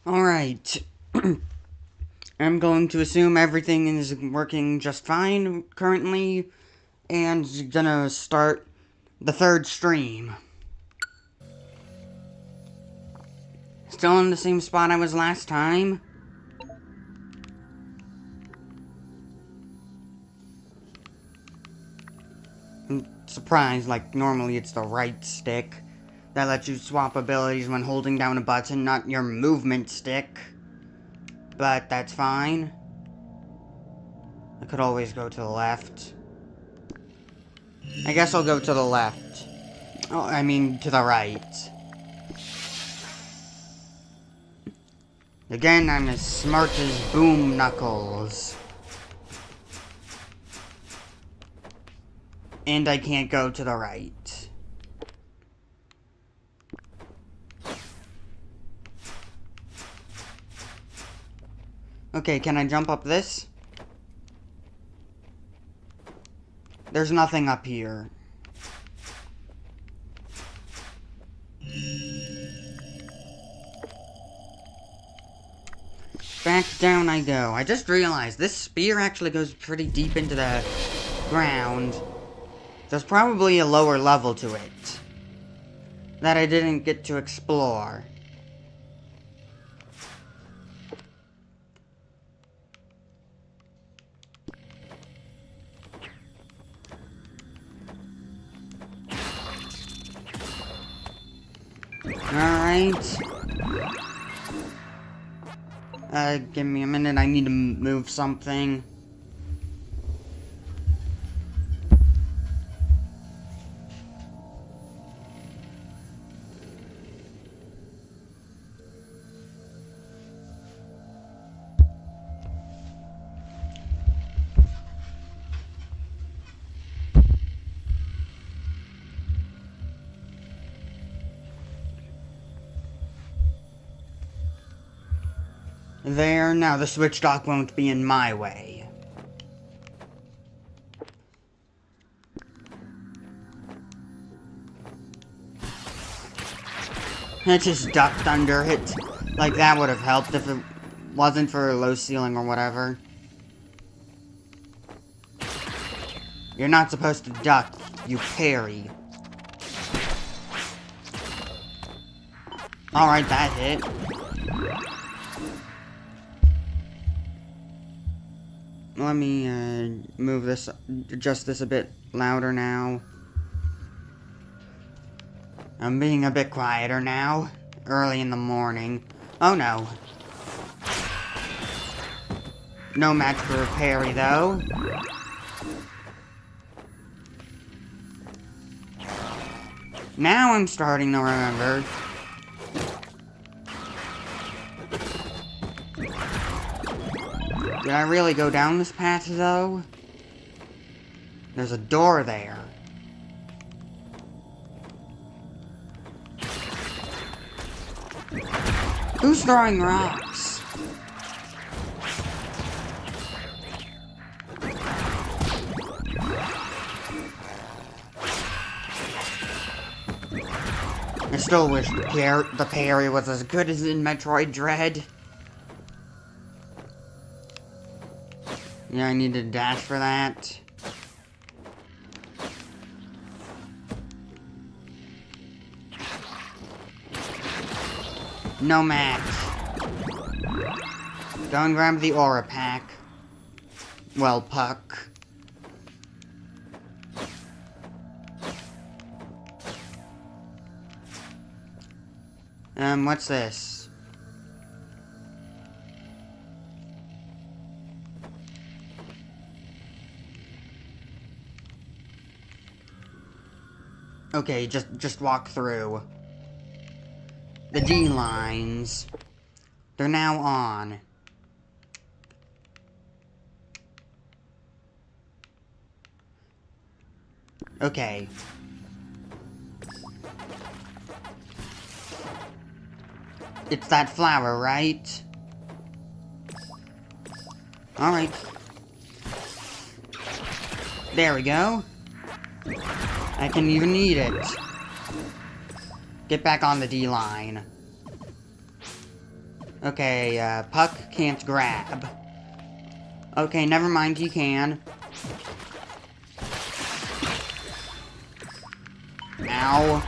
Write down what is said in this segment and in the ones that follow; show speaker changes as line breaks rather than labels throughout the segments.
Alright. I'm going to assume everything is working just fine currently, and gonna start the third stream. Still in the same spot I was last time. I'm surprised, like, normally it's the right stick that lets you swap abilities when holding down a button, not your movement stick. But that's fine. I could always go to the left. I guess I'll go to the left. Oh, I mean, to the right. Again, I'm as smart as Boom Knuckles. And I can't go to the right. Okay, can I jump up this? There's nothing up here. Back down I go. I just realized this spear actually goes pretty deep into the ground. There's probably a lower level to it that I didn't get to explore. Alright. Give me a minute, I need to move something. There, now the switch dock won't be in my way. I just ducked under it. Like, that would have helped if it wasn't for a low ceiling or whatever. You're not supposed to duck, you parry. Alright, that hit. Let me, move this, adjust this a bit louder now. I'm being a bit quieter now. Early in the morning. Oh no. No match for a parry, though. Now I'm starting to remember. Did I really go down this path, though? There's a door there. Who's throwing rocks? I still wish the parry was as good as in Metroid Dread. Yeah, I need to dash for that. No match. Go and grab the aura pack. Well, Puck. What's this? Okay, just walk through. The D lines. They're now on. Okay. It's that flower, right? Alright. There we go. I can even eat it. Get back on the D line. Okay, Puck can't grab. Okay, never mind, he can. Ow.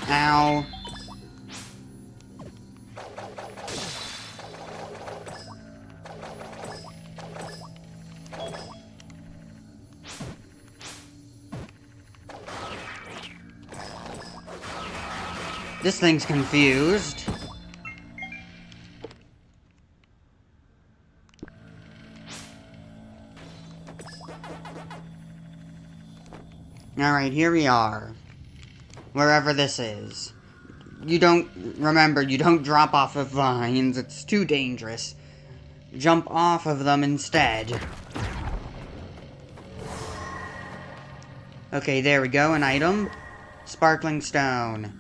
Ow. This thing's confused. Alright, here we are. Wherever this is. Remember, you don't drop off of vines. It's too dangerous. Jump off of them instead. Okay, there we go, an item. Sparkling stone.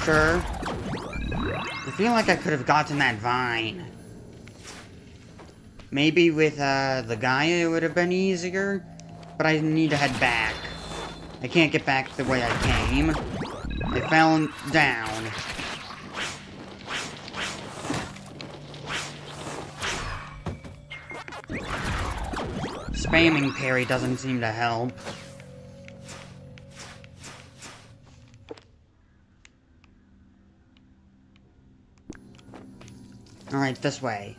Sure. I feel like I could have gotten that vine. Maybe with, the guy it would have been easier, but I need to head back. I can't get back the way I came. I fell down. Spamming parry doesn't seem to help. Alright, this way.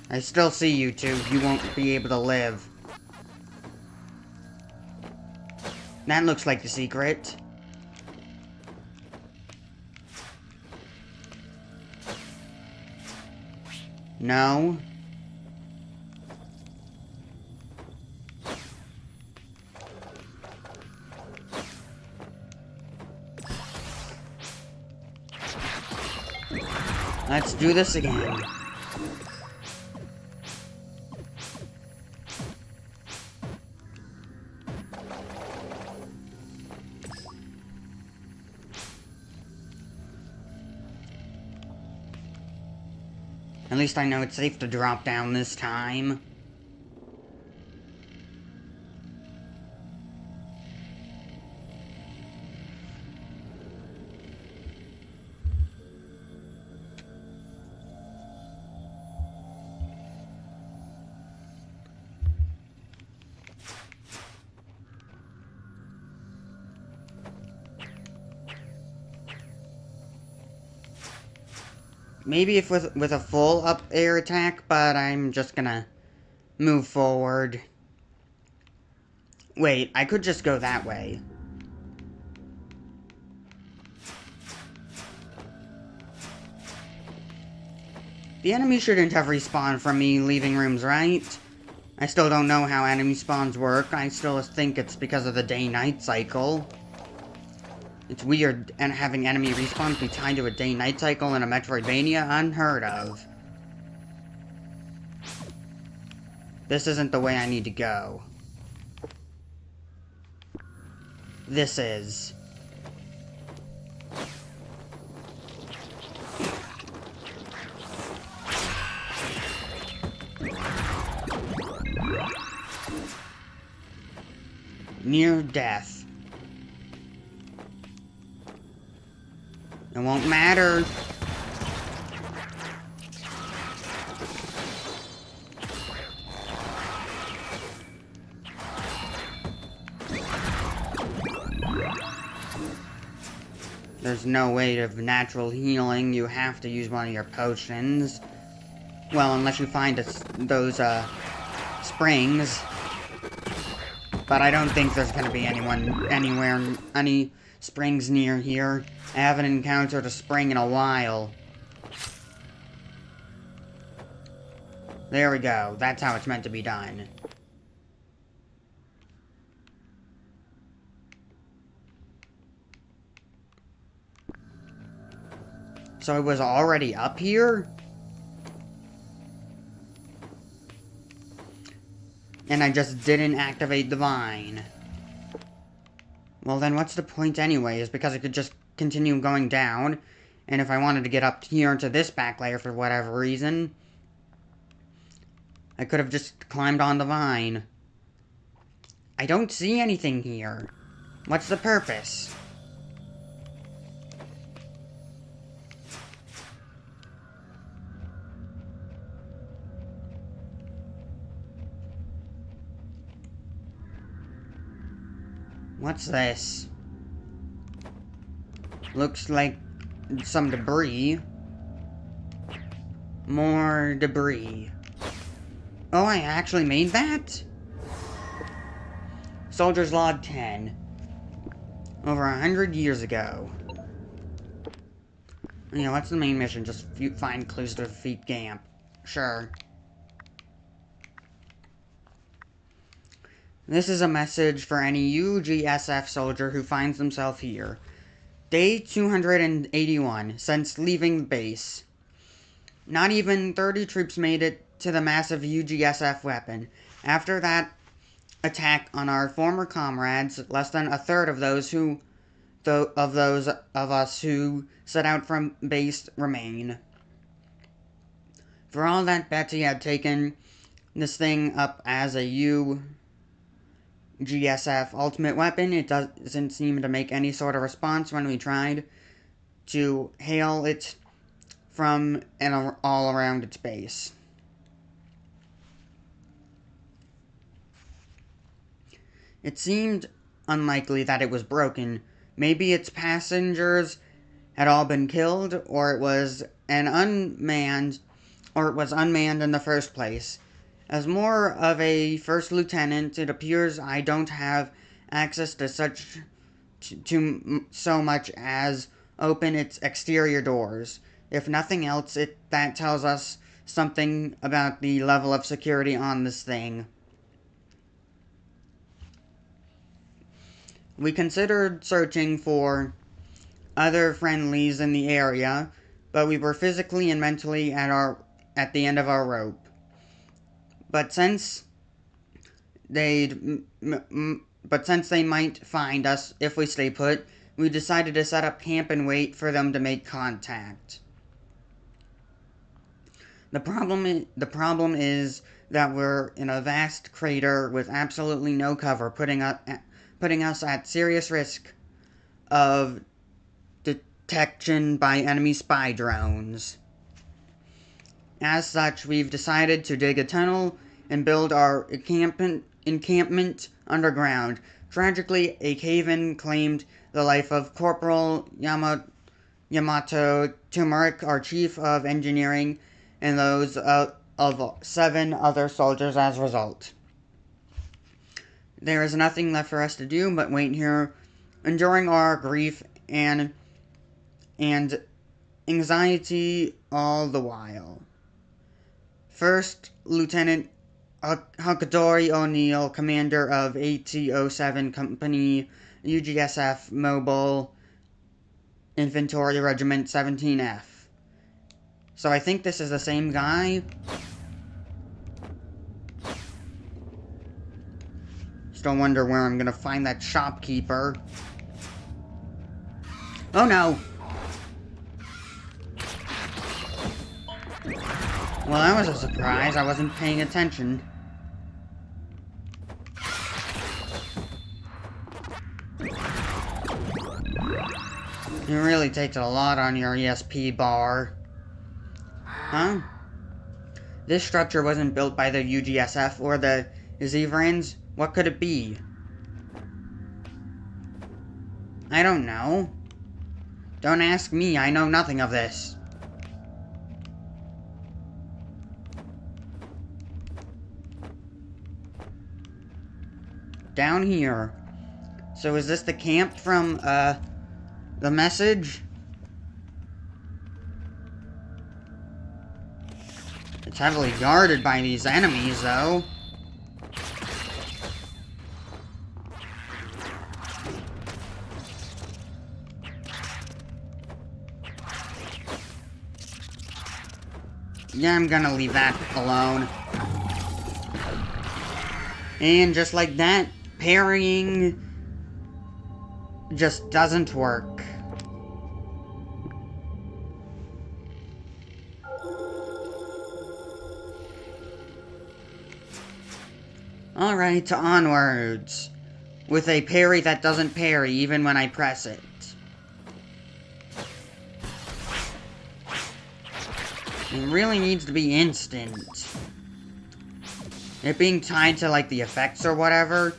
I still see you two. You won't be able to live. That looks like the secret. No. Let's do this again. At least I know it's safe to drop down this time. Maybe if with a full up air attack, but I'm just gonna move forward. Wait, I could just go that way. The enemy shouldn't have respawned from me leaving rooms, right? I still don't know how enemy spawns work. I still think it's because of the day-night cycle. It's weird, and having enemy respawns be tied to a day-night cycle in a Metroidvania? Unheard of. This isn't the way I need to go. This is. Near death. It won't matter. There's no way of natural healing. You have to use one of your potions. Well, unless you find those, springs. But I don't think there's gonna be any springs near here. I haven't encountered a spring in a while. There we go. That's how it's meant to be done. So it was already up here? And I just didn't activate the vine. Well, then what's the point anyways? Because I could just continue going down. And if I wanted to get up here into this back layer for whatever reason, I could have just climbed on the vine. I don't see anything here. What's the purpose? What's this? Looks like some debris. More debris. Oh, I actually made that? Soldier's Log 10. Over 100 years ago. Yeah, what's the main mission? Just find clues to defeat Gamp. Sure. This is a message for any UGSF soldier who finds himself here. Day 281 since leaving the base. Not even 30 troops made it to the massive UGSF weapon. After that attack on our former comrades, less than a third of those of us who set out from base remain. For all that Betsy had taken this thing up as a UGSF ultimate weapon, it doesn't seem to make any sort of response when we tried to hail it from and all around its base. It seemed unlikely that it was broken. Maybe its passengers had all been killed, or it was unmanned in the first place. As more of a first lieutenant, it appears I don't have access to so much as open its exterior doors. If nothing else, that tells us something about the level of security on this thing. We considered searching for other friendlies in the area, but we were physically and mentally at the end of our rope. But since they might find us if we stay put, we decided to set up camp and wait for them to make contact. The problem is that we're in a vast crater with absolutely no cover, putting us at serious risk of detection by enemy spy drones. As such, we've decided to dig a tunnel and build our encampment underground. Tragically, a cave-in claimed the life of Corporal Yamato Turmeric, our chief of engineering, and those of 7 other soldiers as a result. There is nothing left for us to do but wait here, enduring our grief and anxiety all the while. First Lieutenant Huckadori O'Neill, commander of AT-07 Company, UGSF Mobile Infantry Regiment 17F. So I think this is the same guy. Still wonder where I'm gonna find that shopkeeper. Oh no! Well, that was a surprise. I wasn't paying attention. It really takes a lot on your ESP bar. Huh? This structure wasn't built by the UGSF or the Zevrans. What could it be? I don't know. Don't ask me, I know nothing of this. Down here. So is this the camp from, the message? It's heavily guarded by these enemies, though. Yeah, I'm gonna leave that alone. And just like that, parrying just doesn't work. Alright, onwards. With a parry that doesn't parry even when I press it. It really needs to be instant. It being tied to, like, the effects or whatever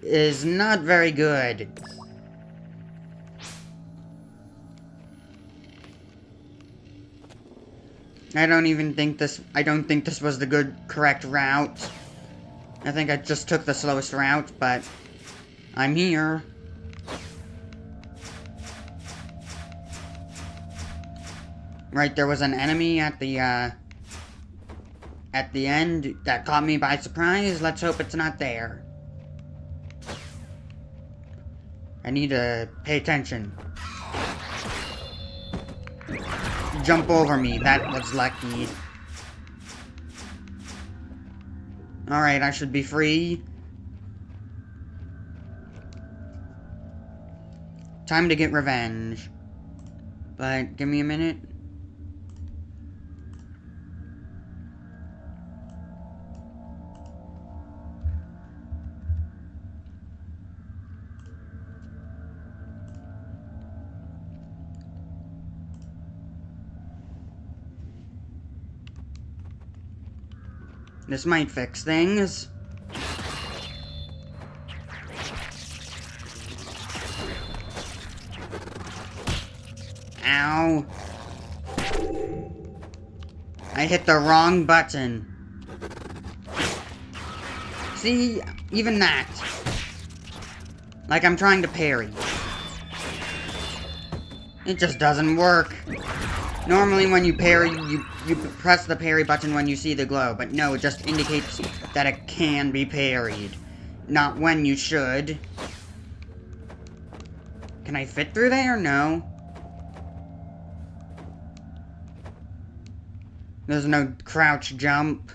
is not very good. I don't think this was the correct route. I think I just took the slowest route, but I'm here. Right, there was an enemy at the end that caught me by surprise. Let's hope it's not there. I need to pay attention. Jump over me. That was lucky. Alright, I should be free. Time to get revenge. But, give me a minute. This might fix things. Ow. I hit the wrong button. See? Even that. Like I'm trying to parry. It just doesn't work. Normally when you parry, you press the parry button when you see the glow, but no, it just indicates that it can be parried. Not when you should. Can I fit through there? No. There's no crouch jump.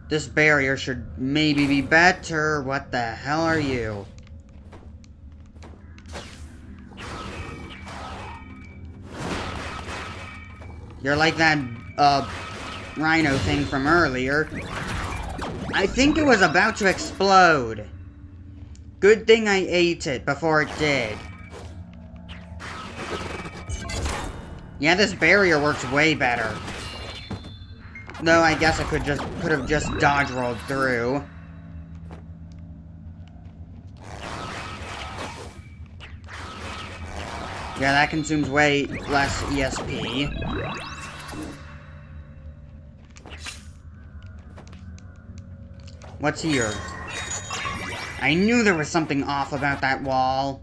This barrier should maybe be better. What the hell are you? You're like that, rhino thing from earlier. I think it was about to explode. Good thing I ate it before it did. Yeah, this barrier works way better. Though I guess I could have just dodge rolled through. Yeah, that consumes way less ESP. What's here? I knew there was something off about that wall.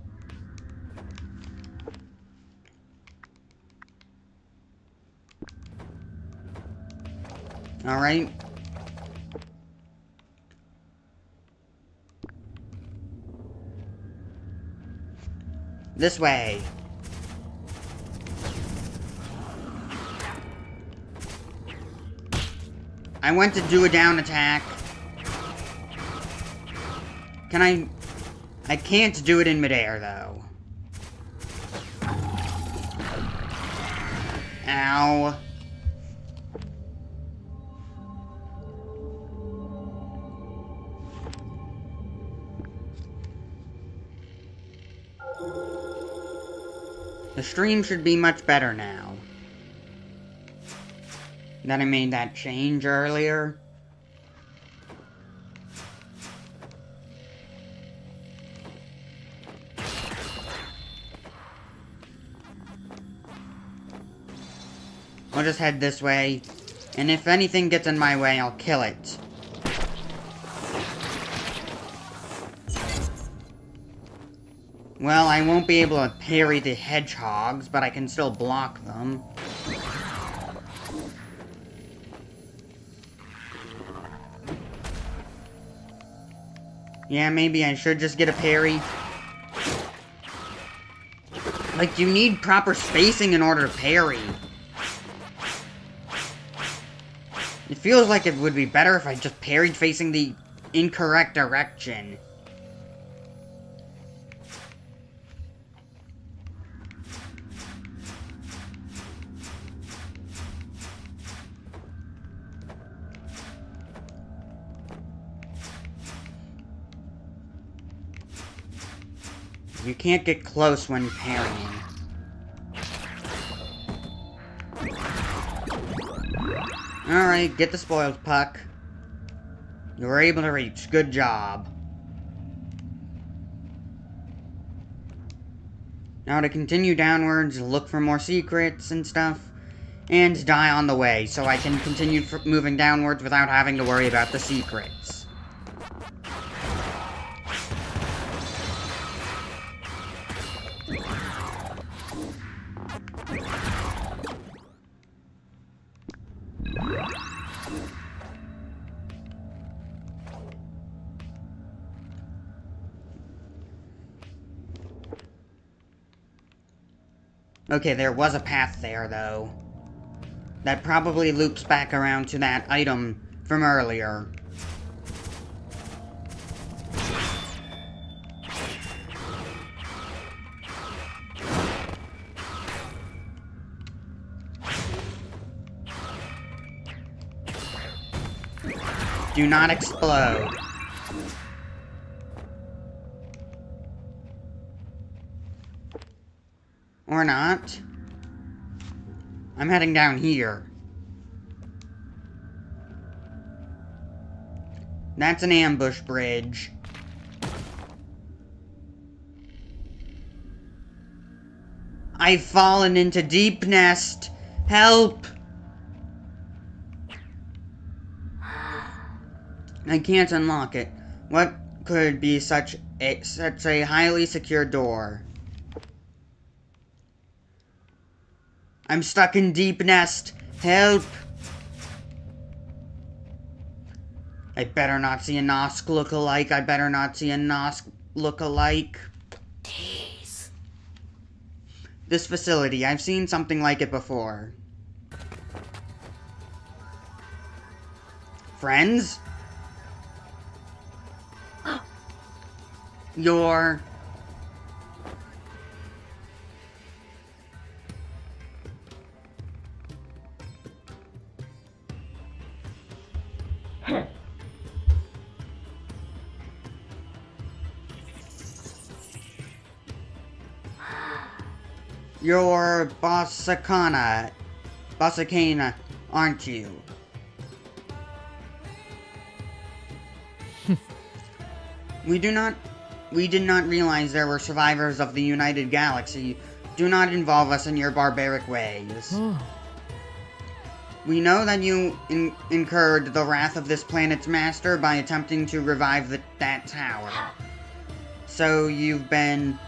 Alright. This way. I went to do a down attack. I can't do it in midair, though. Ow. The stream should be much better now. That I made that change earlier. I'll just head this way, and if anything gets in my way, I'll kill it. Well, I won't be able to parry the hedgehogs, but I can still block them. Yeah, maybe I should just get a parry. Like, you need proper spacing in order to parry. It feels like it would be better if I just parried facing the incorrect direction. You can't get close when parrying. Alright, get the spoils, Puck. You were able to reach. Good job. Now to continue downwards, look for more secrets and stuff, and die on the way, so I can continue moving downwards without having to worry about the secrets. Okay, there was a path there, though. That probably loops back around to that item from earlier. Do not explode. Or not. I'm heading down here. That's an ambush bridge. I've fallen into deep nest. Help! I can't unlock it. What could be such a highly secure door? I'm stuck in deep nest. Help! I better not see a Nosk look-alike. I better not see a Nosk look-alike.
Jeez.
This facility, I've seen something like it before. Friends? You're... You're Bossacana, aren't you? We did not realize there were survivors of the United Galaxy. Do not involve us in your barbaric ways. We know that you incurred the wrath of this planet's master by attempting to revive that tower. So you've bent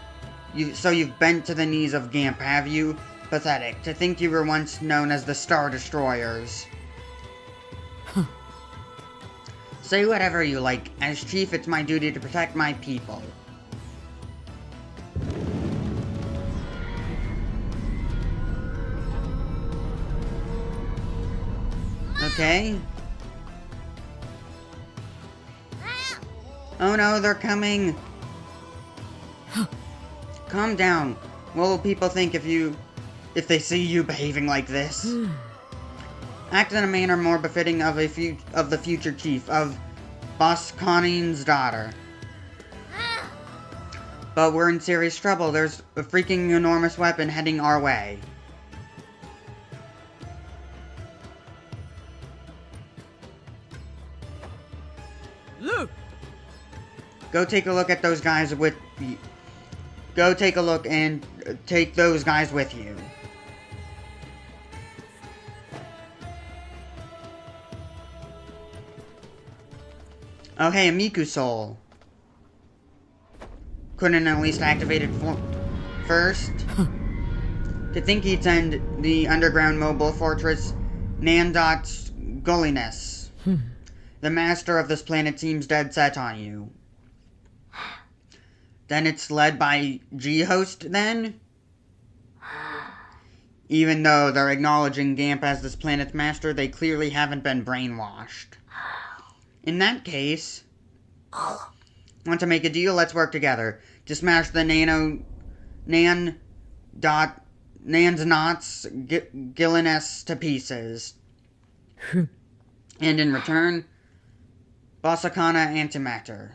to the knees of Gamp, have you? Pathetic. To think you were once known as the Star Destroyers. Say whatever you like. As chief, it's my duty to protect my people. Okay. Oh no, they're coming. Calm down. What will people think if they see you behaving like this? Act in a manner more befitting of the future chief, of Boss Connings's daughter. But we're in serious trouble. There's a freaking enormous weapon heading our way.
Look.
Go take a look at those guys with... Go take a look and take those guys with you. Oh hey, a Miku Soul. Couldn't at least activate it first? To think he'd send the underground mobile fortress Nandot's Gulliness. The master of this planet seems dead set on you. Then it's led by G-Host, then? Even though they're acknowledging Gamp as this planet's master, they clearly haven't been brainwashed. In that case, want to make a deal? Let's work together. To smash the Nan's Gilliness to pieces. And in return, Bossacana antimatter.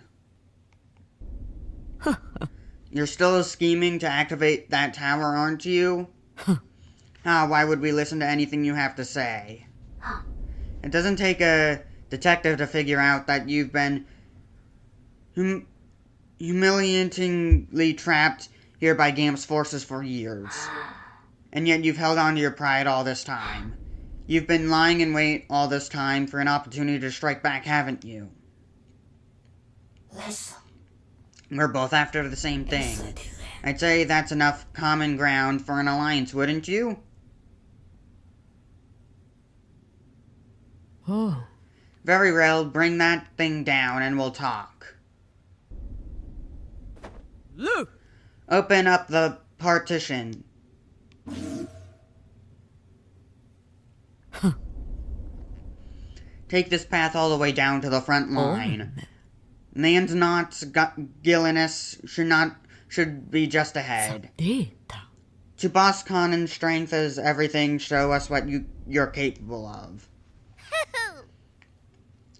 You're still scheming to activate that tower, aren't you? Why would we listen to anything you have to say? It doesn't take a detective to figure out that you've been humiliatingly trapped here by Gamp's forces for years. And yet you've held on to your pride all this time. You've been lying in wait all this time for an opportunity to strike back, haven't you?
Listen.
We're both after the same thing. I'd say that's enough common ground for an alliance, wouldn't you?
Oh.
Very well, bring that thing down and we'll talk.
Look!
Open up the partition. Take this path all the way down to the front line. Nan's Gilliness should be just ahead. To Boss Conan's strength is everything, show us what you're capable of.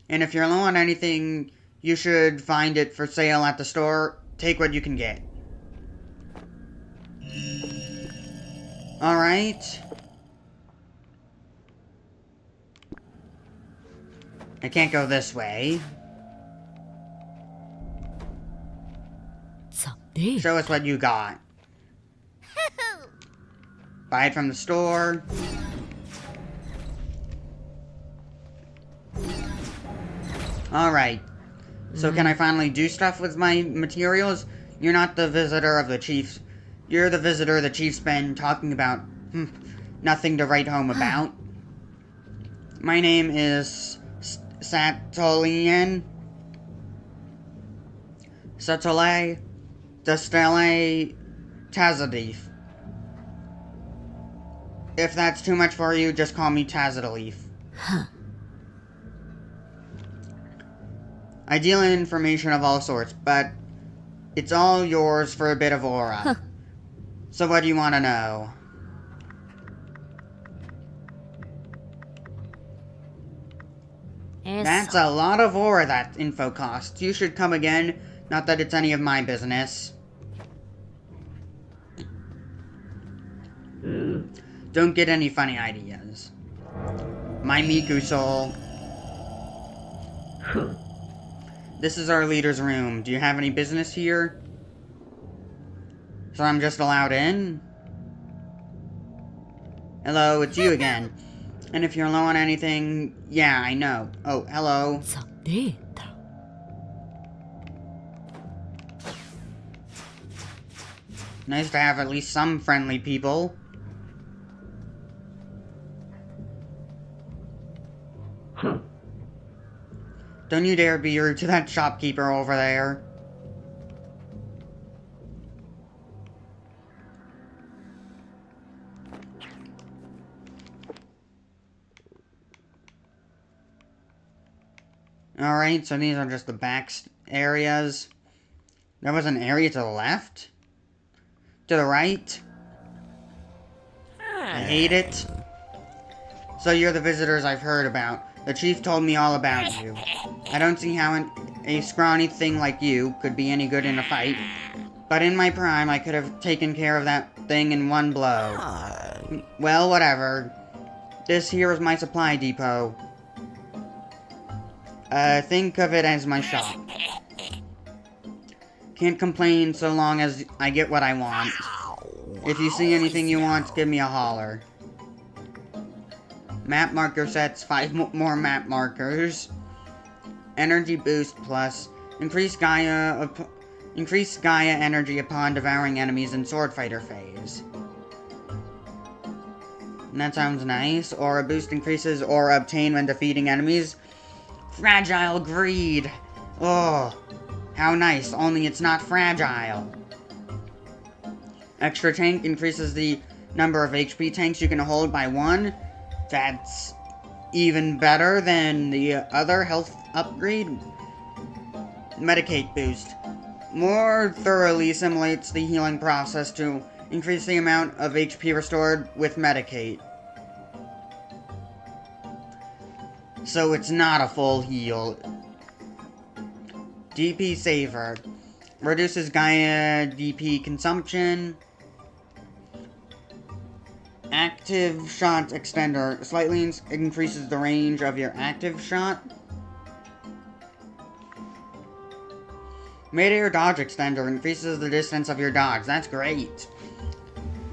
And if you're low on anything, you should find it for sale at the store. Take what you can get. Alright. I can't go this way. Show us what you got. Buy it from the store. Alright. So can I finally do stuff with my materials? You're not the visitor of the chiefs. You're the visitor the chief's been talking about. Nothing to write home about. My name is Satolian. Satole Destele Tazadif. If that's too much for you, just call me Tazadalif. I deal in information of all sorts, but it's all yours for a bit of aura. So what do you want to know? That's a lot of aura that info costs. You should come again. Not that it's any of my business. Don't get any funny ideas. My Miku soul. This is our leader's room. Do you have any business here? So I'm just allowed in? Hello, it's you again. And if you're low on anything, yeah, I know. Oh, hello. Nice to have at least some friendly people. Don't you dare be rude to that shopkeeper over there. Alright, so these are just the back areas. There was an area to the left? To the right? I hate it. So you're the visitors I've heard about. The chief told me all about you. I don't see how a scrawny thing like you could be any good in a fight. But in my prime, I could have taken care of that thing in one blow. Well, whatever. This here is my supply depot. Think of it as my shop. Can't complain so long as I get what I want. If you see anything you want, give me a holler. Map marker sets, 5 more map markers. Energy boost plus. Increase Gaia energy upon devouring enemies in sword fighter phase. And that sounds nice. Aura boost increases aura obtained when defeating enemies. Fragile greed. Oh, how nice, only it's not fragile. Extra tank increases the number of HP tanks you can hold by 1. That's even better than the other health upgrade. Medicate boost. More thoroughly simulates the healing process to increase the amount of HP restored with Medicate. So it's not a full heal. DP Saver. Reduces Gaia DP consumption. Active Shot Extender. Slightly increases the range of your active shot. Mid-air Dodge Extender. Increases the distance of your dodge. That's great.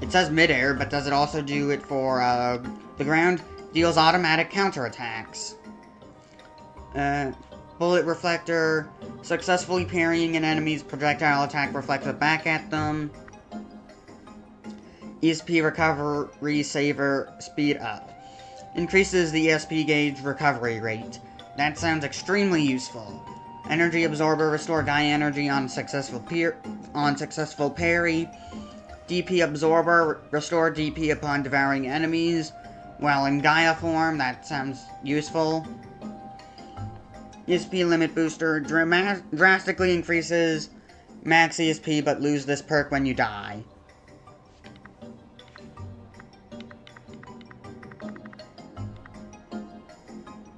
It says mid-air, but does it also do it for the ground? Deals automatic counterattacks. Bullet Reflector. Successfully parrying an enemy's projectile attack reflects it back at them. ESP Recovery Saver Speed Up. Increases the ESP gauge recovery rate. That sounds extremely useful. Energy Absorber. Restore Gaia energy on successful parry. DP Absorber. Restore DP upon devouring enemies. While in Gaia form, that sounds useful. ESP Limit Booster. Drastically increases max ESP, but lose this perk when you die.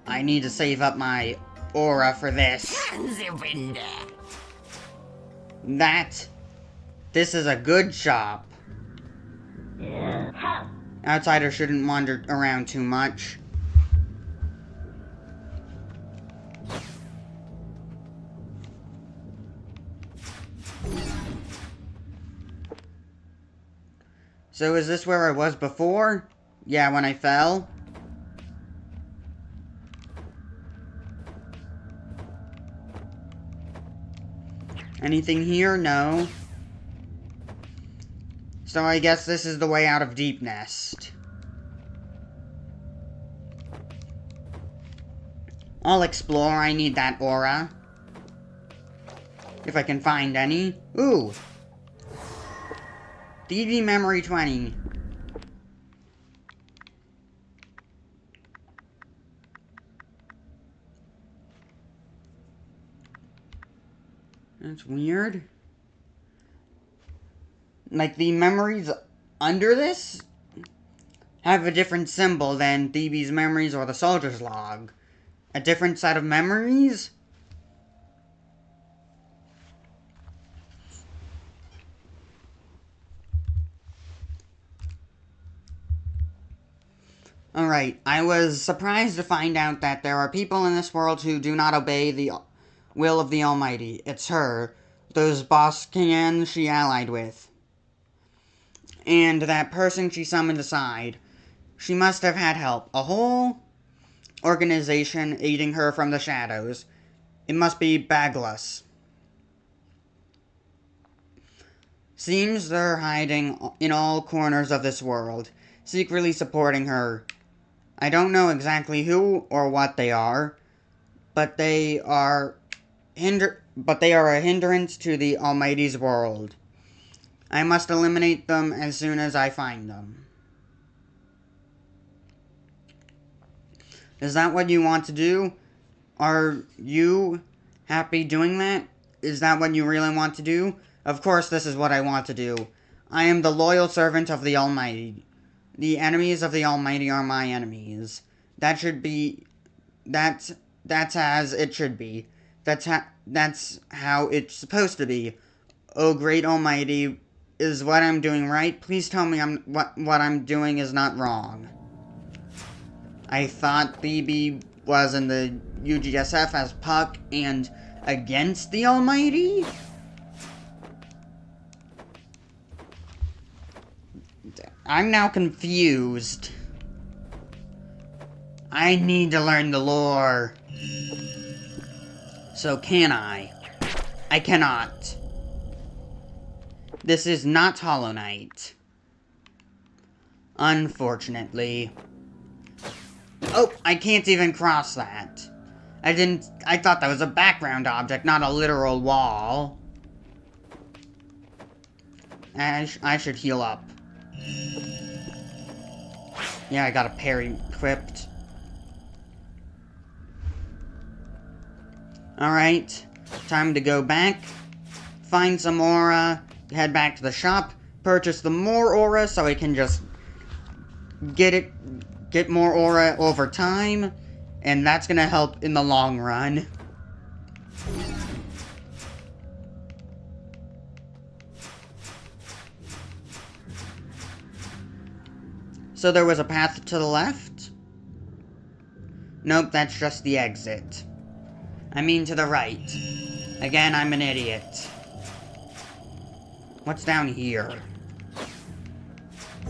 I need to save up my aura for this. This is a good shop. Outsiders shouldn't wander around too much. So is this where I was before? Yeah, when I fell. Anything here? No. So I guess this is the way out of Deep Nest. I'll explore. I need that aura. If I can find any. Ooh. DD Memory 20. That's weird. Like, the memories under this have a different symbol than DB's memories or the soldier's log. A different set of memories? Alright, I was surprised to find out that there are people in this world who do not obey the will of the Almighty. It's her. Those boss cans she allied with. And that person she summoned aside. She must have had help. A whole organization aiding her from the shadows. It must be Baglas. Seems they're hiding in all corners of this world, secretly supporting her. I don't know exactly who or what they are, but they are a hindrance to the Almighty's world. I must eliminate them as soon as I find them. Is that what you want to do? Are you happy doing that? Is that what you really want to do? Of course this is what I want to do. I am the loyal servant of the Almighty. The enemies of the Almighty are my enemies. That's as it should be. That's how it's supposed to be. Oh great Almighty, is what I'm doing right? Please tell me what I'm doing is not wrong. I thought BB was in the UGSF as Puck and against the Almighty? I'm now confused. I need to learn the lore. So can I? I cannot. This is not Hollow Knight. Unfortunately. Oh, I can't even cross that. I thought that was a background object, not a literal wall. I should heal up. Yeah, I got a parry equipped. Alright, time to go back, find some aura, head back to the shop, purchase the more aura so I can just get more aura over time, and that's gonna help in the long run. So there was a path to the left? Nope, that's just the exit. I mean to the right. Again, I'm an idiot. What's down here?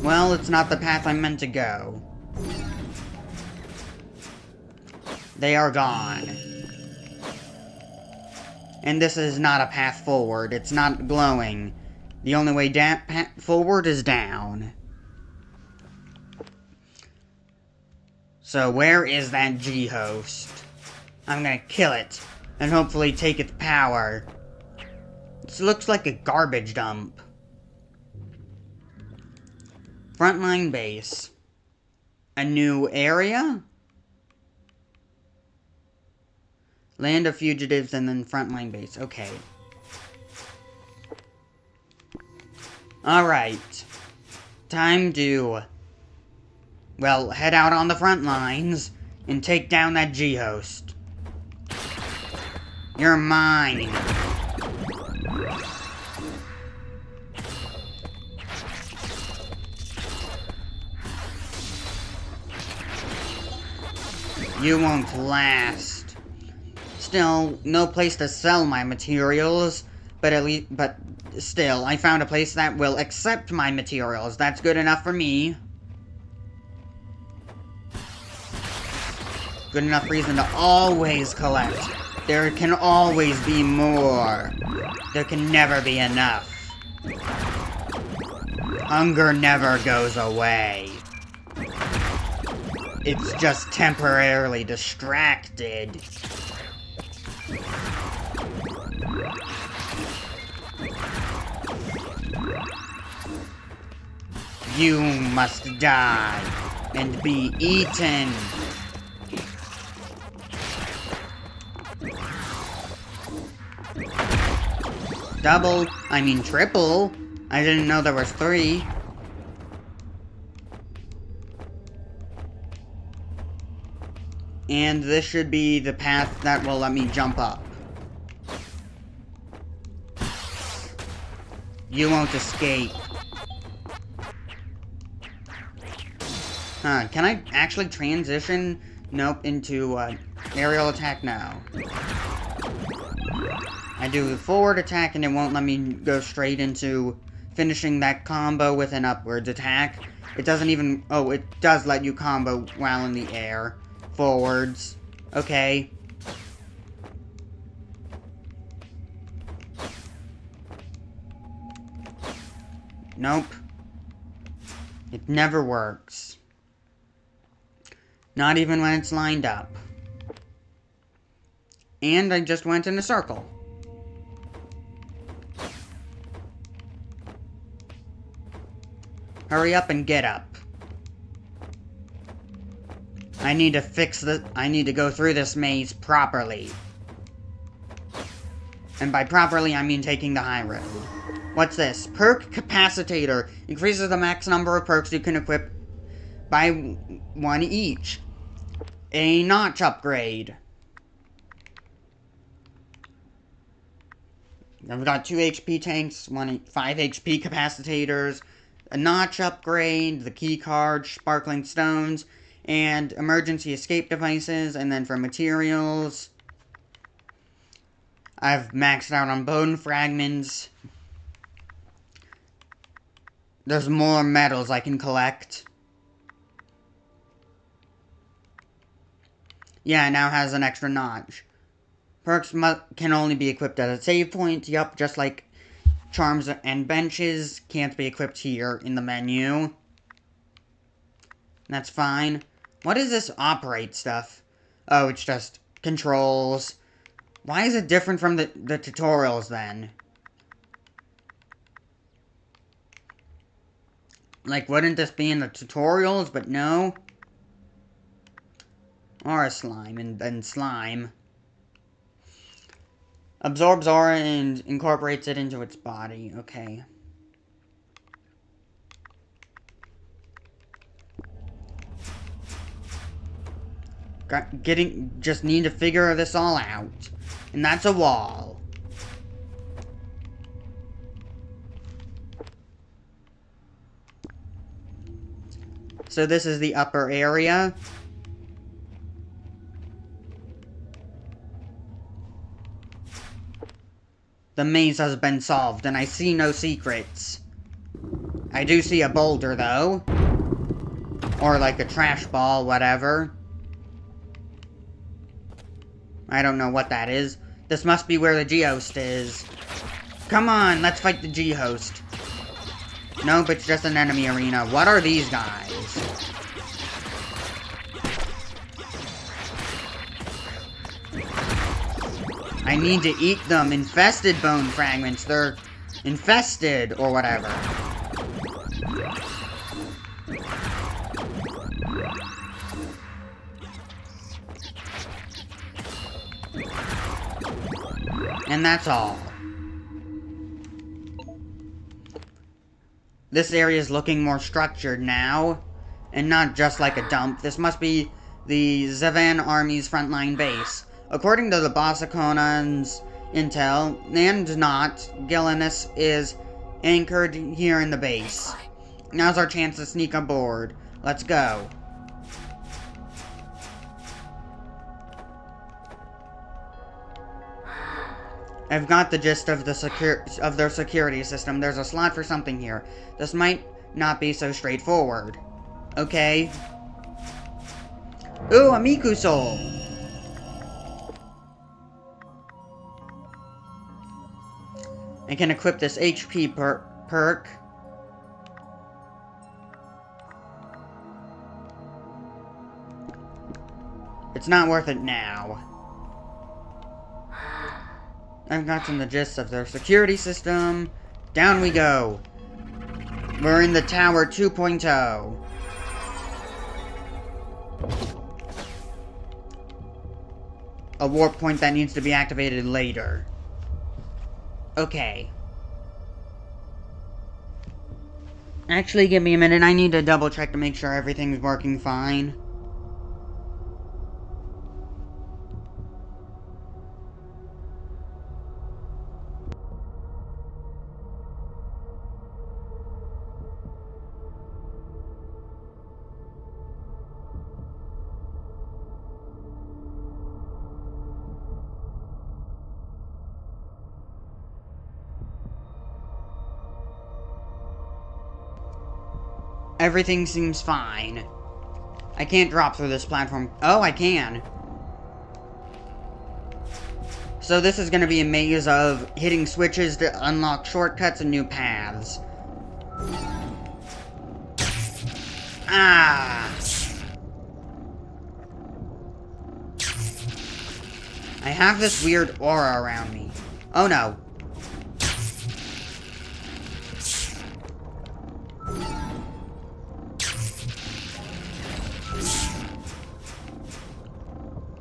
Well, it's not the path I'm meant to go. They are gone. And this is not a path forward. It's not glowing. The only way forward is down. So where is that G-host? I'm gonna kill it, and hopefully take its power. This looks like a garbage dump. Frontline base. A new area? Land of fugitives and then frontline base. Okay. Alright. Time to... well, head out on the front lines and take down that G-host. You're mine. You won't last. Still, no place to sell my materials, but still, I found a place that will accept my materials. That's good enough for me. Good enough reason to always collect. There can always be more. There can never be enough. Hunger never goes away. It's just temporarily distracted. You must die and be eaten. Double, I mean triple. I didn't know there was 3. And this should be the path that will let me jump up. You won't escape. Huh, can I actually transition? Nope, into aerial attack now. I do the forward attack and it won't let me go straight into finishing that combo with an upwards attack. It doesn't even... oh, it does let you combo while in the air. Forwards. Okay. Nope. It never works. Not even when it's lined up. And I just went in a circle. Hurry up and get up. I need to I need to go through this maze properly. And by properly, I mean taking the high road. What's this? Perk Capacitator. Increases the max number of perks you can equip by 1 each. A notch upgrade. I've got 2 HP tanks, 5 HP capacitors, a notch upgrade, the key card, sparkling stones, and emergency escape devices, and then for materials, I've maxed out on bone fragments. There's more metals I can collect. Yeah, it now has an extra notch. Perks can only be equipped at a save point. Yup, just like charms and benches can't be equipped here in the menu. That's fine. What is this operate stuff? Oh, it's just controls. Why is it different from the tutorials then? Like, wouldn't this be in the tutorials? But no. Aura slime and slime. Absorbs aura and incorporates it into its body. Okay. Just need to figure this all out. And that's a wall. So this is the upper area. The maze has been solved, and I see no secrets. I do see a boulder, though. Or like a trash ball, whatever. I don't know what that is. This must be where the G-host is. Come on, let's fight the G-host. Nope, it's just an enemy arena. What are these guys? I need to eat them. Infested bone fragments. They're infested or whatever. And that's all. This area is looking more structured now, and not just like a dump. This must be the Zevan Army's frontline base. According to the Bossaconan's intel, and not, Gillinis is anchored here in the base. Now's our chance to sneak aboard. Let's go. I've got the gist of their security system. There's a slot for something here. This might not be so straightforward. Okay. Ooh, a Miku soul! I can equip this HP perk. It's not worth it now. I've gotten the gist of their security system. Down we go. We're in the Tower 2.0. A warp point that needs to be activated later. Okay. Actually, give me a minute. I need to double check to make sure everything's working fine. Everything seems fine. I can't drop through this platform. Oh, I can. So this is going to be a maze of hitting switches to unlock shortcuts and new paths. Ah! I have this weird aura around me. Oh no.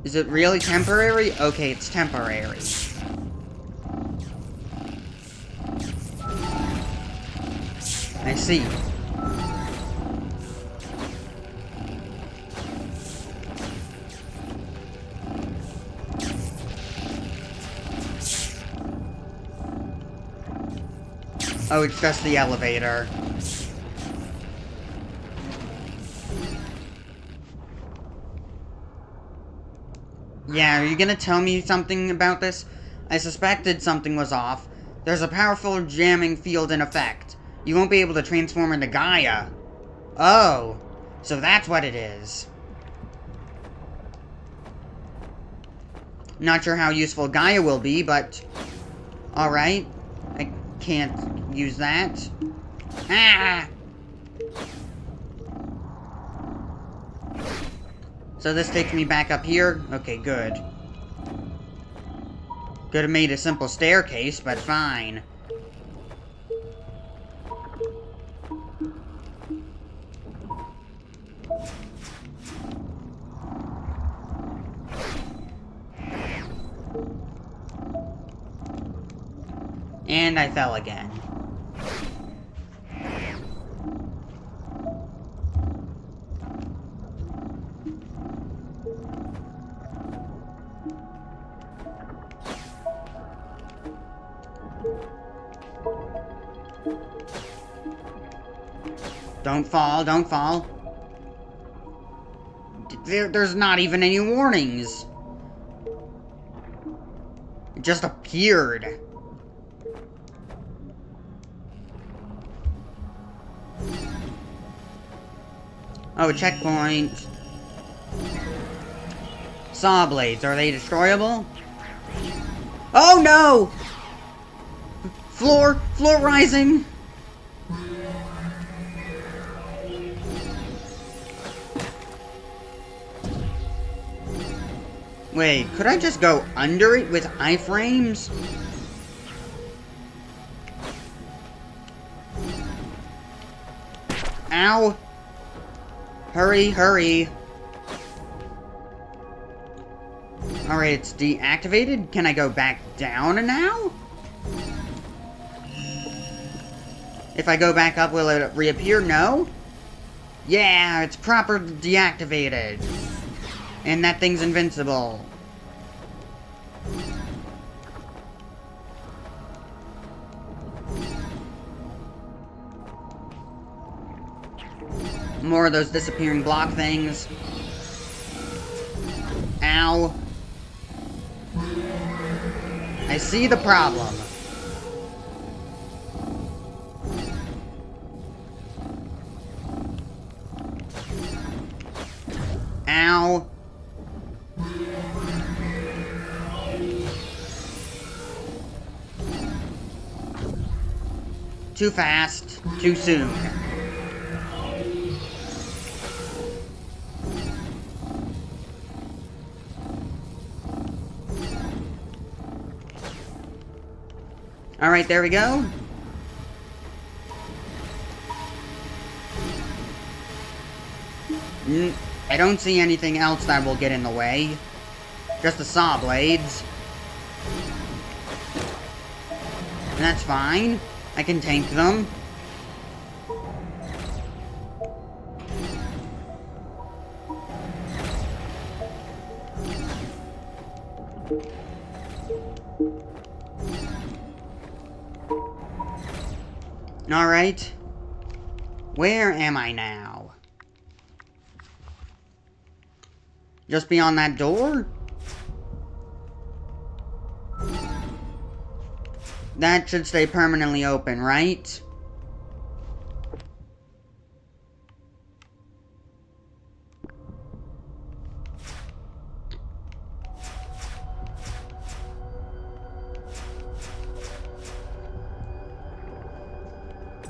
Is it really temporary? Okay, it's temporary. I see. Oh, it's just the elevator. Yeah, are you gonna tell me something about this? I suspected something was off. There's a powerful jamming field in effect. You won't be able to transform into Gaia. Oh, so that's what it is. Not sure how useful Gaia will be, but... Alright. I can't use that. Ah! So this takes me back up here? Okay, good. Could have made a simple staircase, but fine. And I fell again. Don't fall, don't fall. There's not even any warnings. It just appeared. Oh, checkpoint. Saw blades, are they destroyable? Oh no! Floor rising! Wait, could I just go under it with iframes? Ow! Hurry, hurry. Alright, it's deactivated. Can I go back down now? If I go back up, will it reappear? No? Yeah, it's proper deactivated. And that thing's invincible. More of those disappearing block things. Ow. I see the problem. Ow. Too fast, too soon. Alright, there we go. I don't see anything else that will get in the way. Just the saw blades. And that's fine. I can tank them. Alright. Where am I now? Just beyond that door? That should stay permanently open, right?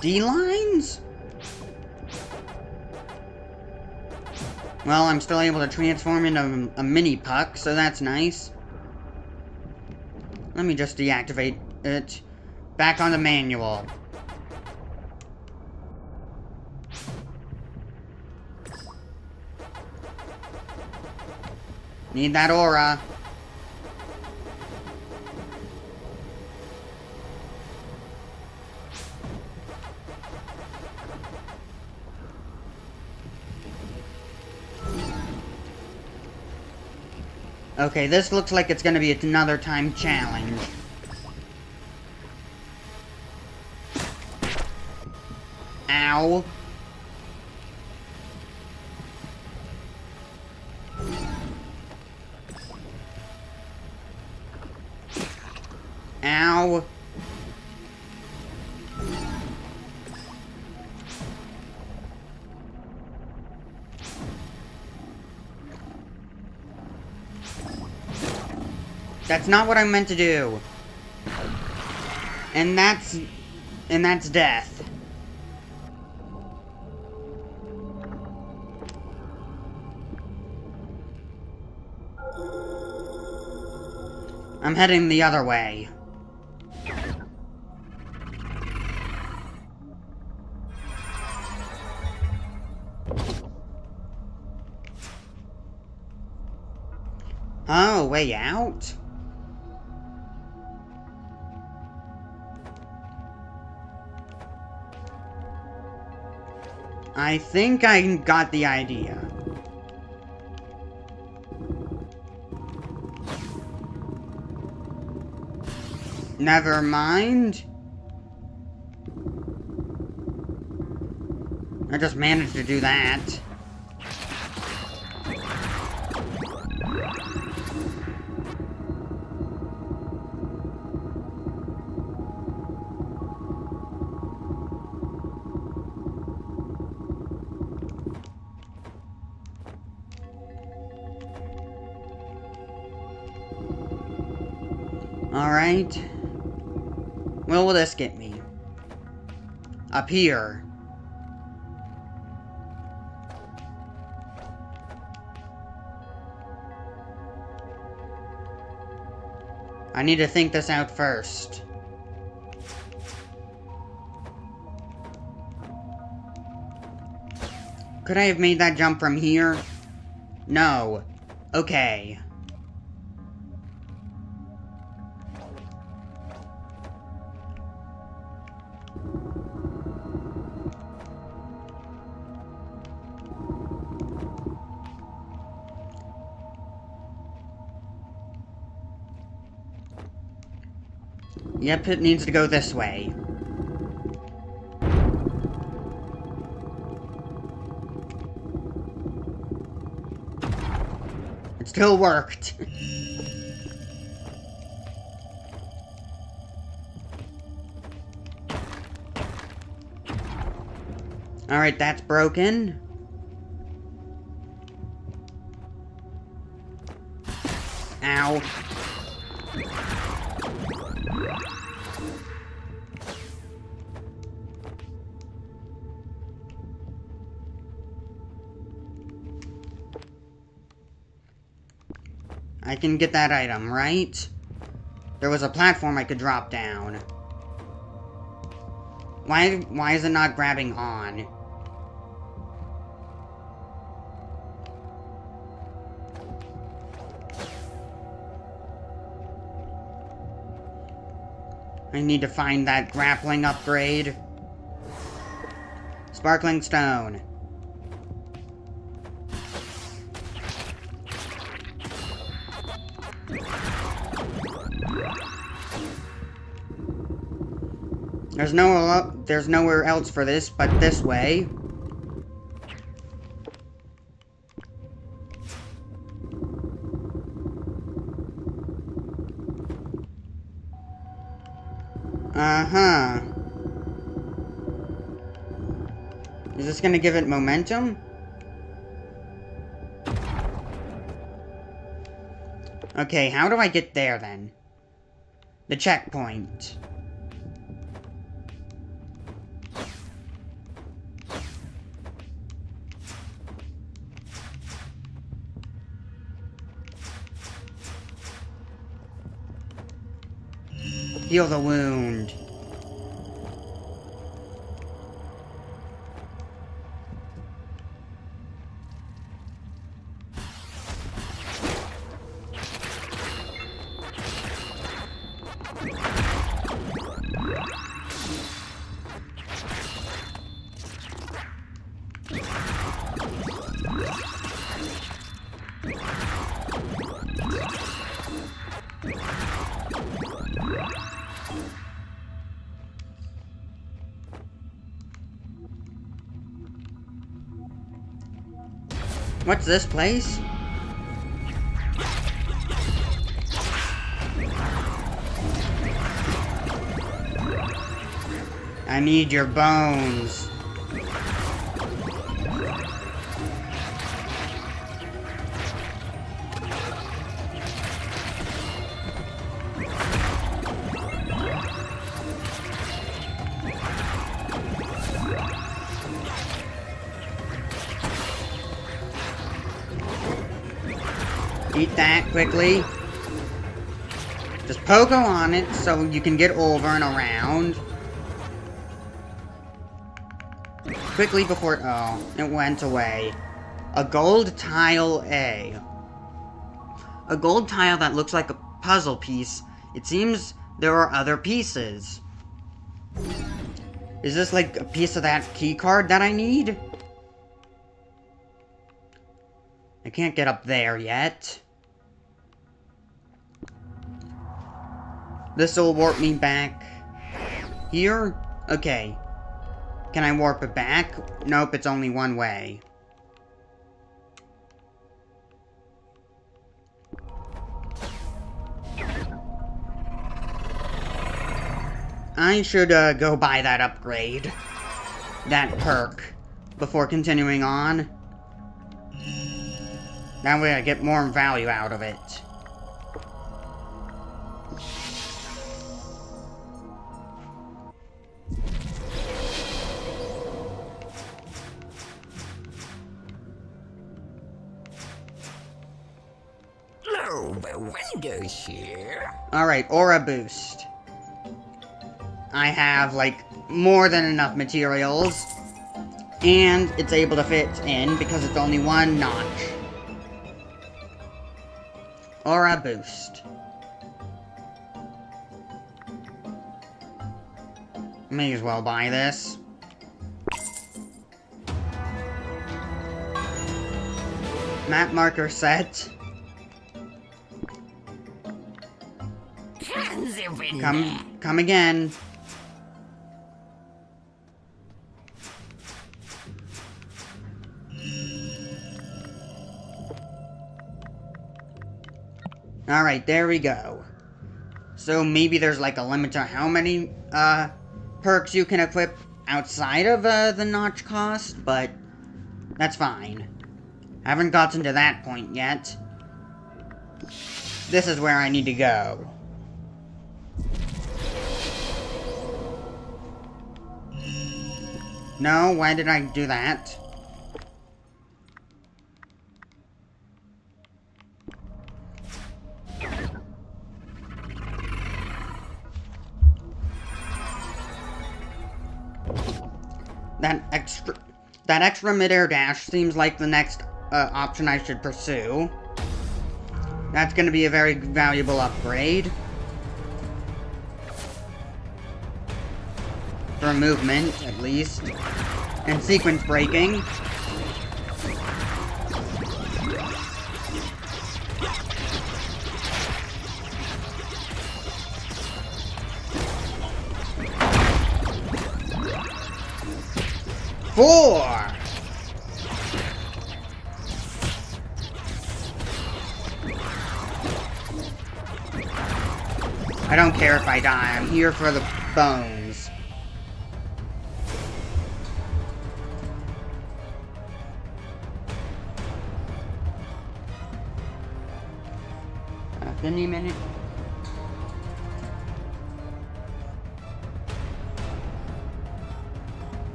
D-lines? Well, I'm still able to transform into a mini puck, so that's nice. Let me just deactivate it. Back on the manual. Need that aura. Okay, this looks like it's gonna be another time challenge. Ow. Ow. That's not what I meant to do. And that's death. I'm heading the other way. Oh, way out? I think I got the idea. Never mind. I just managed to do that. Alright. Where will this get me? Up here. I need to think this out first. Could I have made that jump from here? No. Okay. Yep, it needs to go this way. It still worked. Alright, that's broken. Ow. I can get that item, right? There was a platform I could drop down. Why is it not grabbing on? I need to find that grappling upgrade. Sparkling stone. There's nowhere else for this but this way. Uh-huh. Is this gonna give it momentum? Okay, how do I get there then? The checkpoint. Heal the wound. What's this place? I need your bones. Eat that quickly. Just pogo on it so you can get over and around. Quickly before... oh, it went away. A gold tile A. A gold tile that looks like a puzzle piece. It seems there are other pieces. Is this like a piece of that key card that I need? I can't get up there yet. This will warp me back here? Okay. Can I warp it back? Nope, it's only one way. I should go buy that upgrade. That perk. Before continuing on. That way I get more value out of it.
No, the windows here.
Alright, aura boost. I have, like, more than enough materials. And it's able to fit in because it's only one notch. Aura boost. May as well buy this. Map marker set. Come again. Alright, there we go. So maybe there's like a limit to how many perks you can equip outside of the notch cost, but that's fine. Haven't gotten to that point yet. This is where I need to go. No, why did I do that? That extra mid-air dash seems like the next option I should pursue. That's going to be a very valuable upgrade. For movement, at least. And sequence breaking. Four! I don't care if I die, I'm here for the bones. Any minute.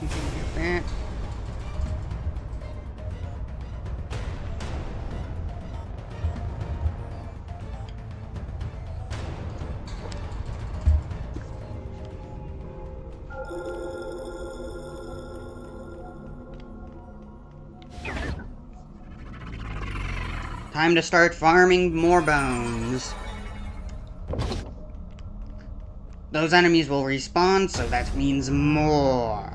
You can get that. Time to start farming more bones. Those enemies will respawn, so that means more.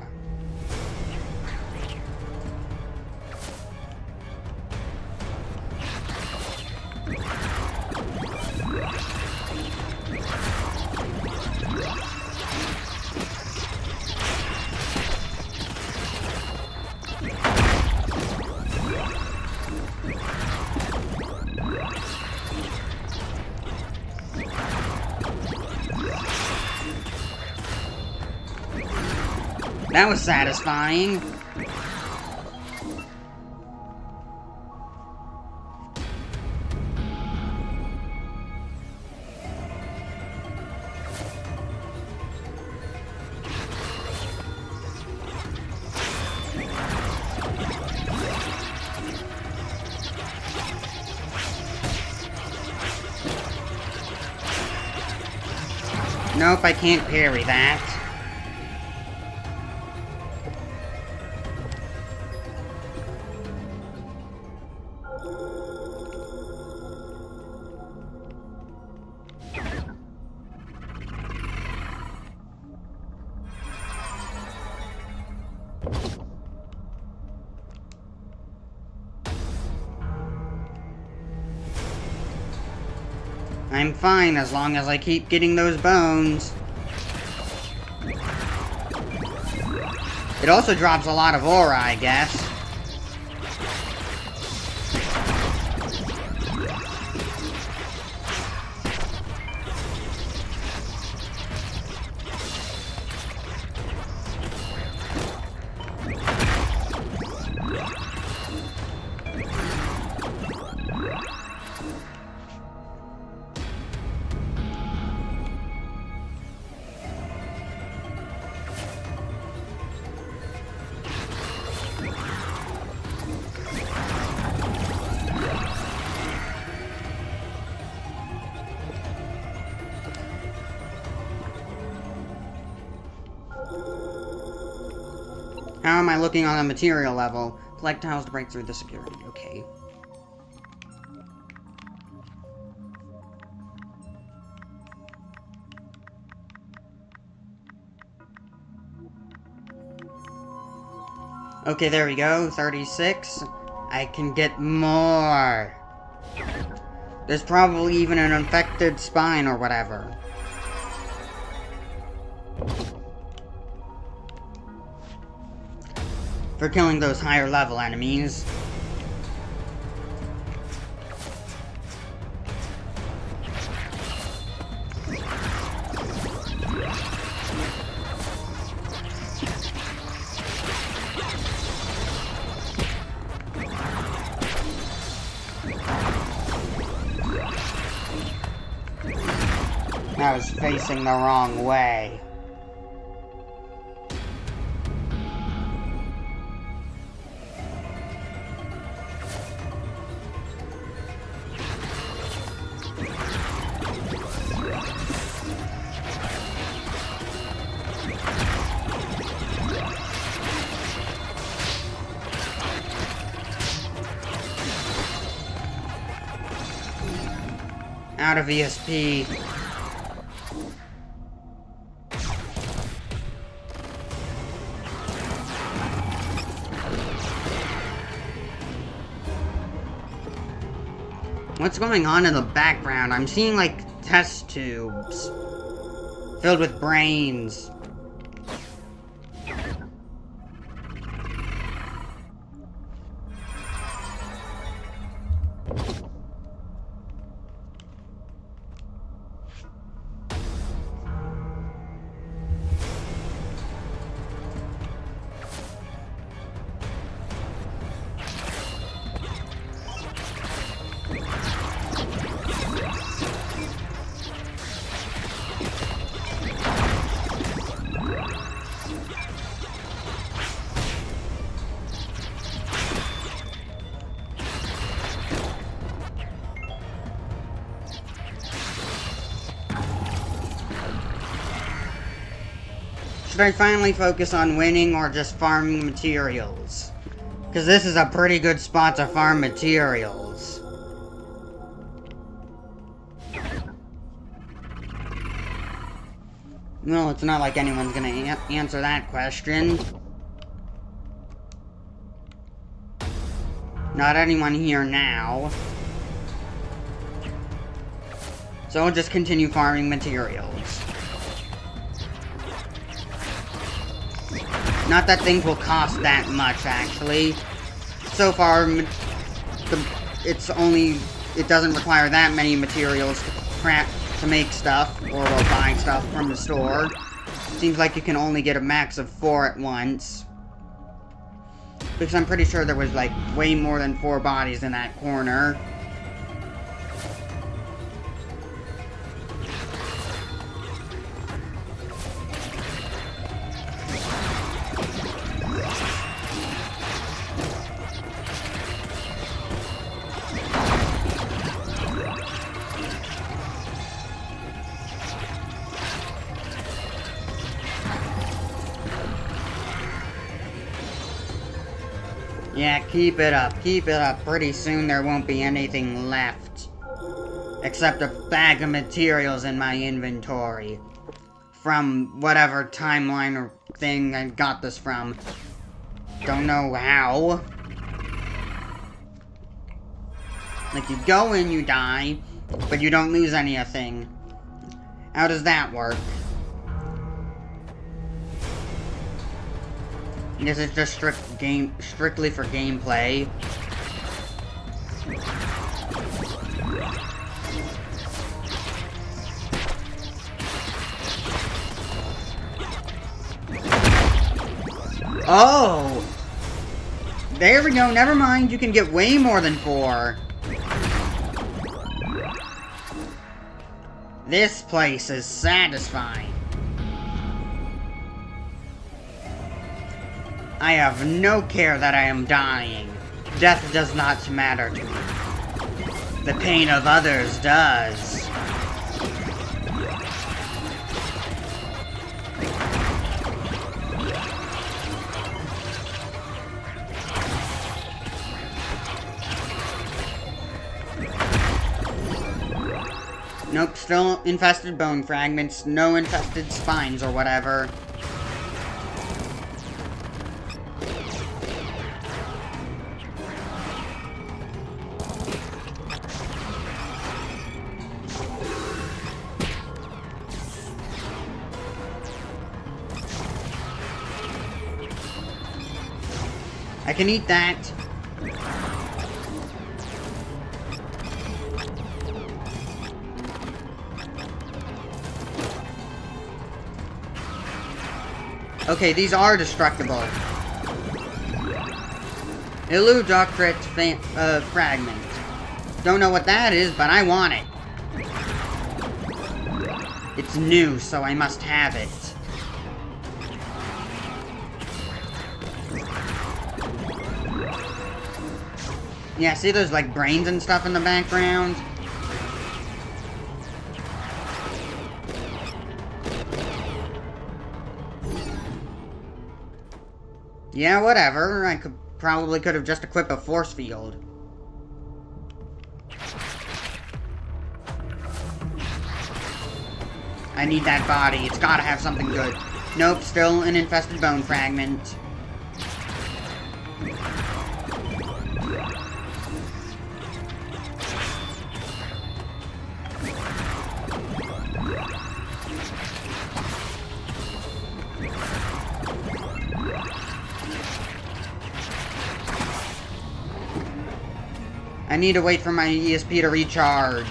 That was satisfying. Nope, I can't parry that. I'm fine as long as I keep getting those bones. It also drops a lot of aura, I guess. How am I looking on a material level? Collect tiles to break through the security. Okay. Okay, there we go. 36. I can get more. There's probably even an infected spine or whatever. For killing those higher level enemies. I was facing the wrong way. Out of ESP. What's going on in the background? I'm seeing, like, test tubes filled with brains. Should I finally focus on winning or just farming materials? Because this is a pretty good spot to farm materials. Well, it's not like anyone's gonna answer that question. Not anyone here now. So I'll just continue farming materials. Not that things will cost that much, actually. So far, it doesn't require that many materials to make stuff, or buy stuff from the store. Seems like you can only get a max of 4 at once. Because I'm pretty sure there was, like, way more than 4 bodies in that corner. Yeah, keep it up. Keep it up. Pretty soon there won't be anything left. Except a bag of materials in my inventory. From whatever timeline or thing I got this from. Don't know how. Like, you go in, you die. But you don't lose anything. How does that work? I guess it's just strictly for gameplay. Oh! There we go, never mind, you can get way more than 4. This place is satisfying. I have no care that I am dying. Death does not matter to me. The pain of others does. Nope, still infested bone fragments, no infested spines or whatever. I can eat that. Okay, these are destructible. Elude Doctorate fragment. Don't know what that is, but I want it. It's new, so I must have it. Yeah, see those, like, brains and stuff in the background? Yeah, whatever. I probably could have just equipped a force field. I need that body. It's gotta have something good. Nope, still an infested bone fragment. I need to wait for my ESP to recharge.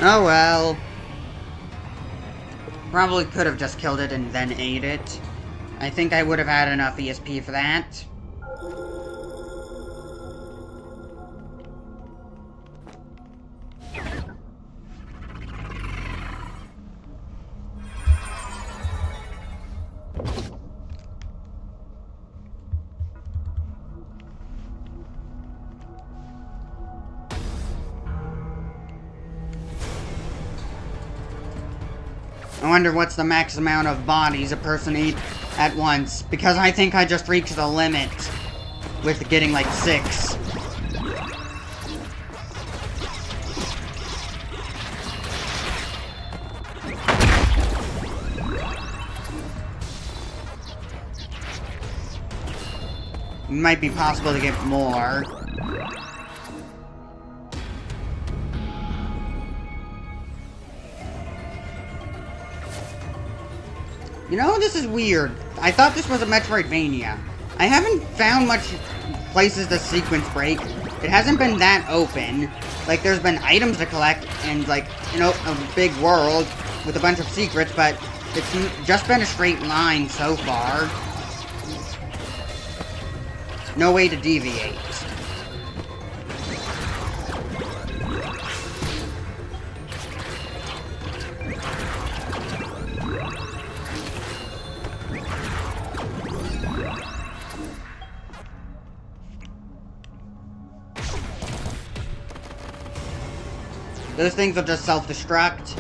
Oh well. Probably could have just killed it and then ate it. I think I would have had enough ESP for that. I wonder what's the max amount of bodies a person eats at once, because I think I just reached the limit with getting like 6. It might be possible to get more. You know, this is weird. I thought this was a Metroidvania. I haven't found much places to sequence break. It hasn't been that open. Like, there's been items to collect and, like, you know, a big world with a bunch of secrets, but it's just been a straight line so far. No way to deviate. Those things will just self-destruct.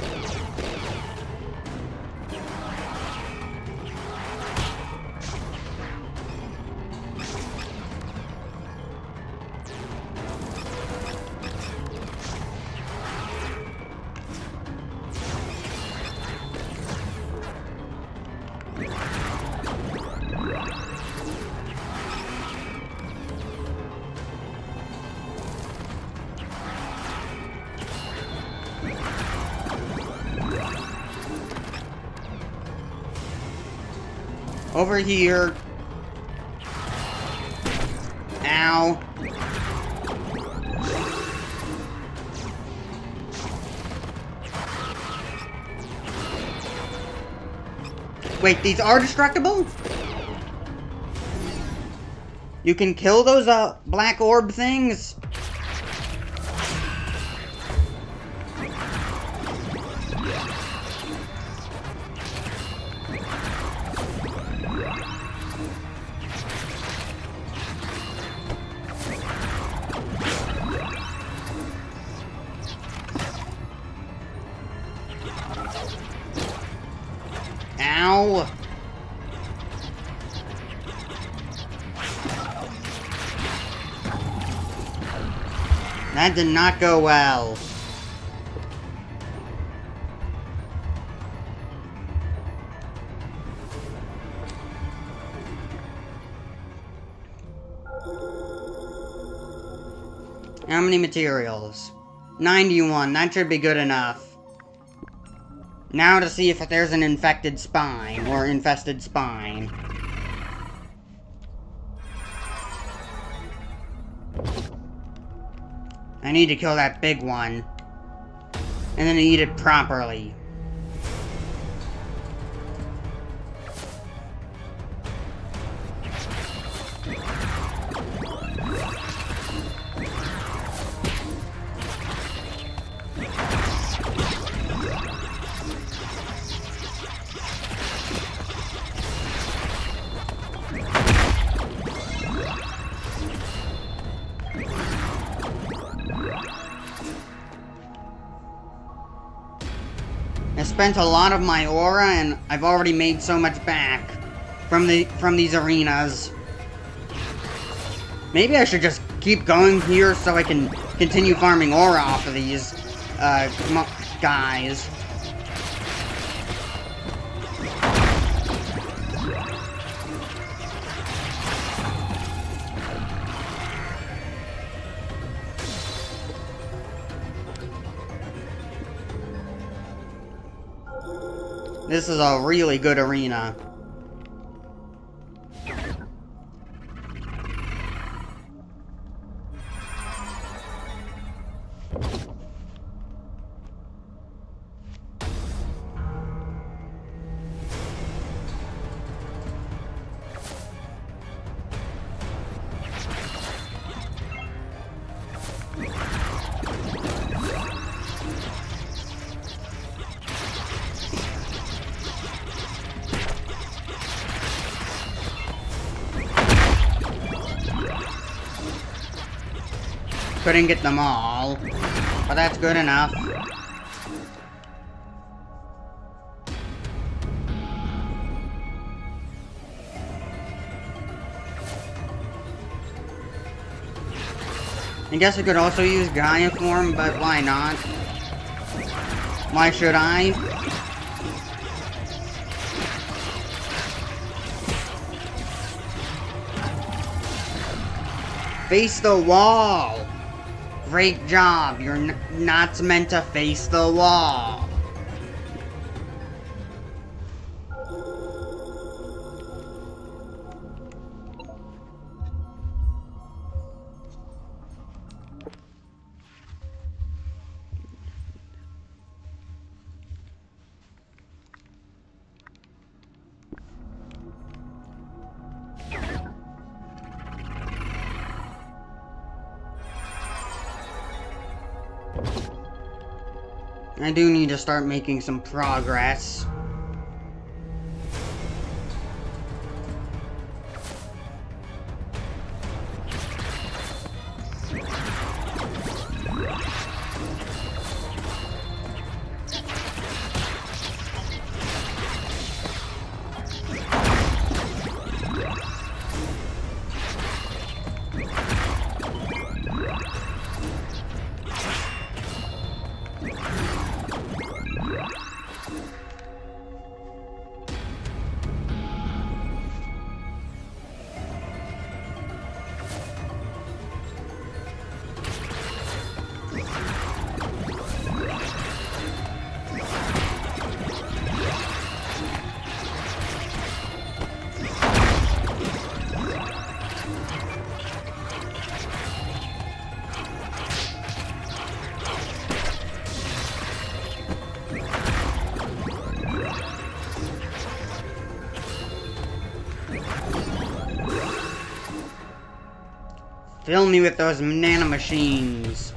Over here. Ow. Wait, these are destructible? You can kill those, black orb things? Ow! That did not go well. How many materials? 91, that should be good enough. Now to see if there's an infected spine, or infested spine. I need to kill that big one. And then eat it properly. I spent a lot of my aura, and I've already made so much back from these arenas. Maybe I should just keep going here so I can continue farming aura off of these guys. This is a really good arena. Couldn't get them all, but that's good enough. I guess I could also use Gaia form, but why not? Why should I? Face the wall! Great job, you're not meant to face the wall. I do need to start making some progress. Fill me with those nanomachines.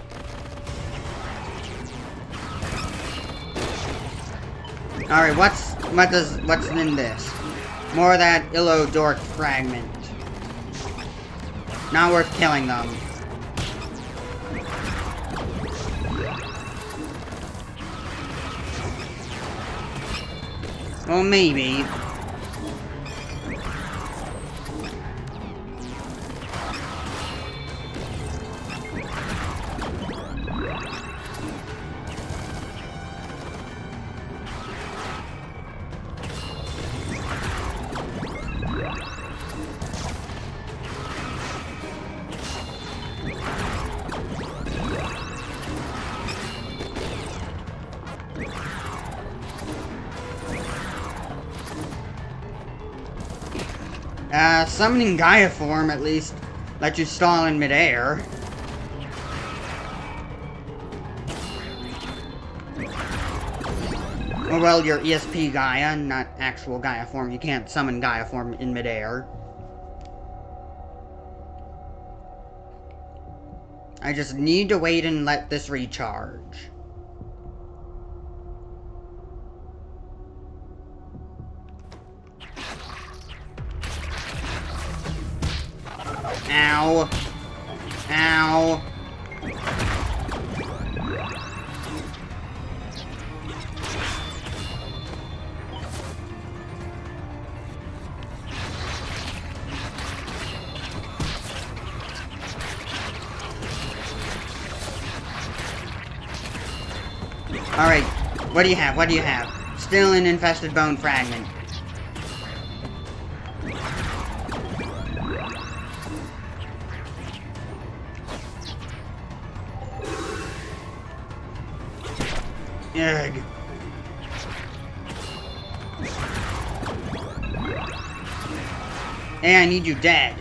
Alright, what's in this? More of that Illodork fragment. Not worth killing them. Well, maybe. Summoning Gaia form at least lets you stall in midair. Or well, your ESP Gaia, not actual Gaia form. You can't summon Gaia form in midair. I just need to wait and let this recharge. Ow. Ow. Alright, what do you have? What do you have? Still an infested bone fragment. Ugh. Hey, I need you dead.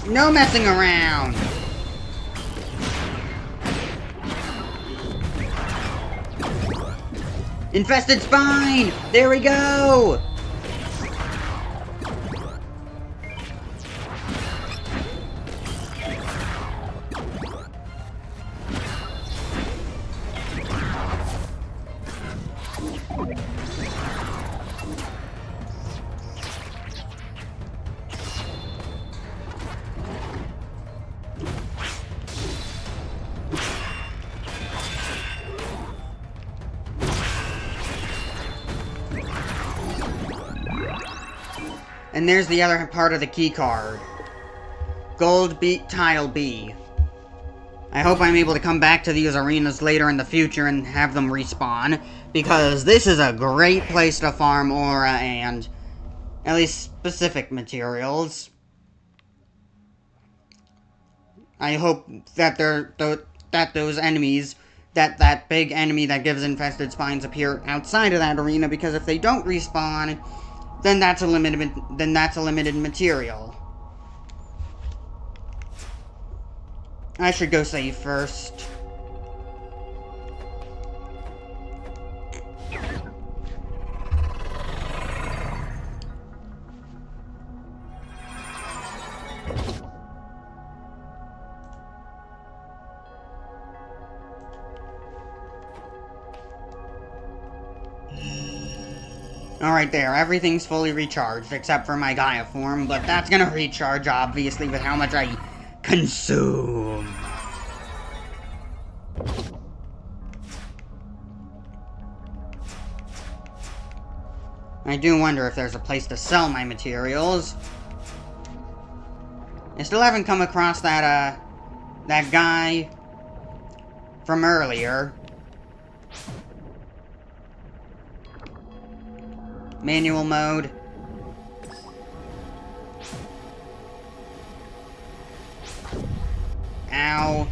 No messing around. Infested spine! There we go! And there's the other part of the key card. Gold beat tile B. I hope I'm able to come back to these arenas later in the future and have them respawn, because this is a great place to farm aura and at least specific materials. I hope that those enemies, that big enemy that gives infested spines appear outside of that arena, because if they don't respawn, then that's a limited material. I should go save first. Alright there, everything's fully recharged, except for my Gaia form, but that's gonna recharge, obviously, with how much I consume. I do wonder if there's a place to sell my materials. I still haven't come across that guy from earlier. Manual mode. Ow.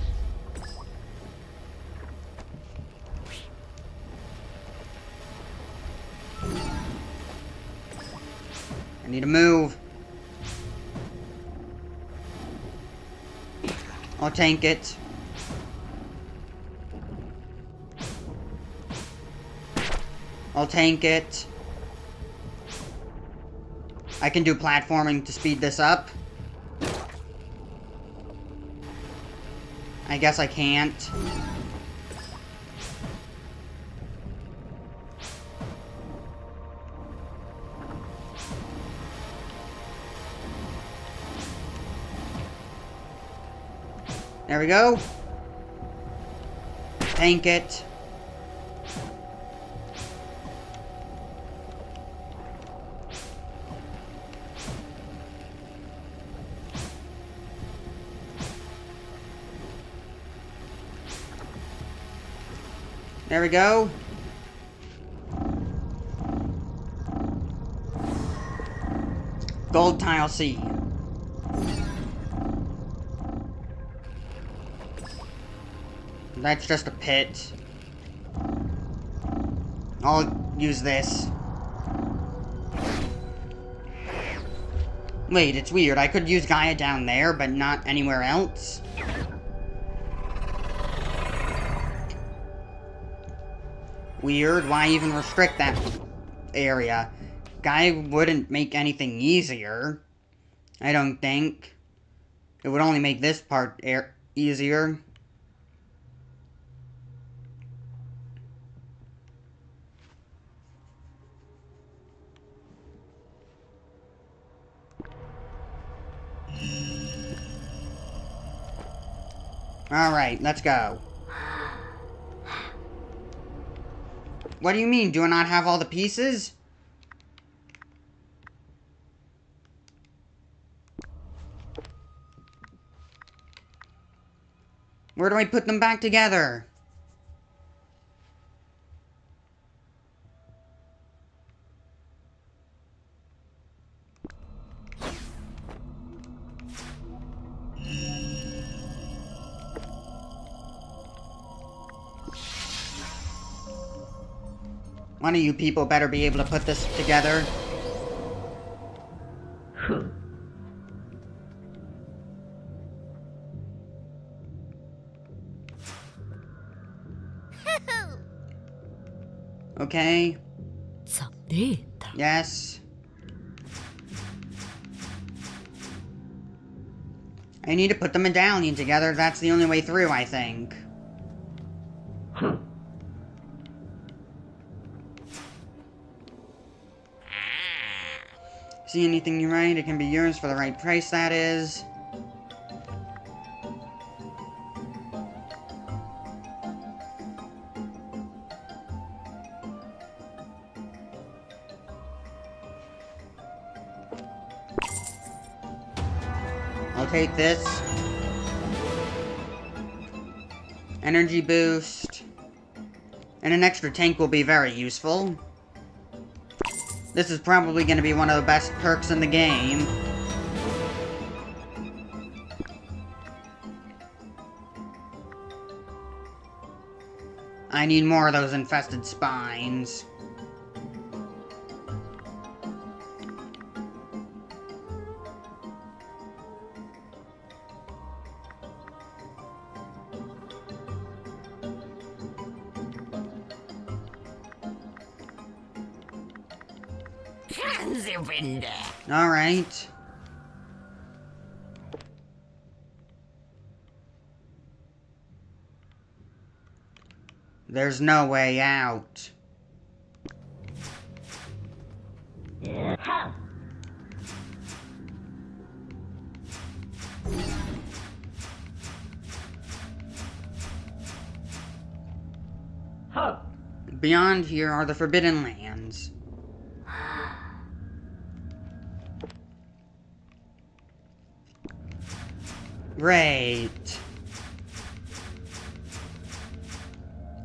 I need to move. I'll tank it. I'll tank it. I can do platforming to speed this up. I guess I can't. There we go. Tank it. There we go. Gold tile C. That's just a pit. I'll use this. Wait, it's weird. I could use Gaia down there, but not anywhere else. Weird. Why even restrict that area? Gaia wouldn't make anything easier. I don't think. It would only make this part easier. Alright, let's go. What do you mean? Do I not have all the pieces? Where do I put them back together? One of you people better be able to put this together. Okay. Yes. I need to put the medallion together. That's the only way through, I think. See anything you write, it can be yours for the right price, that is. I'll take this. Energy boost. And an extra tank will be very useful. This is probably going to be one of the best perks in the game. I need more of those infested spines. Alright. There's no way out. Beyond here are the Forbidden Lands. Great.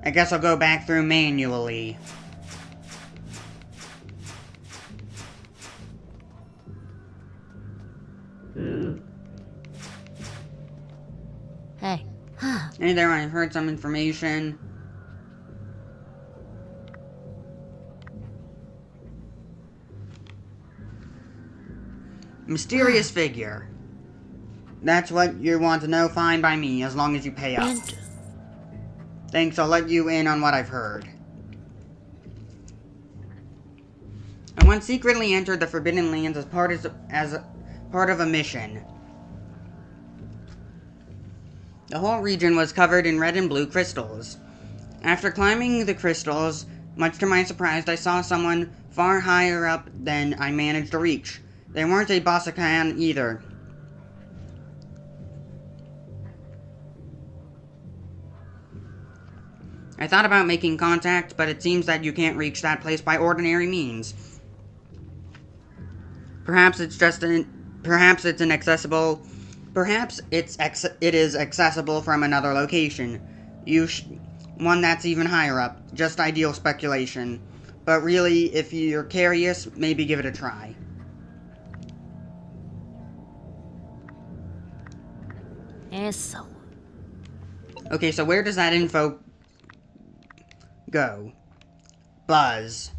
I guess I'll go back through manually.
Hey.
Hey there, I heard some information. Mysterious figure. That's what you want to know, fine by me, as long as you pay up. Thanks, I'll let you in on what I've heard. I once secretly entered the Forbidden Lands as part of a mission. The whole region was covered in red and blue crystals. After climbing the crystals, much to my surprise, I saw someone far higher up than I managed to reach. They weren't a Bossakan either. I thought about making contact, but it seems that you can't reach that place by ordinary means. Perhaps it is accessible from another location. One that's even higher up. Just ideal speculation. But really, if you're curious, maybe give it a try.
Eso.
Okay, so where does that info go? Buzz.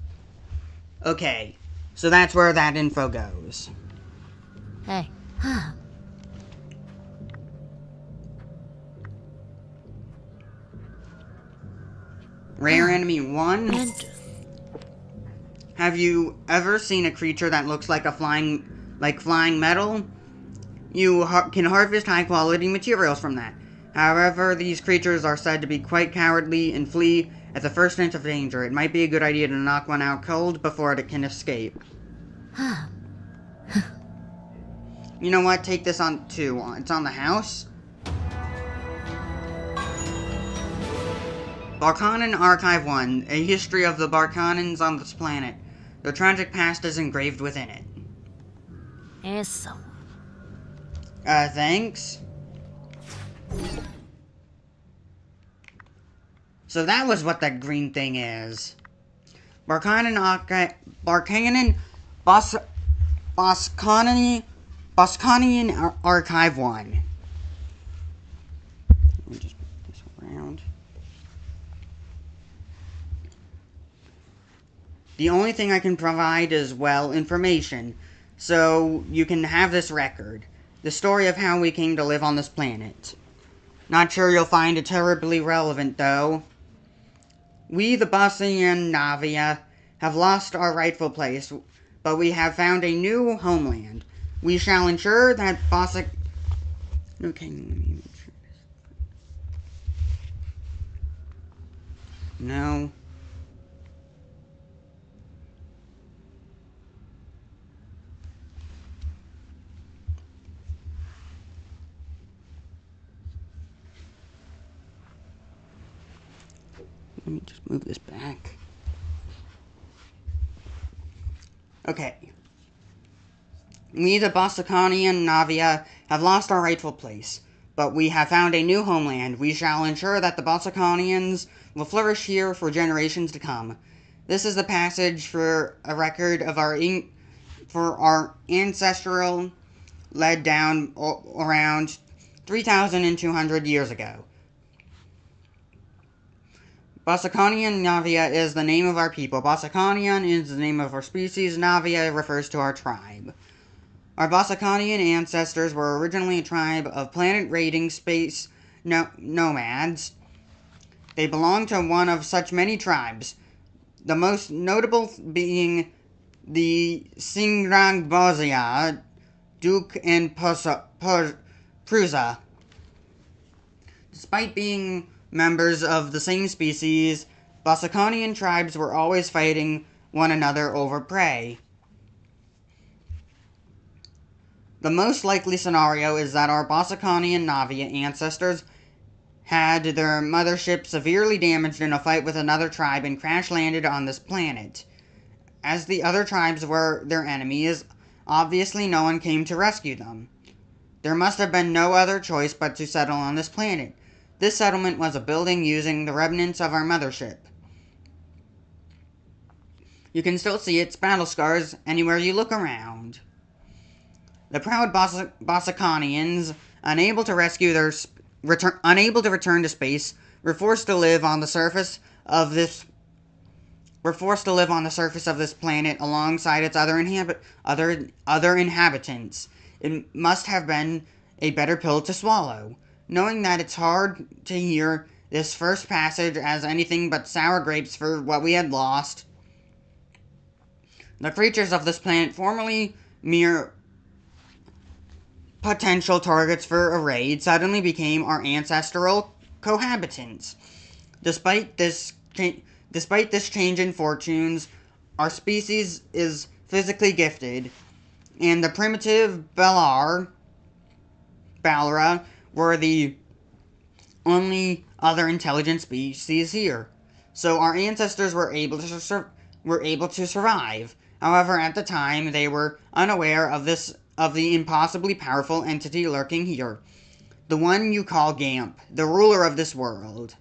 Okay, so that's where that info goes.
Hey.
Rare enemy 1. Have you ever seen a creature that looks like flying metal? You can harvest high quality materials from that. However, these creatures are said to be quite cowardly and flee at the first hint of danger. It might be a good idea to knock one out cold before it can escape. You know what? Take this on too. It's on the house. Barkanan Archive 1. A history of the Barkanans on this planet. Their tragic past is engraved within it.
Eso.
Thanks. So that was what that green thing is. Boskanian Archive 1. Let me just put this around. The only thing I can provide is, well, information. So you can have this record. The story of how we came to live on this planet. Not sure you'll find it terribly relevant, though. We, the Bossian Navia, have lost our rightful place, but we have found a new homeland. We shall ensure that Okay, let me make sure. No. Let me just move this back. Okay. We, the Bossacanian Navia, have lost our rightful place, but we have found a new homeland. We shall ensure that the Bossacanians will flourish here for generations to come. This is the passage for a record of our ancestral led down around 3,200 years ago. Bossacanian Navia is the name of our people. Bossacanian is the name of our species. Navia refers to our tribe. Our Bossacanian ancestors were originally a tribe of planet-raiding space nomads. They belonged to one of such many tribes, the most notable being the Singrang Duke and Prusa. Despite being members of the same species, Bossacanian tribes were always fighting one another over prey. The most likely scenario is that our Bossacanian Navia ancestors had their mothership severely damaged in a fight with another tribe and crash-landed on this planet. As the other tribes were their enemies, obviously no one came to rescue them. There must have been no other choice but to settle on this planet. This settlement was a building using the remnants of our mothership. You can still see its battle scars anywhere you look around. The proud Bossacanians, unable to return to space, were forced to live on the surface of this planet alongside its other inhabitants. It must have been a better pill to swallow. Knowing that it's hard to hear this first passage as anything but sour grapes for what we had lost, the creatures of this planet, formerly mere potential targets for a raid, suddenly became our ancestral cohabitants. Despite this change in fortunes, our species is physically gifted, and the primitive Balra were the only other intelligent species here. So our ancestors were able to survive. However, at the time, they were unaware of the impossibly powerful entity lurking here. The one you call Gamp, the ruler of this world.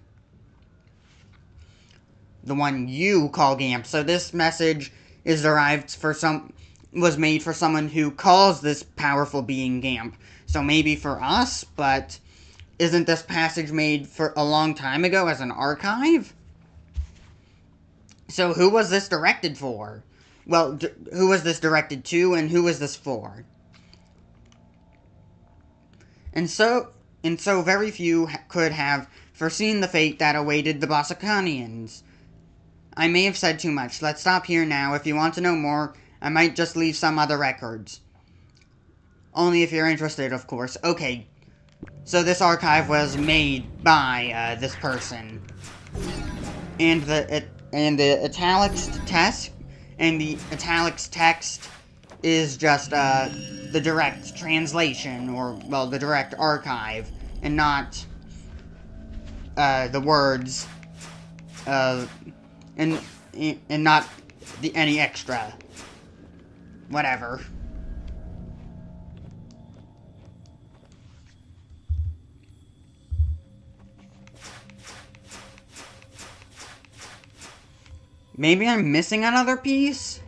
The one you call Gamp. So this message is was made for someone who calls this powerful being Gamp. So maybe for us, but isn't this passage made for a long time ago as an archive? So who was this directed for? Well, who was this directed to, and who was this for? And so very few could have foreseen the fate that awaited the Bossacanians. I may have said too much. Let's stop here now. If you want to know more, I might just leave some other records. Only if you're interested, of course. Okay, so this archive was made by this person. And the italics text is just the direct translation, or well, the direct archive, and not the words, and not any extra whatever. Maybe I'm missing another piece?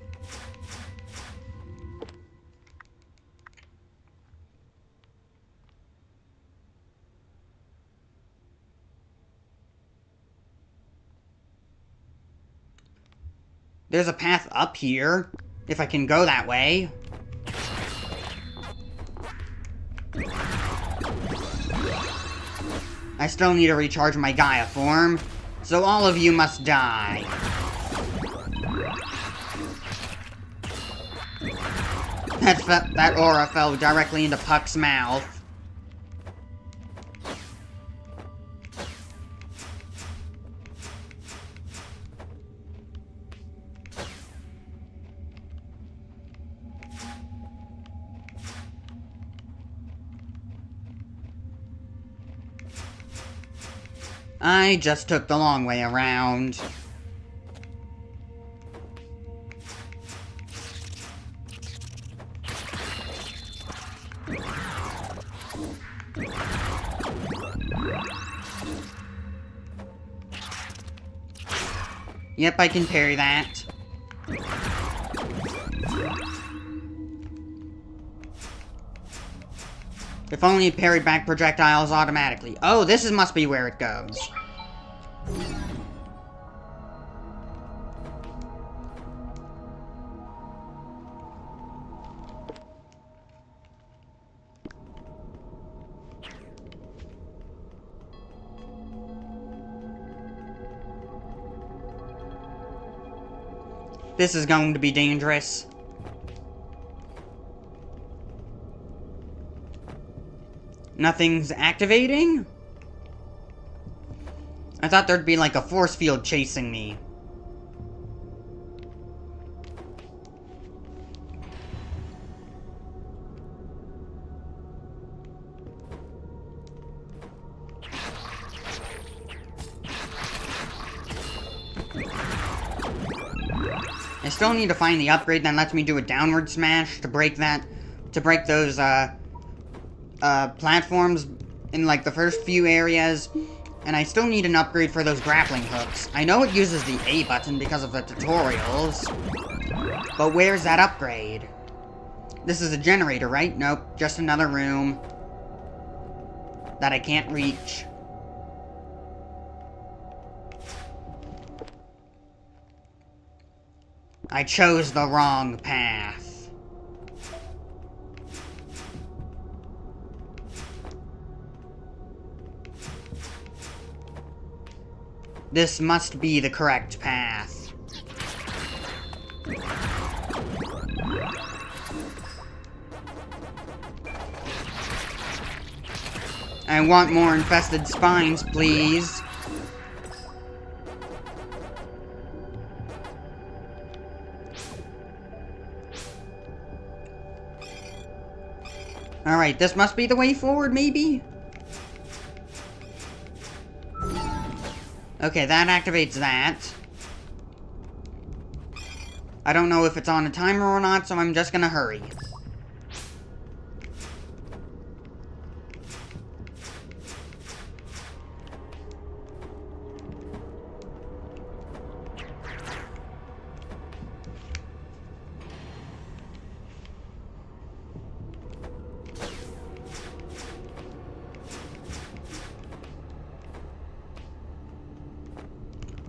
There's a path up here, if I can go that way. I still need to recharge my Gaia form, so all of you must die. That aura fell directly into Puck's mouth. I just took the long way around. Yep, I can parry that. If only it parried back projectiles automatically. Oh, must be where it goes. This is going to be dangerous. Nothing's activating? I thought there'd be like a force field chasing me. I still need to find the upgrade that lets me do a downward smash to break those platforms in like the first few areas, and I still need an upgrade for those grappling hooks. I know it uses the A button because of the tutorials, but where's that upgrade? This is a generator, right? Nope, just another room that I can't reach. I chose the wrong path. This must be the correct path. I want more infested spines, please. Alright, this must be the way forward, maybe? Okay, that activates that. I don't know if it's on a timer or not, so I'm just gonna hurry.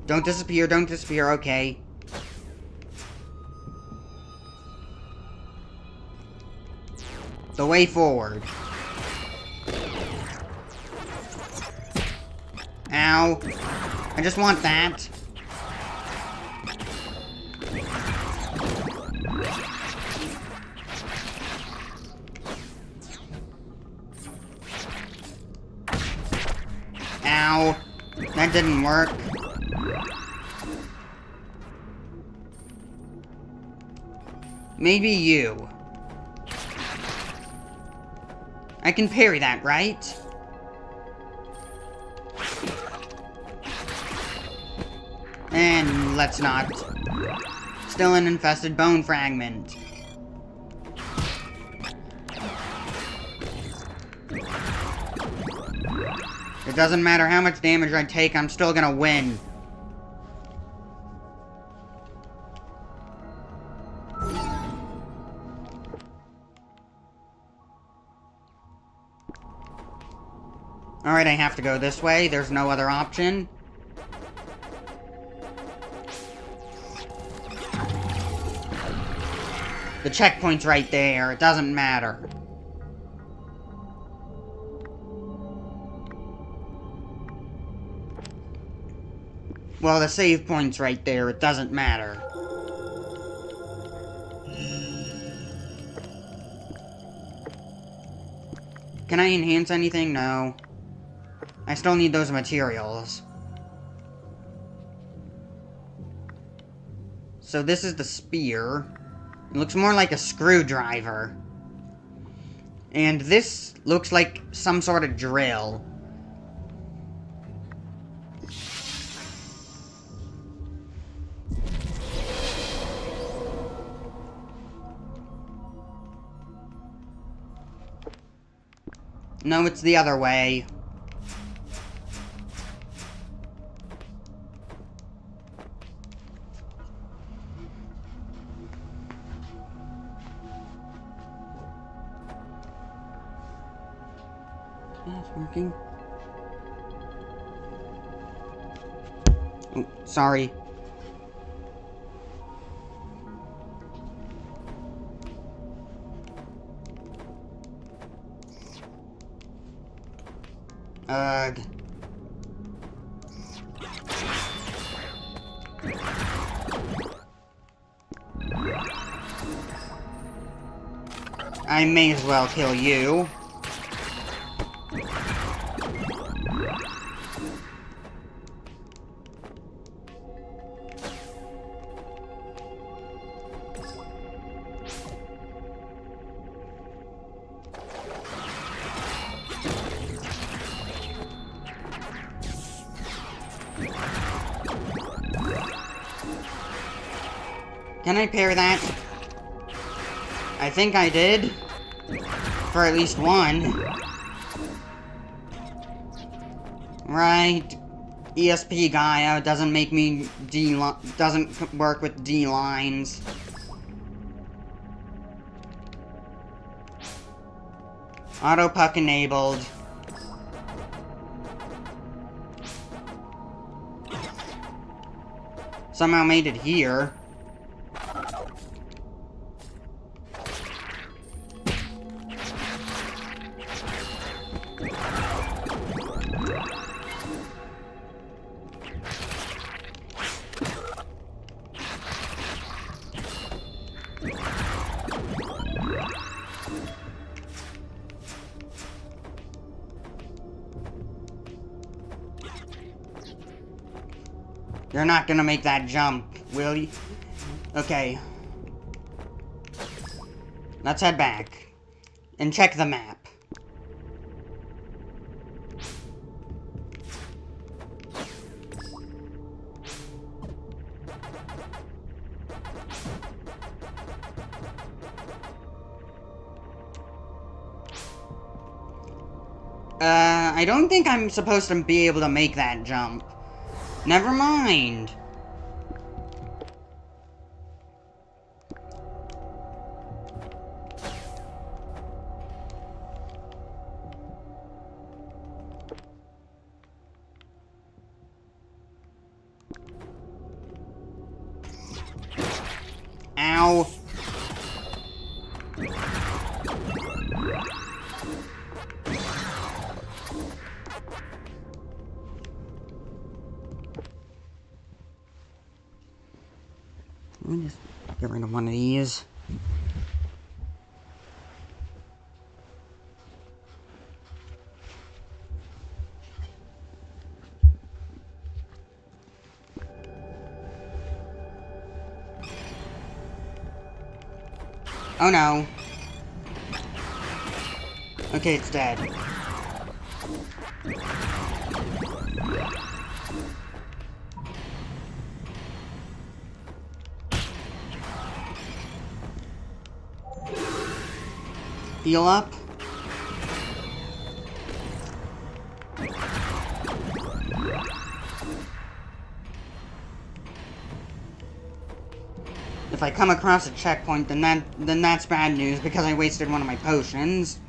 Don't disappear, okay. The way forward. Ow. I just want that. Ow. That didn't work. Maybe you. I can parry that, right? And let's not. Still an infested bone fragment. It doesn't matter how much damage I take, I'm still gonna win. Alright, I have to go this way. There's no other option. The checkpoint's right there. It doesn't matter. Well, the save point's right there. It doesn't matter. Can I enhance anything? No. I still need those materials. So this is the spear. It looks more like a screwdriver. And this looks like some sort of drill. No, it's the other way. It's working. Oh, sorry. Ugh. I may as well kill you. Can I pair that? I think I did. For at least one. Right. ESP Gaia doesn't make me doesn't work with D lines. Auto puck enabled. Somehow made it here. You're not gonna make that jump, will you? Okay. Let's head back. And check the map. I don't think I'm supposed to be able to make that jump. Never mind. Ow. Let me just get rid of one of these. Oh no. Okay, it's dead. Heal up. If I come across a checkpoint, then that's bad news because I wasted one of my potions.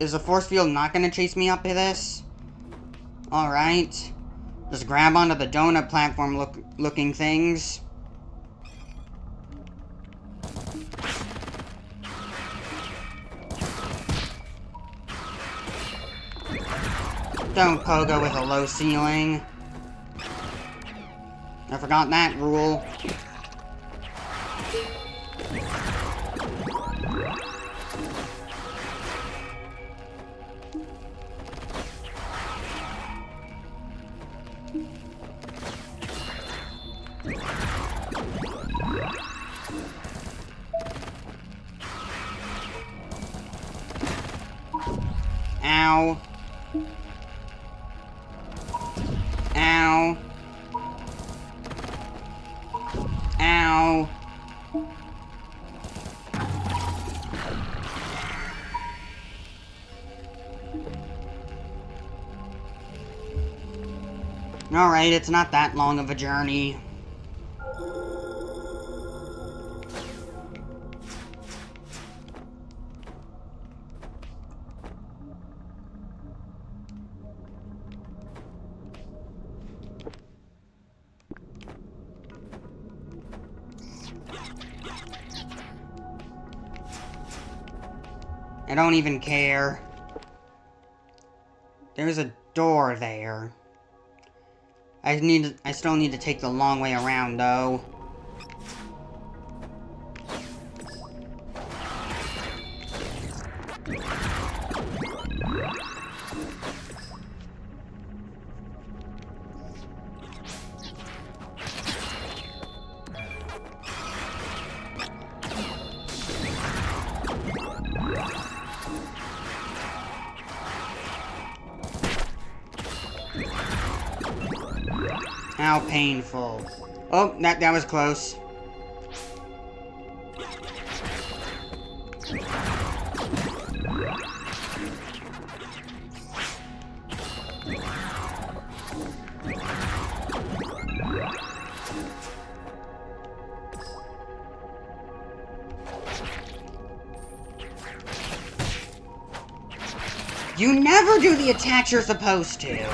Is the force field not gonna chase me up to this? Alright. Just grab onto the donut platform looking things. Don't pogo with a low ceiling. I forgot that rule. Ow. Ow. Ow. Alright, it's not that long of a journey. I don't even care. There's a door there. I still need to take the long way around, though. How painful. Oh, that was close. You never do the attacks you're supposed to.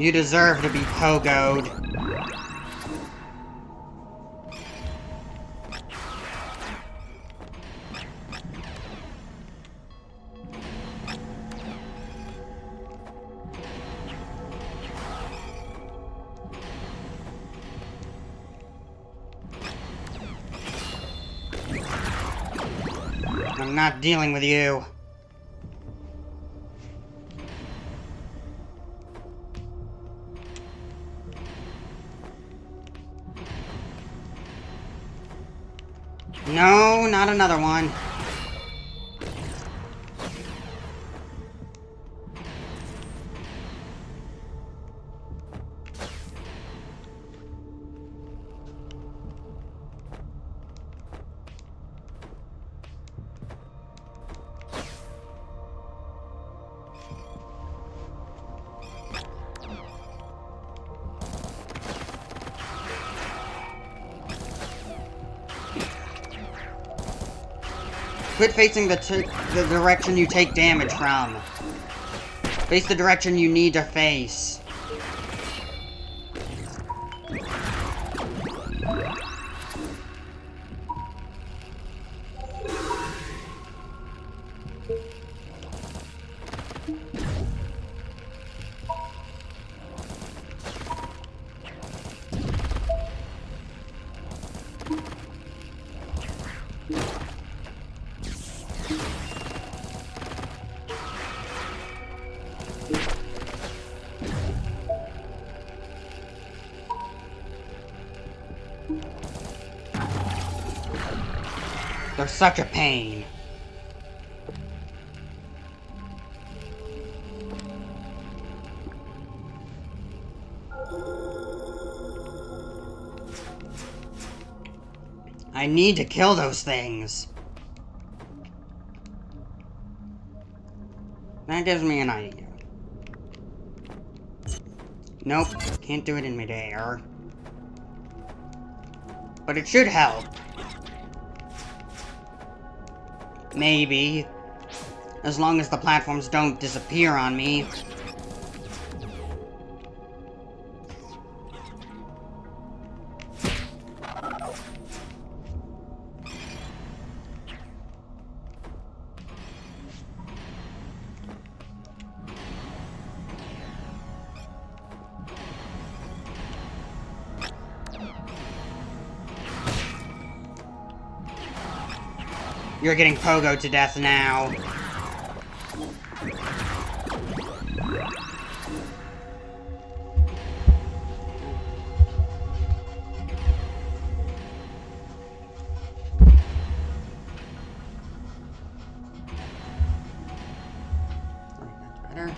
You deserve to be pogoed. I'm not dealing with you. No, not another one. Quit facing the direction you take damage from. Face the direction you need to face. They're such a pain. I need to kill those things. That gives me an idea. Nope, can't do it in midair. But it should help. Maybe. As long as the platforms don't disappear on me. You're getting pogoed to death now. That's better.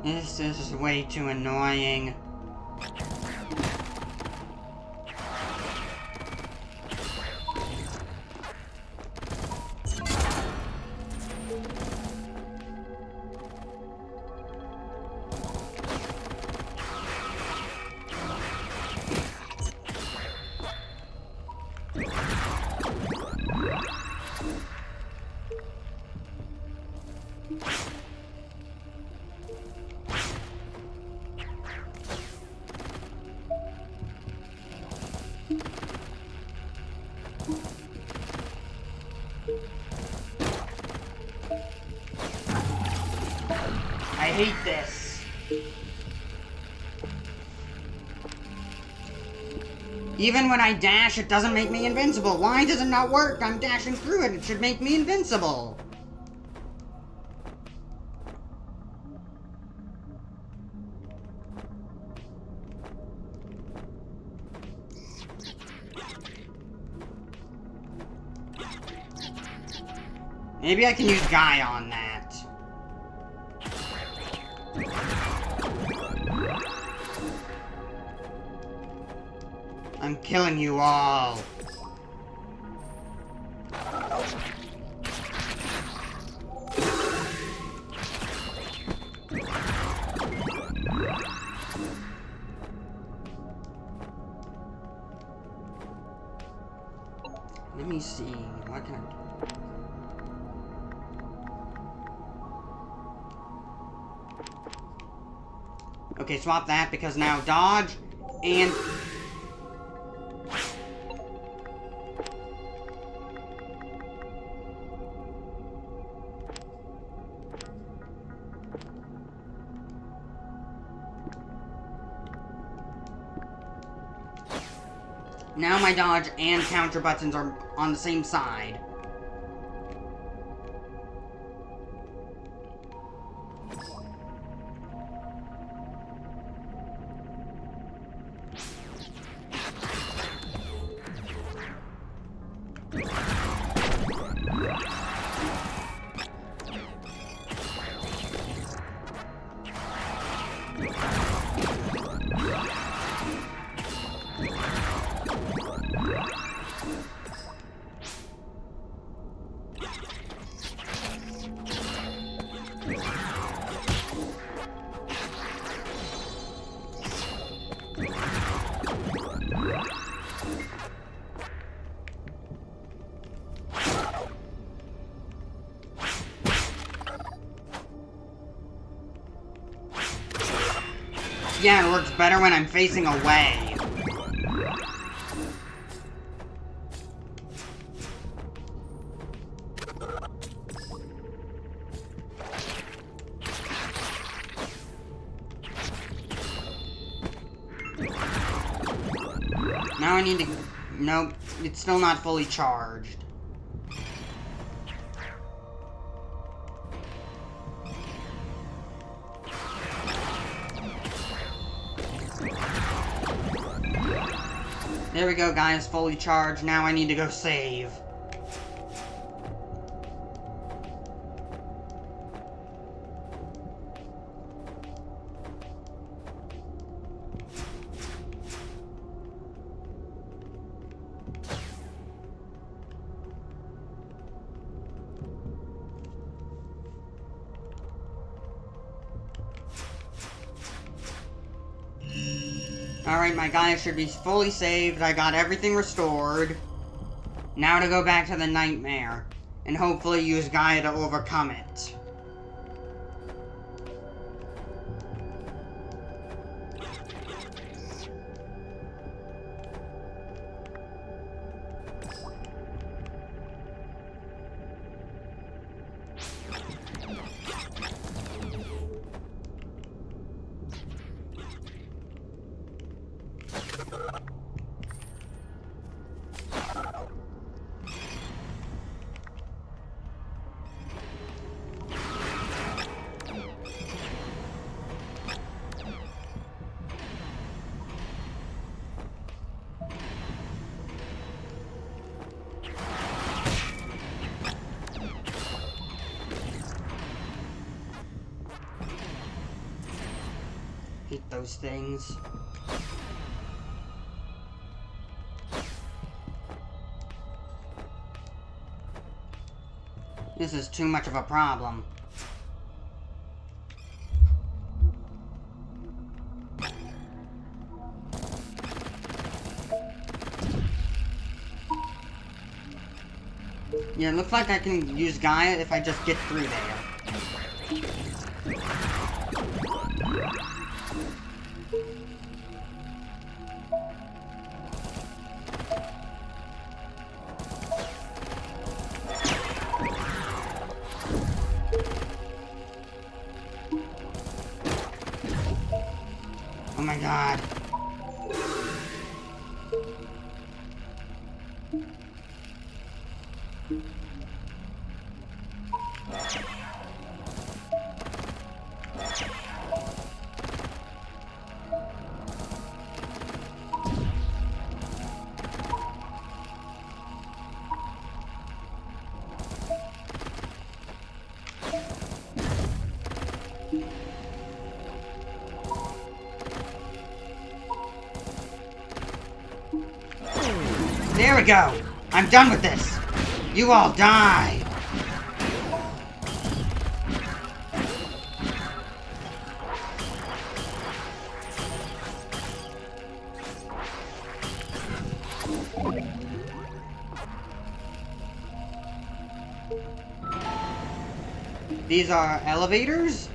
This is way too annoying. I hate this. Even when I dash, it doesn't make me invincible. Why does it not work? I'm dashing through it. It should make me invincible. Maybe I can use Guy on that. I'm killing you all. Let me see. What can I do? Okay, swap that because now dodge and... Now my dodge and counter buttons are on the same side. Yeah, it works better when I'm facing away. Now I need to... Nope, it's still not fully charged. There we go, guys, fully charged. Now I need to go save. Alright, my guy should be fully saved. I got everything restored. Now to go back to the nightmare. And hopefully use Gaia to overcome it. Hate those things. This is too much of a problem. Yeah, it looks like I can use Gaia if I just get through there. Oh my god. There we go! I'm done with this! You all die! These are elevators?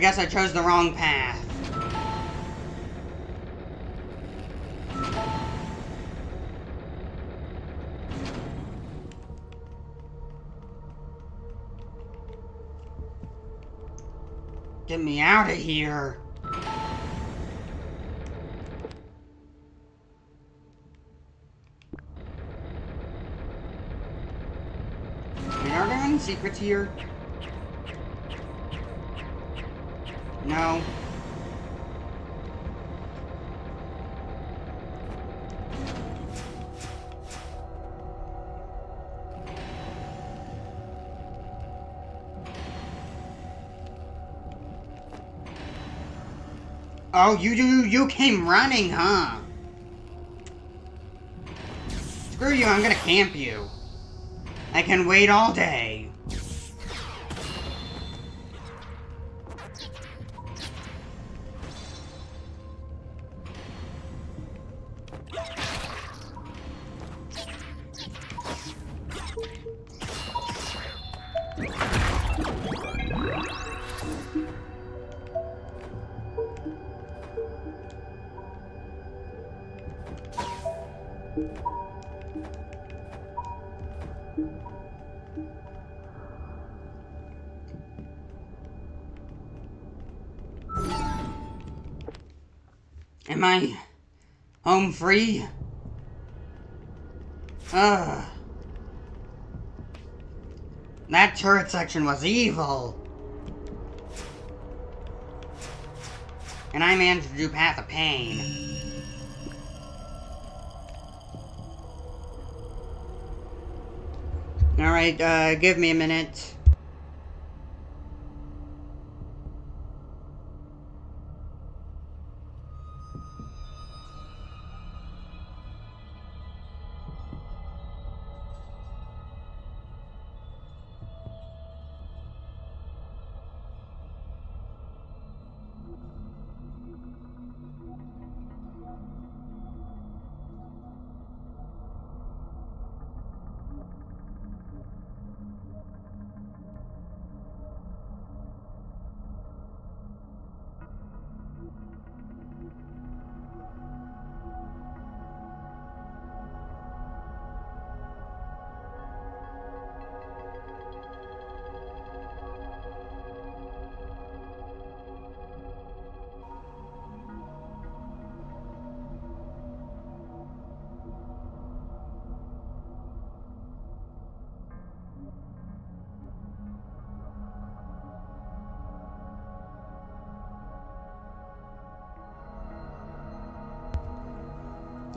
guess I chose the wrong path. Get me out of here. Wait, are there any secrets here? No. Oh, you came running, huh? Screw you, I'm gonna camp you. I can wait all day. Am I home free? Ugh. That turret section was evil. And I managed to do Path of Pain. Alright, give me a minute.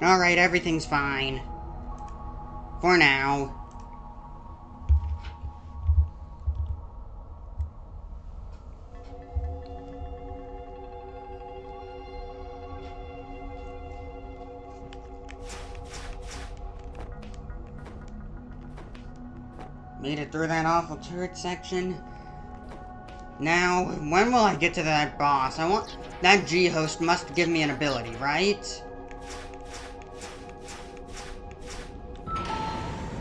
Alright, everything's fine. For now. Made it through that awful turret section. Now, when will I get to that boss? That G-host must give me an ability, right?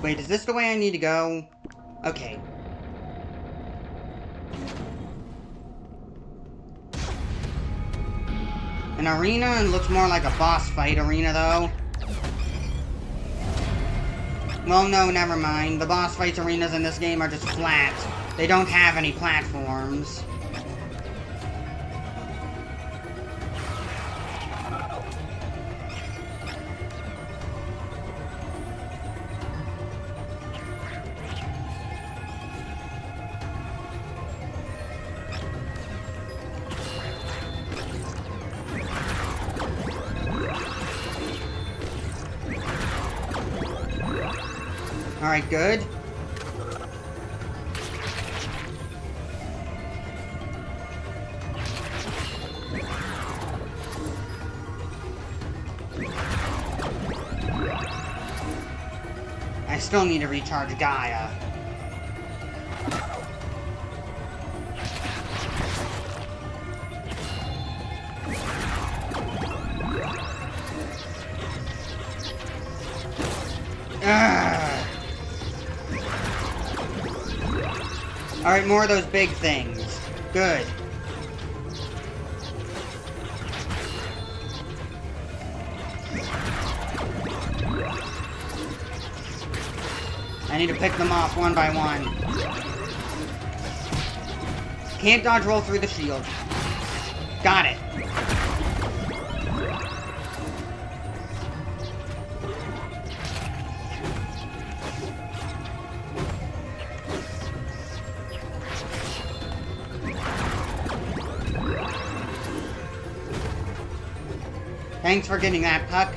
Wait, is this the way I need to go? Okay. An arena, and looks more like a boss fight arena, though. Well, no, never mind. The boss fights arenas in this game are just flat. They don't have any platforms. Alright, good. I still need to recharge Gaia. Alright, more of those big things. Good. I need to pick them off one by one. Can't dodge roll through the shield. Got it. Thanks for getting that, Puck.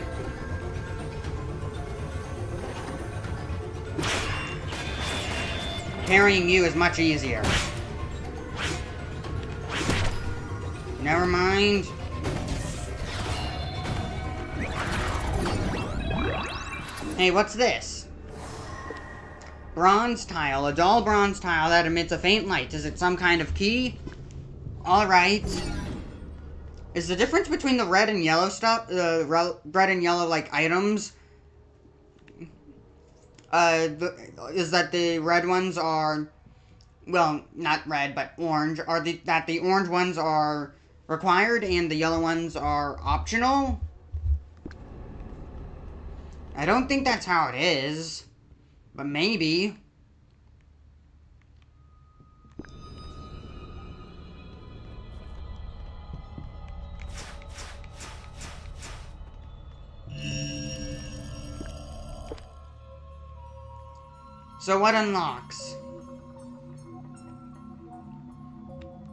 Carrying you is much easier. Never mind. Hey, what's this? Bronze tile. A dull bronze tile that emits a faint light. Is it some kind of key? Alright. Is the difference between the red and yellow stuff, red and yellow, like, items, is that the red ones are, well, not red, but orange, that the orange ones are required and the yellow ones are optional? I don't think that's how it is, but maybe. So what unlocks?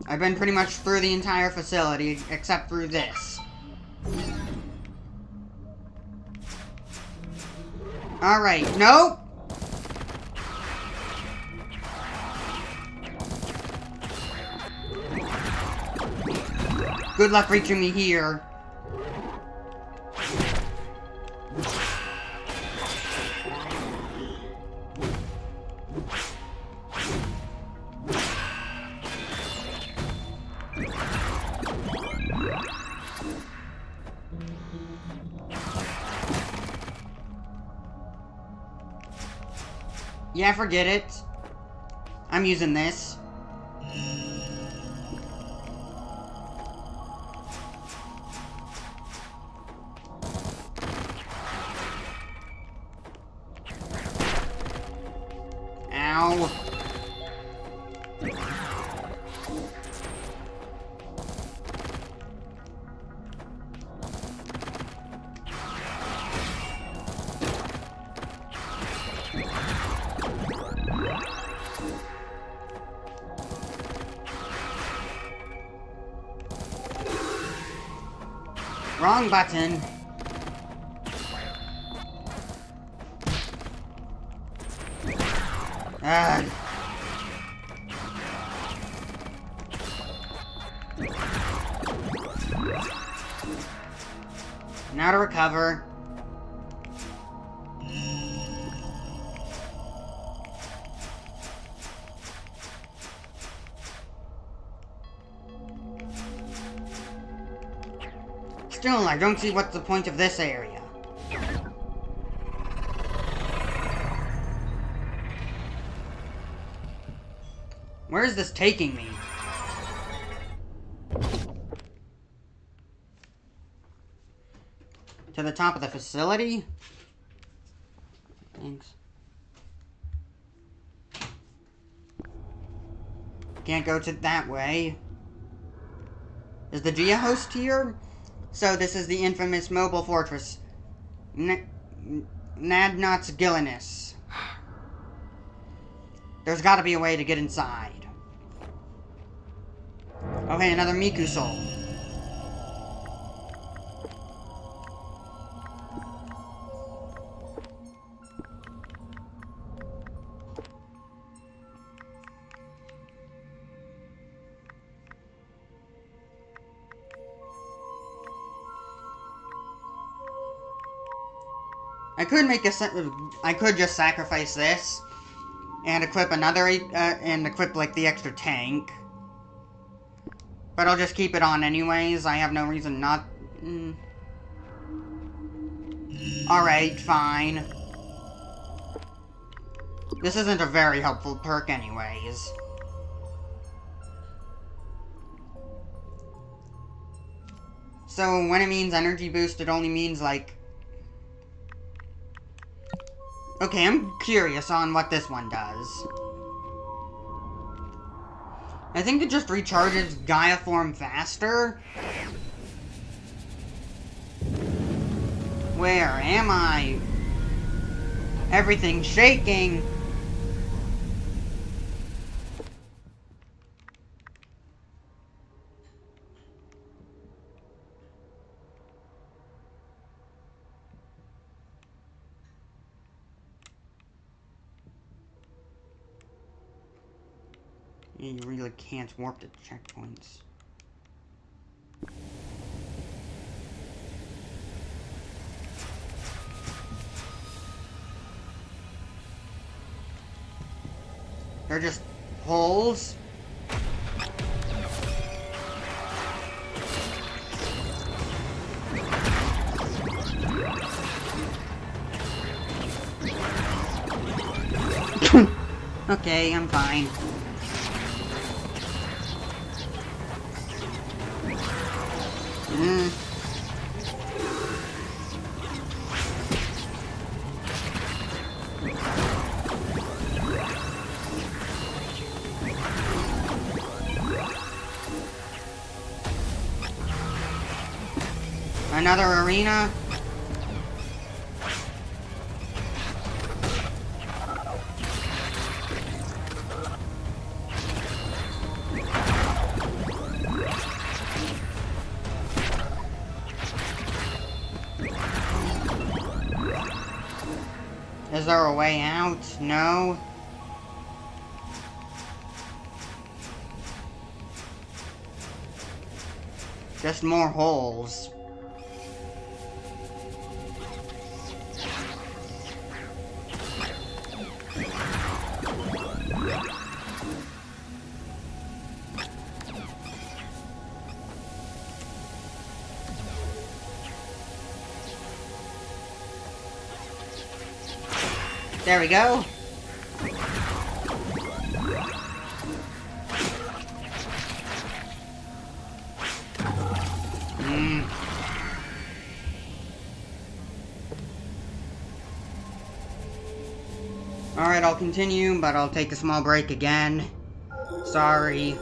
I've been pretty much through the entire facility, except through this. Alright, nope! Good luck reaching me here. Yeah, forget it. I'm using this. Ow. Wrong button. Ugh. Now to recover. Still, I don't see what's the point of this area. Where is this taking me? To the top of the facility? Thanks. Can't go to that way. Is the Gia host here? So this is the infamous mobile fortress. Nadnot's Gilliness. There's gotta be a way to get inside. Oh hey, another Miku soul. I could just sacrifice this and equip another and equip like the extra tank. But I'll just keep it on anyways. I have no reason not. Alright, fine. This isn't a very helpful perk anyways. So when it means energy boost, it only means like... Okay, I'm curious on what this one does. I think it just recharges Gaia form faster. Where am I? Everything's shaking. You really can't warp the checkpoints. They're just holes. Okay, I'm fine. Another arena? Is there a way out? No? Just more holes. There we go. Alright, I'll continue, but I'll take a small break again. Sorry.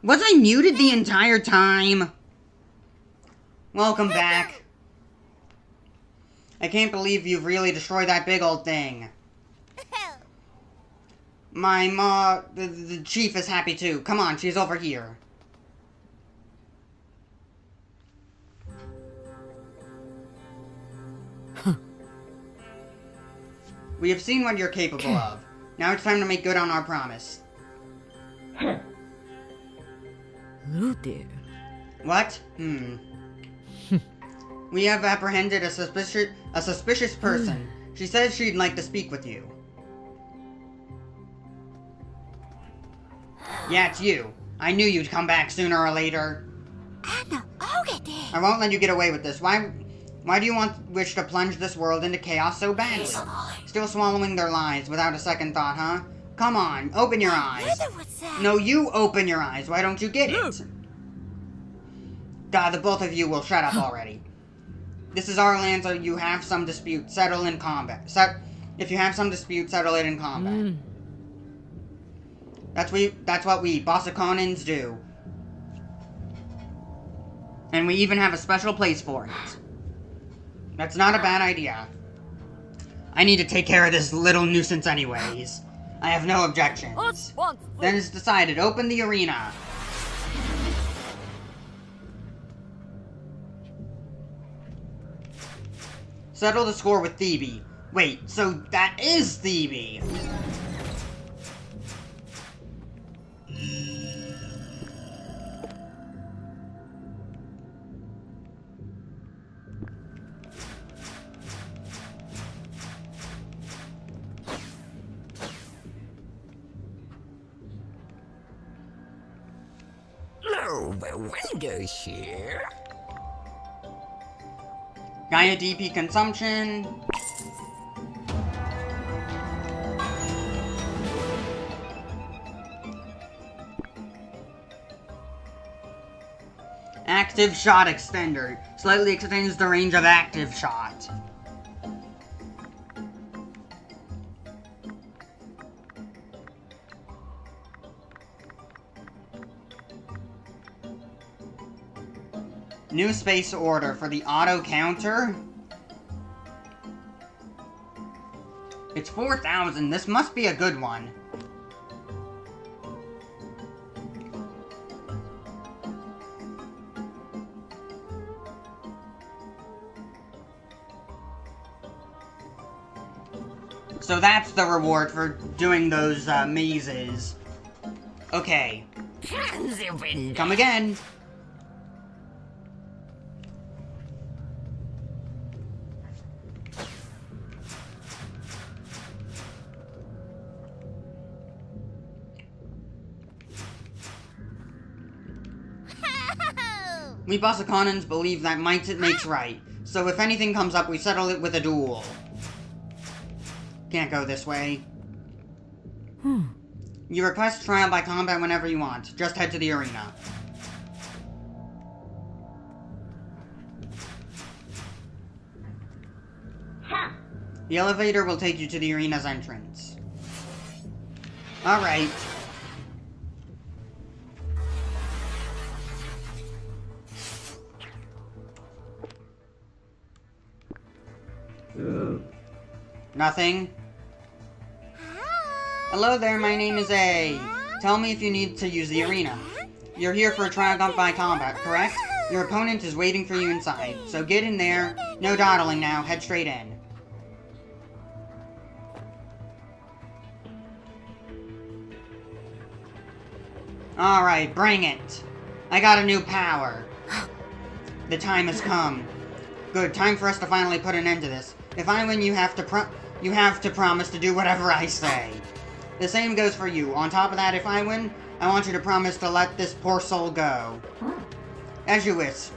Was I muted the entire time? Welcome back. I can't believe you've really destroyed that big old thing. The chief is happy too. Come on, she's over here. We have seen what you're capable of. Now it's time to make good on our promise.
Hello there.
What? We have apprehended a suspicious person. She says she'd like to speak with you. Yeah, it's you. I knew you'd come back sooner or later. I won't let you get away with this. Why do you wish to plunge this world into chaos so badly? Still swallowing their lies without a second thought, huh? Come on, open your eyes. No, you open your eyes. Why don't you get it? God, the both of you will shut up already. This is our land, so you have some dispute. Settle in combat. If you have some dispute, settle it in combat. That's what we Bosaconans do. And we even have a special place for it. That's not a bad idea. I need to take care of this little nuisance anyways. I have no objections. Then it's decided. Open the arena. Settle the score with Thebe. Wait, so that is Thebe.
Oh, the windows here.
Gaia DP consumption. Active shot extender. Slightly extends the range of active shot. New space order for the auto counter. It's 4,000. This must be a good one. So that's the reward for doing those mazes. Okay. Come again. We Bosaconans believe that might makes right, so if anything comes up, we settle it with a duel. Can't go this way. You request trial by combat whenever you want. Just head to the arena. The elevator will take you to the arena's entrance. Alright. Nothing. Hello there, my name is A. Tell me if you need to use the arena. You're here for a trial by combat, correct? Your opponent is waiting for you inside, so get in there. No dawdling now, head straight in. Alright, bring it. I got a new power. The time has come. Good, time for us to finally put an end to this. If I win, you have to promise to do whatever I say. The same goes for you. On top of that, if I win, I want you to promise to let this poor soul go. As you wish.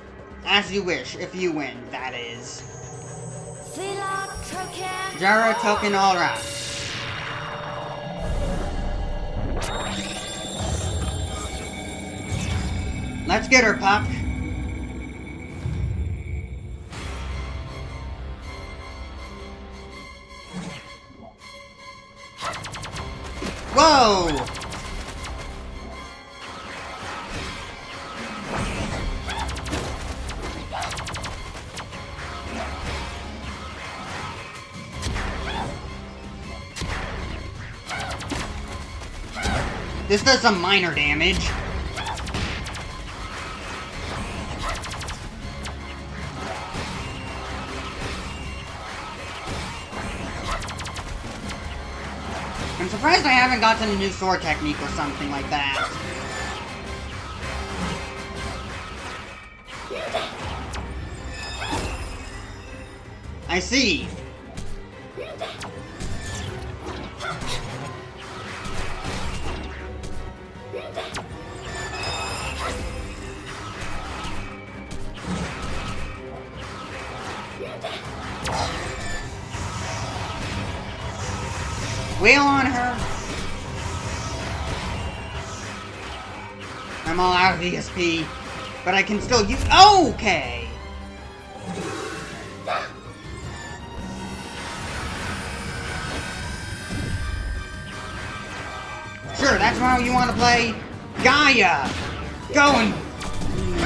As you wish, if you win, that is. Jara token alright. Let's get her, Puck. Whoa! This does some minor damage. I'm surprised I haven't gotten a new sword technique or something like that. I see. Wheel on her. I'm all out of ESP, but I can still use. Okay. Sure, that's how you want to play Gaia. Going.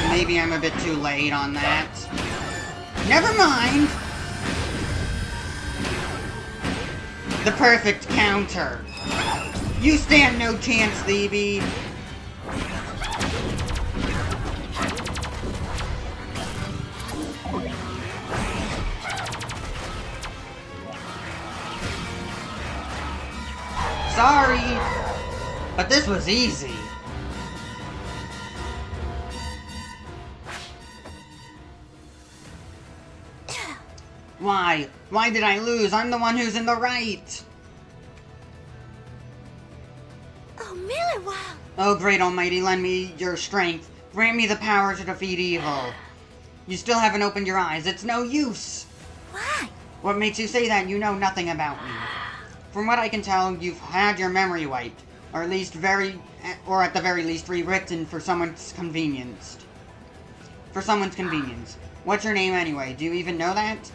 Maybe I'm a bit too late on that. Never mind. The perfect counter. You stand no chance, Thebe. Sorry, but this was easy. Why? Why did I lose? I'm the one who's in the right.
Oh, Miller, wow.
Oh, great almighty, lend me your strength. Grant me the power to defeat evil. You still haven't opened your eyes. It's no use.
Why?
What makes you say that? You know nothing about me. From what I can tell, you've had your memory wiped. Or at the very least rewritten for someone's convenience. What's your name anyway? Do you even know that?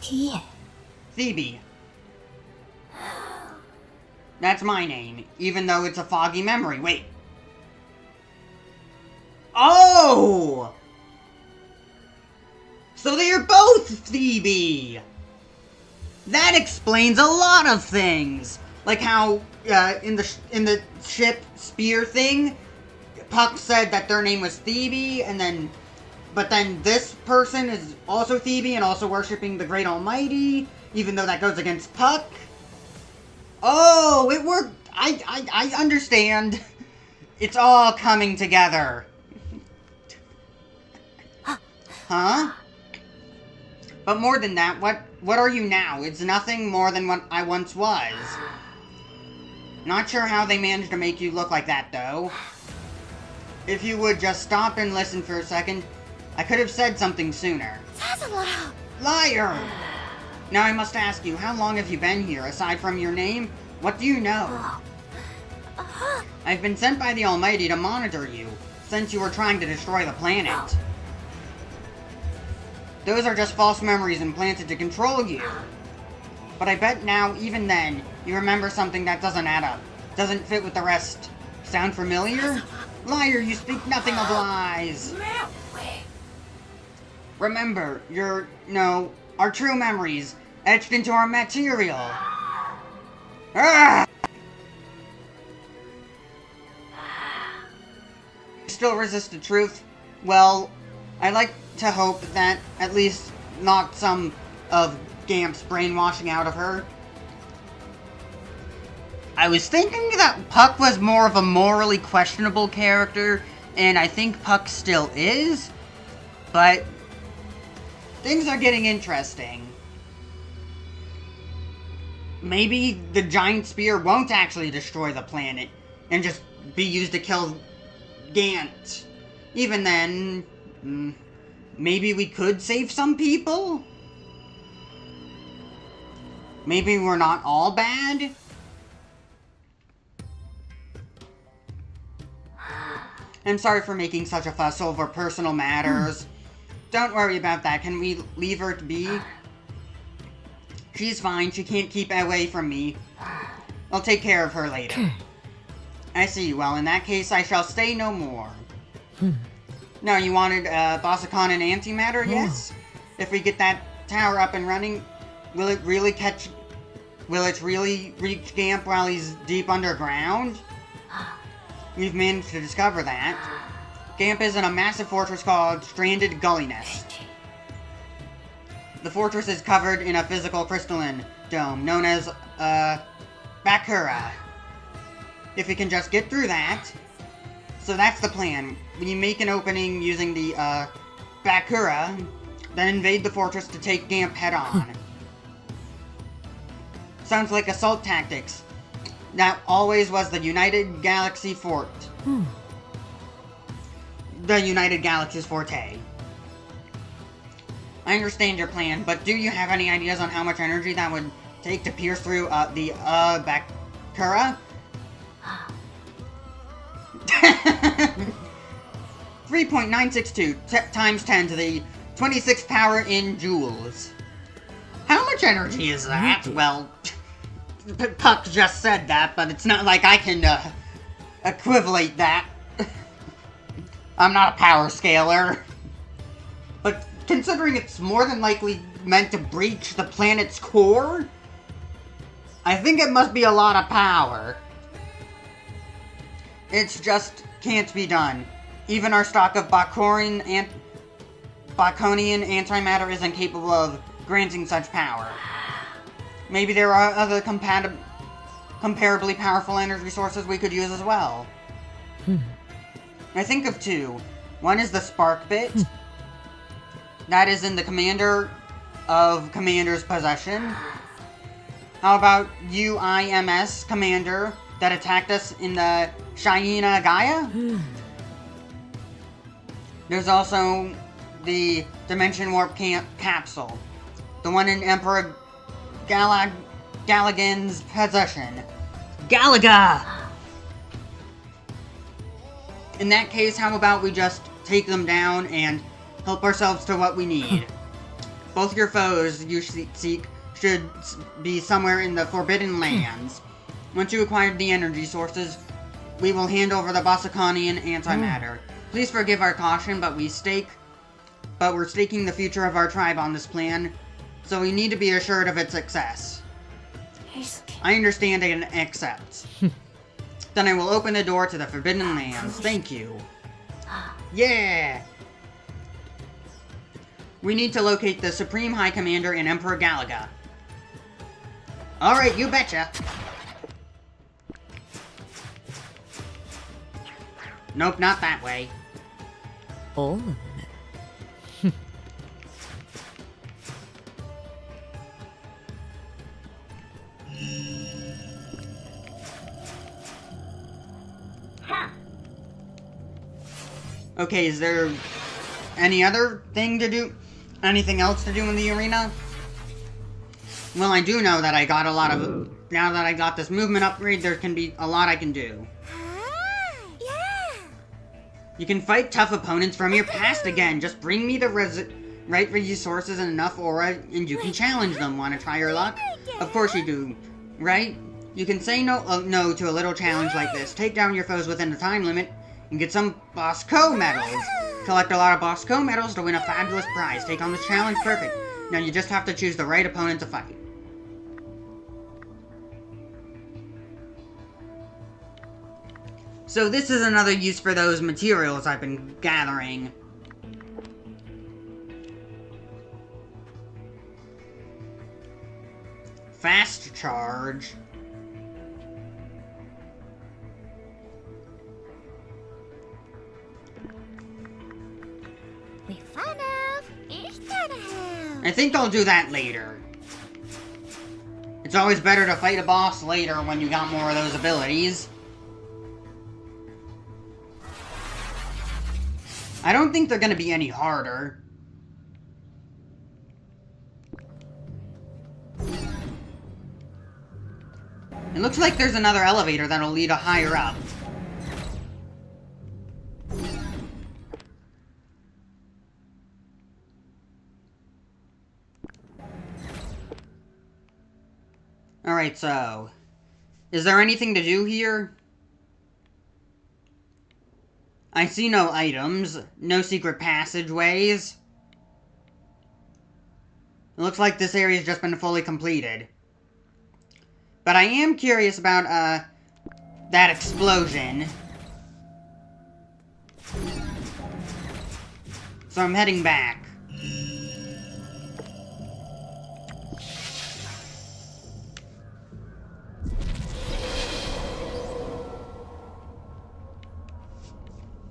Tia.
Thebe. That's my name, even though it's a foggy memory. Wait. Oh! So they are both Thebe! That explains a lot of things! Like how, in the ship spear thing, Puck said that their name was Thebe, but then this person is also Thebe and also worshipping the Great Almighty, even though that goes against Puck. Oh, it worked! I understand. It's all coming together. Huh? But more than that, what are you now? It's nothing more than what I once was. Not sure how they managed to make you look like that, though. If you would just stop and listen for a second, I could have said something sooner. Liar! Now I must ask you, how long have you been here, aside from your name? What do you know? I've been sent by the Almighty to monitor you, since you were trying to destroy the planet. Those are just false memories implanted to control you. But I bet now, even then, you remember something that doesn't add up. Doesn't fit with the rest. Sound familiar? Liar, you speak nothing of lies. Remember, our true memories, etched into our material. Ah! Still resist the truth? Well, I like to hope that at least knocked some of Gamp's brainwashing out of her. I was thinking that Puck was more of a morally questionable character, and I think Puck still is, but things are getting interesting. Maybe the giant spear won't actually destroy the planet and just be used to kill Gant. Even then, maybe we could save some people? Maybe we're not all bad? I'm sorry for making such a fuss over personal matters. Don't worry about that. Can we leave her to be? She's fine. She can't keep away from me. I'll take care of her later. I see. Well, in that case, I shall stay no more. Now, you wanted Bossicon and antimatter, yes? If we get that tower up and running, will it really reach Gamp while he's deep underground? We've managed to discover that. Gamp is in a massive fortress called Stranded Gully Nest. The fortress is covered in a physical crystalline dome known as, Bakura. If we can just get through that. So that's the plan. We make an opening using the, Bakura, then invade the fortress to take Gamp head-on. Sounds like assault tactics. That always was the United Galaxy Fort. The United Galaxy's forte. I understand your plan, but do you have any ideas on how much energy that would take to pierce through, the, Bakura? 3.962 times 10 to the 26th power in joules. How much energy is that? Well, Puck just said that, but it's not like I can, equivalate that. I'm not a power scaler. But considering it's more than likely meant to breach the planet's core, I think it must be a lot of power. It's just can't be done. Even our stock of Baconian antimatter isn't capable of granting such power. Maybe there are other comparably powerful energy sources we could use as well. I think of two. One is the Spark Bit. That is in the Commander's possession. How about UIMS Commander that attacked us in the Shaina Gaia? There's also the Dimension Warp Capsule. The one in Emperor Galagan's possession. Galaga! In that case, how about we just take them down and help ourselves to what we need? Both your foes you seek should be somewhere in the Forbidden Lands. Once you acquired the energy sources, we will hand over the Bossiconian antimatter. Please forgive our caution, but we're staking the future of our tribe on this plan, so we need to be assured of its success. I understand and accept. Then I will open the door to the Forbidden Lands. Thank you. Yeah! We need to locate the Supreme High Commander and Emperor Galaga. Alright, you betcha. Nope, not that way.
All of it.
Okay, is there any other thing to do? Anything else to do in the arena? Well, I do know that I got a lot of... Now that I got this movement upgrade, there can be a lot I can do.
Yeah.
You can fight tough opponents from your past again. Just bring me the right resources and enough aura, and you can challenge them. Want to try your luck? Of course you do, right? You can say no to a little challenge like this. Take down your foes within the time limit, and get some Boss Co medals. Collect a lot of Boss Co medals to win a fabulous prize. Take on this challenge, perfect. Now you just have to choose the right opponent to fight. So this is another use for those materials I've been gathering. Fast charge.
We found out. It's gonna have.
I think I'll do that later. It's always better to fight a boss later when you got more of those abilities. I don't think they're gonna be any harder. It looks like there's another elevator that'll lead a higher up. Alright, so... is there anything to do here? I see no items, no secret passageways. It looks like this area's just been fully completed. But I am curious about, that explosion. So I'm heading back.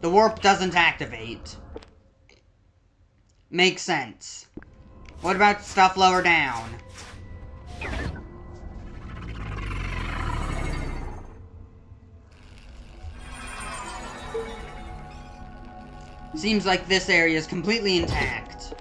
The warp doesn't activate. Makes sense. What about stuff lower down? Seems like this area is completely intact.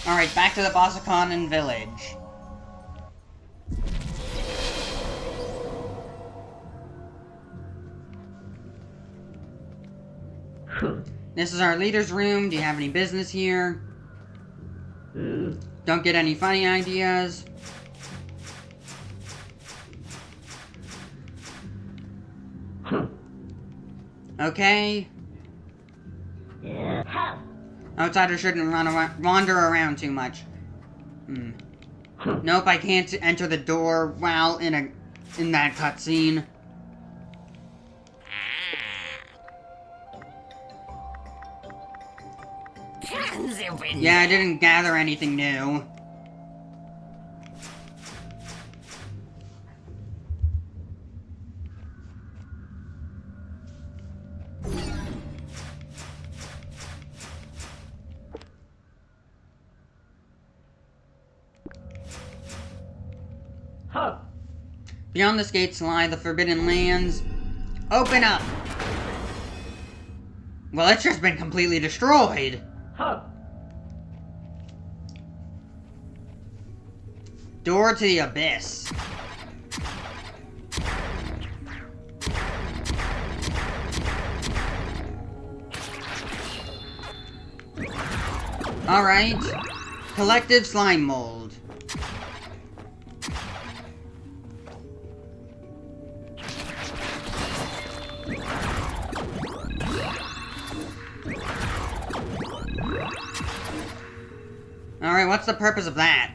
Alright, back to the Bossakanen village. This is our leader's room. Do you have any business here? Don't get any funny ideas. Okay. Outsiders shouldn't wander around too much. Nope, I can't enter the door while in that cutscene. Yeah, I didn't gather anything new. Beyond this gates lie the Forbidden Lands. Open up! Well, it's just been completely destroyed. Door to the Abyss. Alright. Collective Slime Mold. Alright, what's the purpose of that?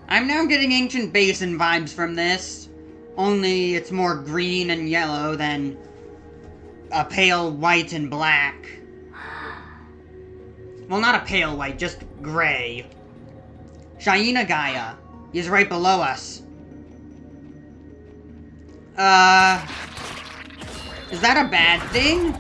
I'm now getting Ancient Basin vibes from this. Only it's more green and yellow than a pale white and black. Well, not a pale white, just gray. Shaina Gaia. He's right below us. Is that a bad thing?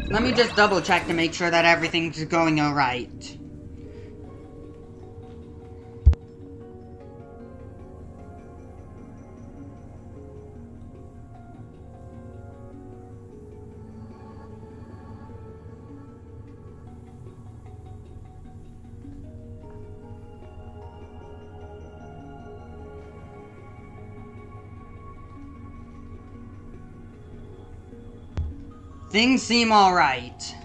Let me just double check to make sure that everything's going alright. Things seem alright.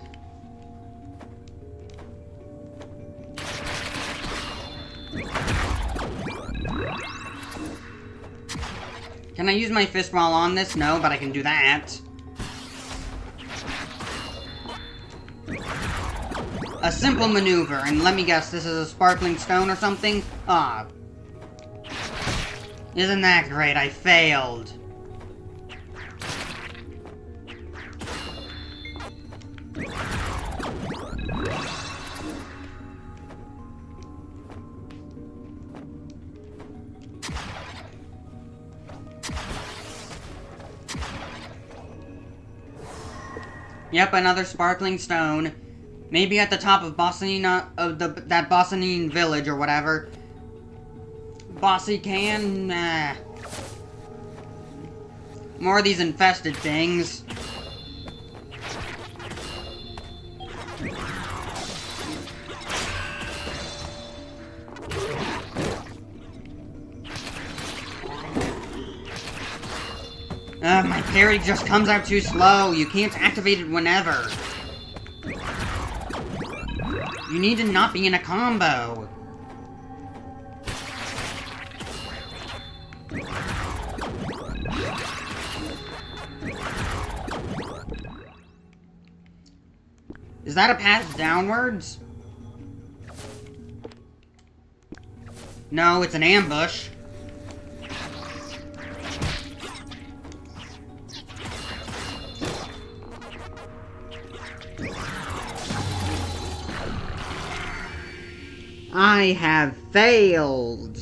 Can I use my fist while on this? No, but I can do that. A simple maneuver, and let me guess, this is a sparkling stone or something? Ah. Isn't that great? I failed. Yep, another sparkling stone. Maybe at the top of that Bossanine village or whatever. Bossy can? Nah. More of these infested things. My parry just comes out too slow. You can't activate it whenever. You need to not be in a combo. Is that a path downwards? No, it's an ambush. I have failed.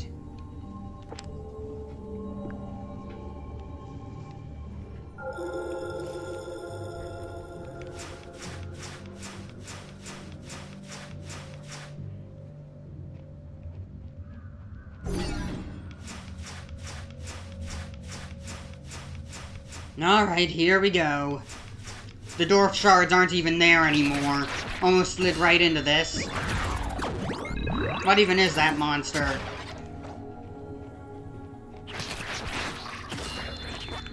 Alright, here we go. The dwarf shards aren't even there anymore. Almost slid right into this. What even is that monster?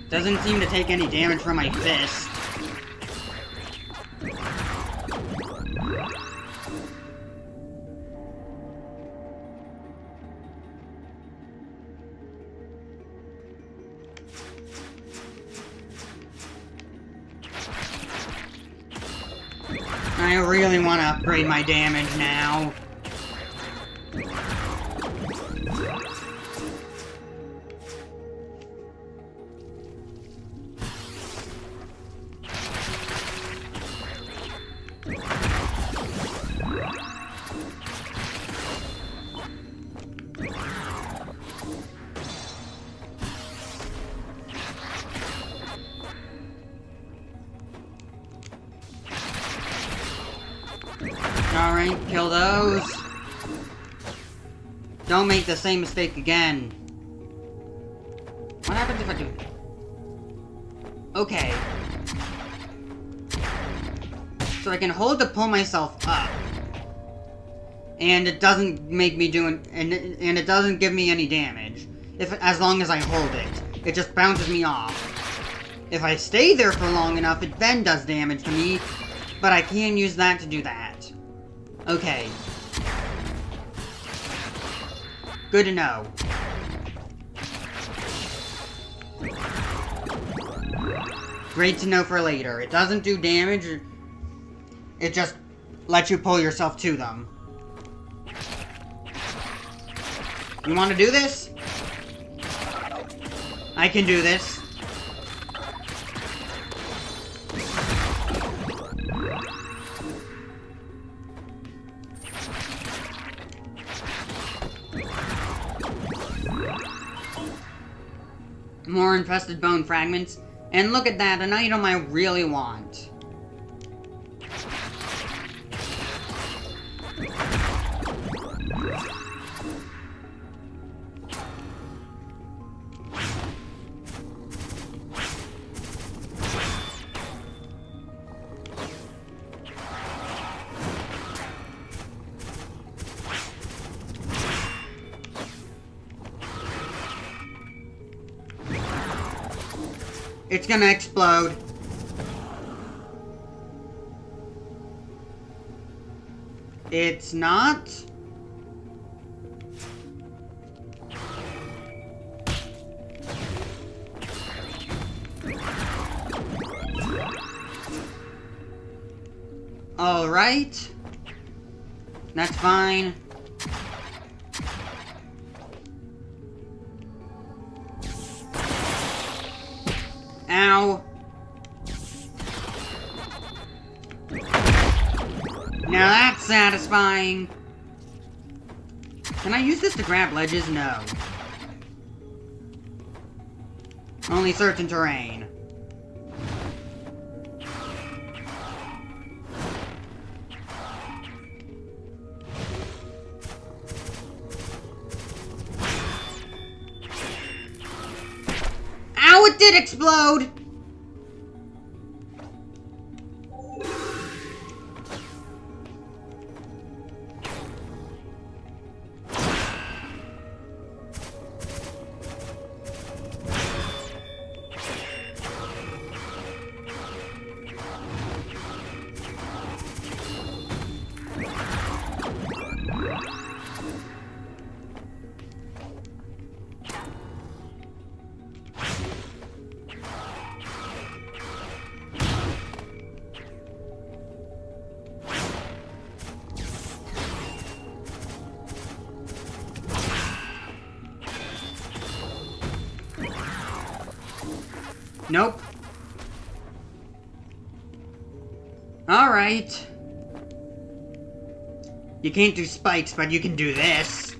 Doesn't seem to take any damage from my fist. I really want to upgrade my damage now. Alright, kill those. Don't make the same mistake again. What happens if I do... Okay. So I can hold to pull myself up. And it doesn't make me do it, and it doesn't give me any damage. As long as I hold it. It just bounces me off. If I stay there for long enough, it then does damage to me. But I can use that to do that. Okay. Good to know. Great to know for later. It doesn't do damage. It just lets you pull yourself to them. You want to do this? I can do this. More infested bone fragments. And look at that, an item I really want. It's gonna explode. It's not? Alright. That's fine. Ow. Now that's satisfying. Can I use this to grab ledges? No. Only certain terrain. Ow, it did explode! Nope. Alright. You can't do spikes, but you can do this.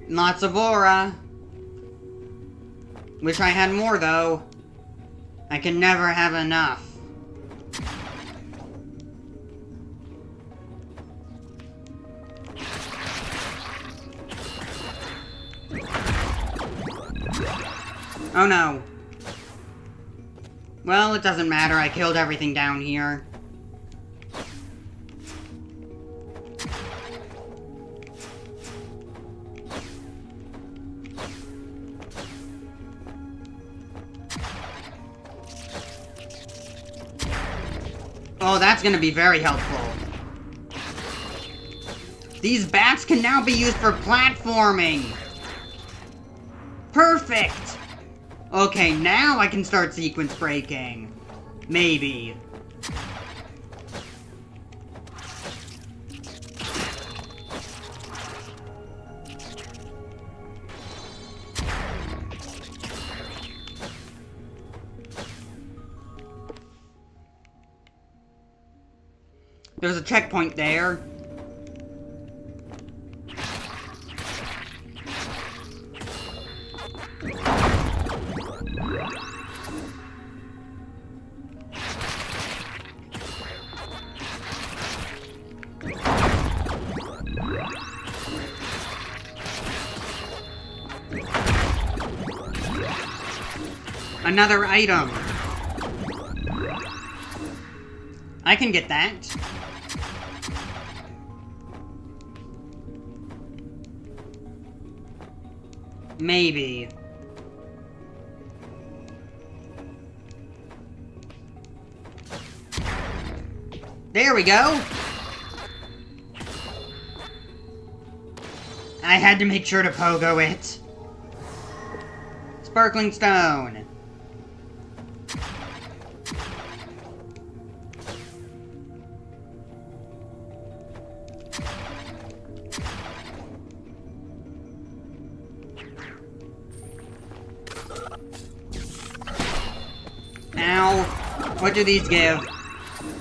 Lots of aura. Wish I had more, though. I can never have enough. Oh no. Well, it doesn't matter. I killed everything down here. Oh, that's gonna be very helpful. These bats can now be used for platforming! Perfect! Okay, now I can start sequence breaking. Maybe. There's a checkpoint there. Another item. I can get that. Maybe. There we go! I had to make sure to pogo it. Sparkling stone. Ow. What do these give?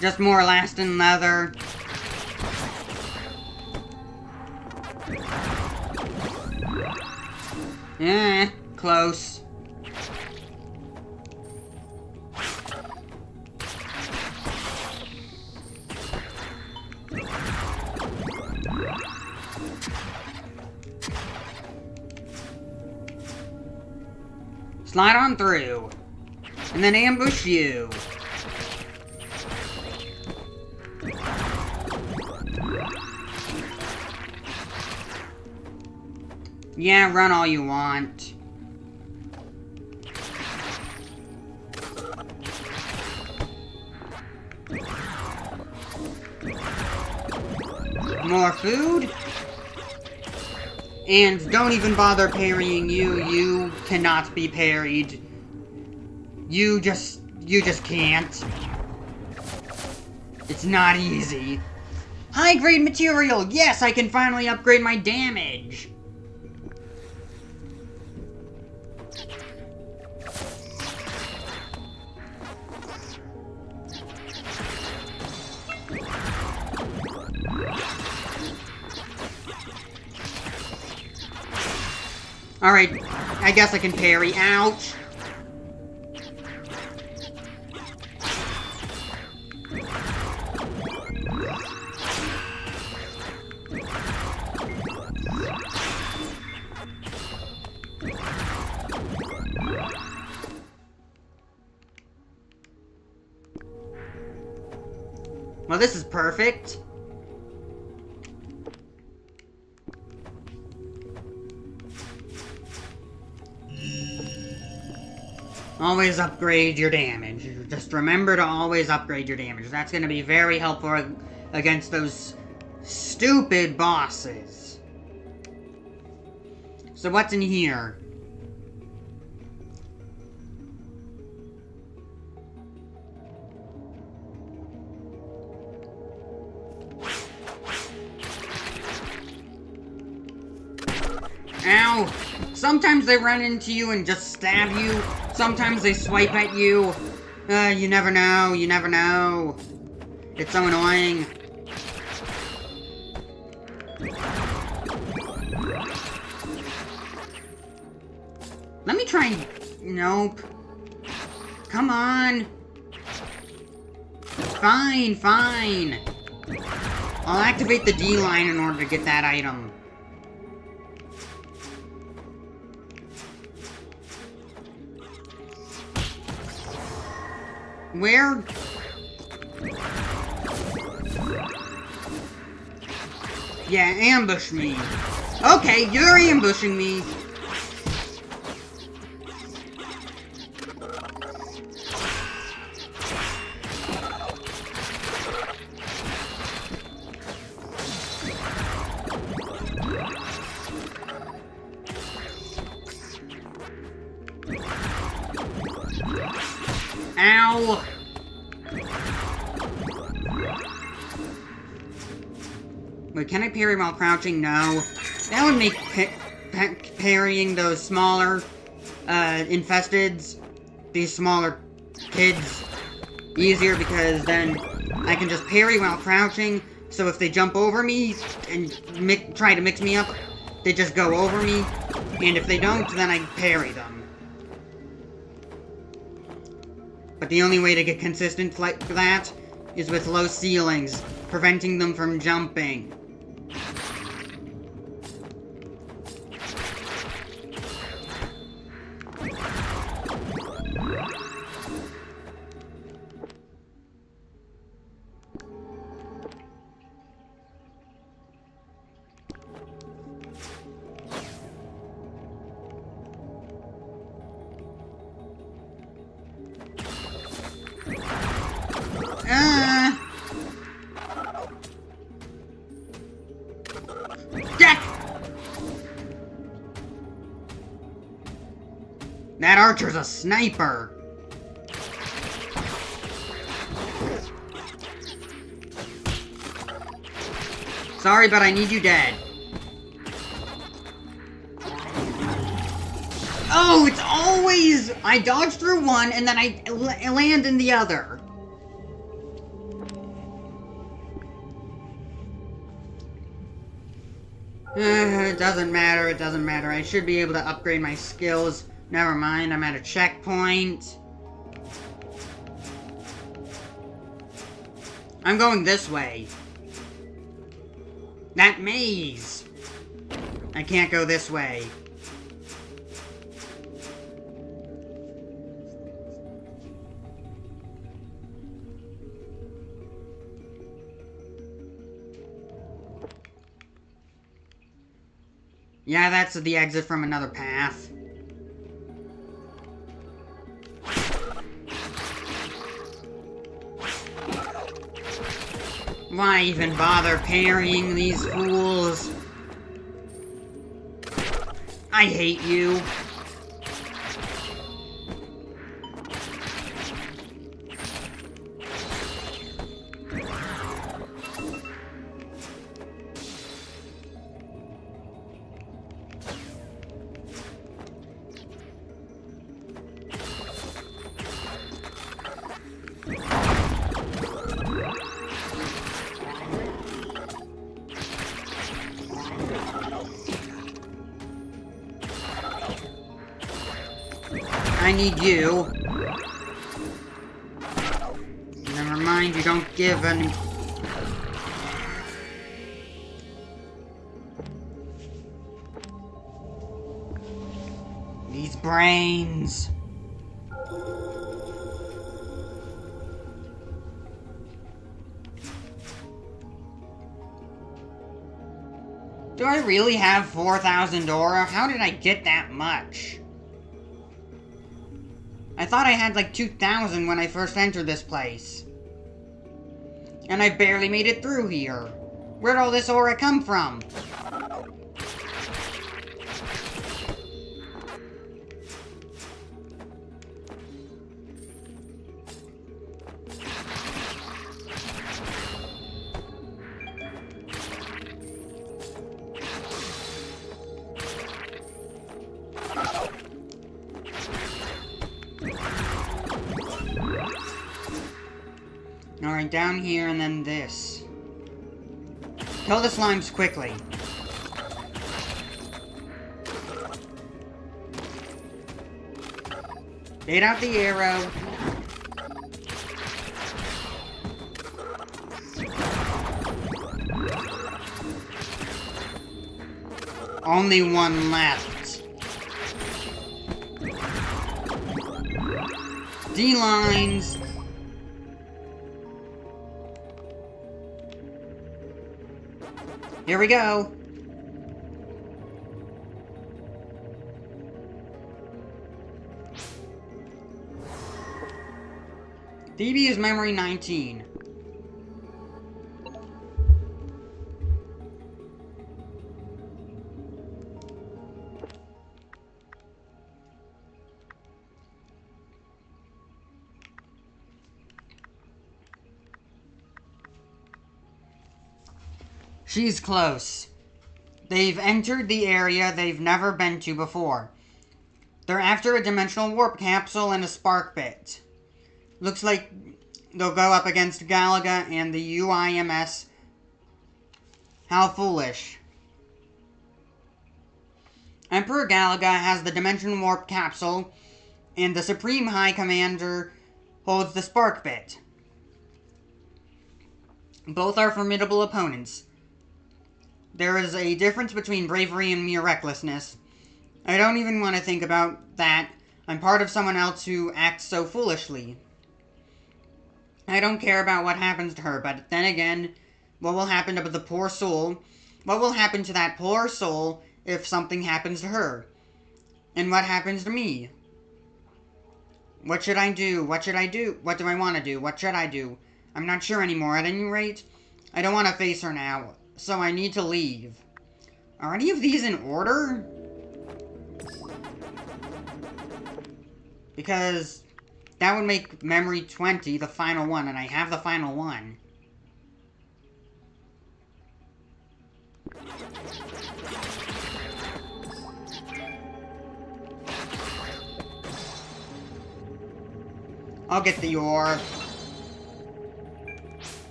Just more elastin leather. Close. Slide on through. And then ambush you. Yeah, run all you want. food. And don't even bother parrying you. You cannot be parried. You just can't. It's not easy. High-grade material! Yes, I can finally upgrade my damage! Alright, I guess I can parry. Ouch! Well, this is perfect. Always upgrade your damage. Just remember to always upgrade your damage. That's going to be very helpful against those stupid bosses. So what's in here? Ow! Sometimes they run into you and just stab you. Sometimes they swipe at you. You never know. You never know. It's so annoying. Let me try and... Nope. Come on. Fine, fine. I'll activate the D line in order to get that item. Where? Yeah, ambush me. Okay, you're ambushing me. Ow! Wait, can I parry while crouching? No. That would make parrying those smaller, infesteds, these smaller kids, easier because then I can just parry while crouching, so if they jump over me and try to mix me up, they just go over me, and if they don't, then I parry them. But the only way to get consistent like that is with low ceilings, preventing them from jumping. Deck! That archer's a sniper. Sorry, but I need you dead. Oh, it's always... I dodge through one, and then I land in the other. It doesn't matter, it doesn't matter. I should be able to upgrade my skills. Never mind, I'm at a checkpoint. I'm going this way. That maze! I can't go this way. Yeah, that's the exit from another path. Why even bother parrying these fools? I hate you. I need you. Never mind, you don't give any... These brains. Do I really have 4,000 aura? How did I get that much? I thought I had like 2,000 when I first entered this place. And I barely made it through here. Where'd all this aura come from? Alright, down here and then this. Kill the slimes quickly. Bait out the arrow. Only one left. D-lines. Here we go. Phoebe is memory 19. She's close. They've entered the area they've never been to before. They're after a dimensional warp capsule and a spark bit. Looks like they'll go up against Galaga and the UIMS. How foolish. Emperor Galaga has the dimension warp capsule, and the Supreme High Commander holds the spark bit. Both are formidable opponents. There is a difference between bravery and mere recklessness. I don't even want to think about that. I'm part of someone else who acts so foolishly. I don't care about what happens to her, but then again, what will happen to the poor soul? What will happen to that poor soul if something happens to her? And what happens to me? What should I do? What should I do? What do I want to do? What should I do? I'm not sure anymore. At any rate, I don't want to face her now. So I need to leave. Are any of these in order? Because that would make memory 20 the final one, and I have the final one. I'll get the ore.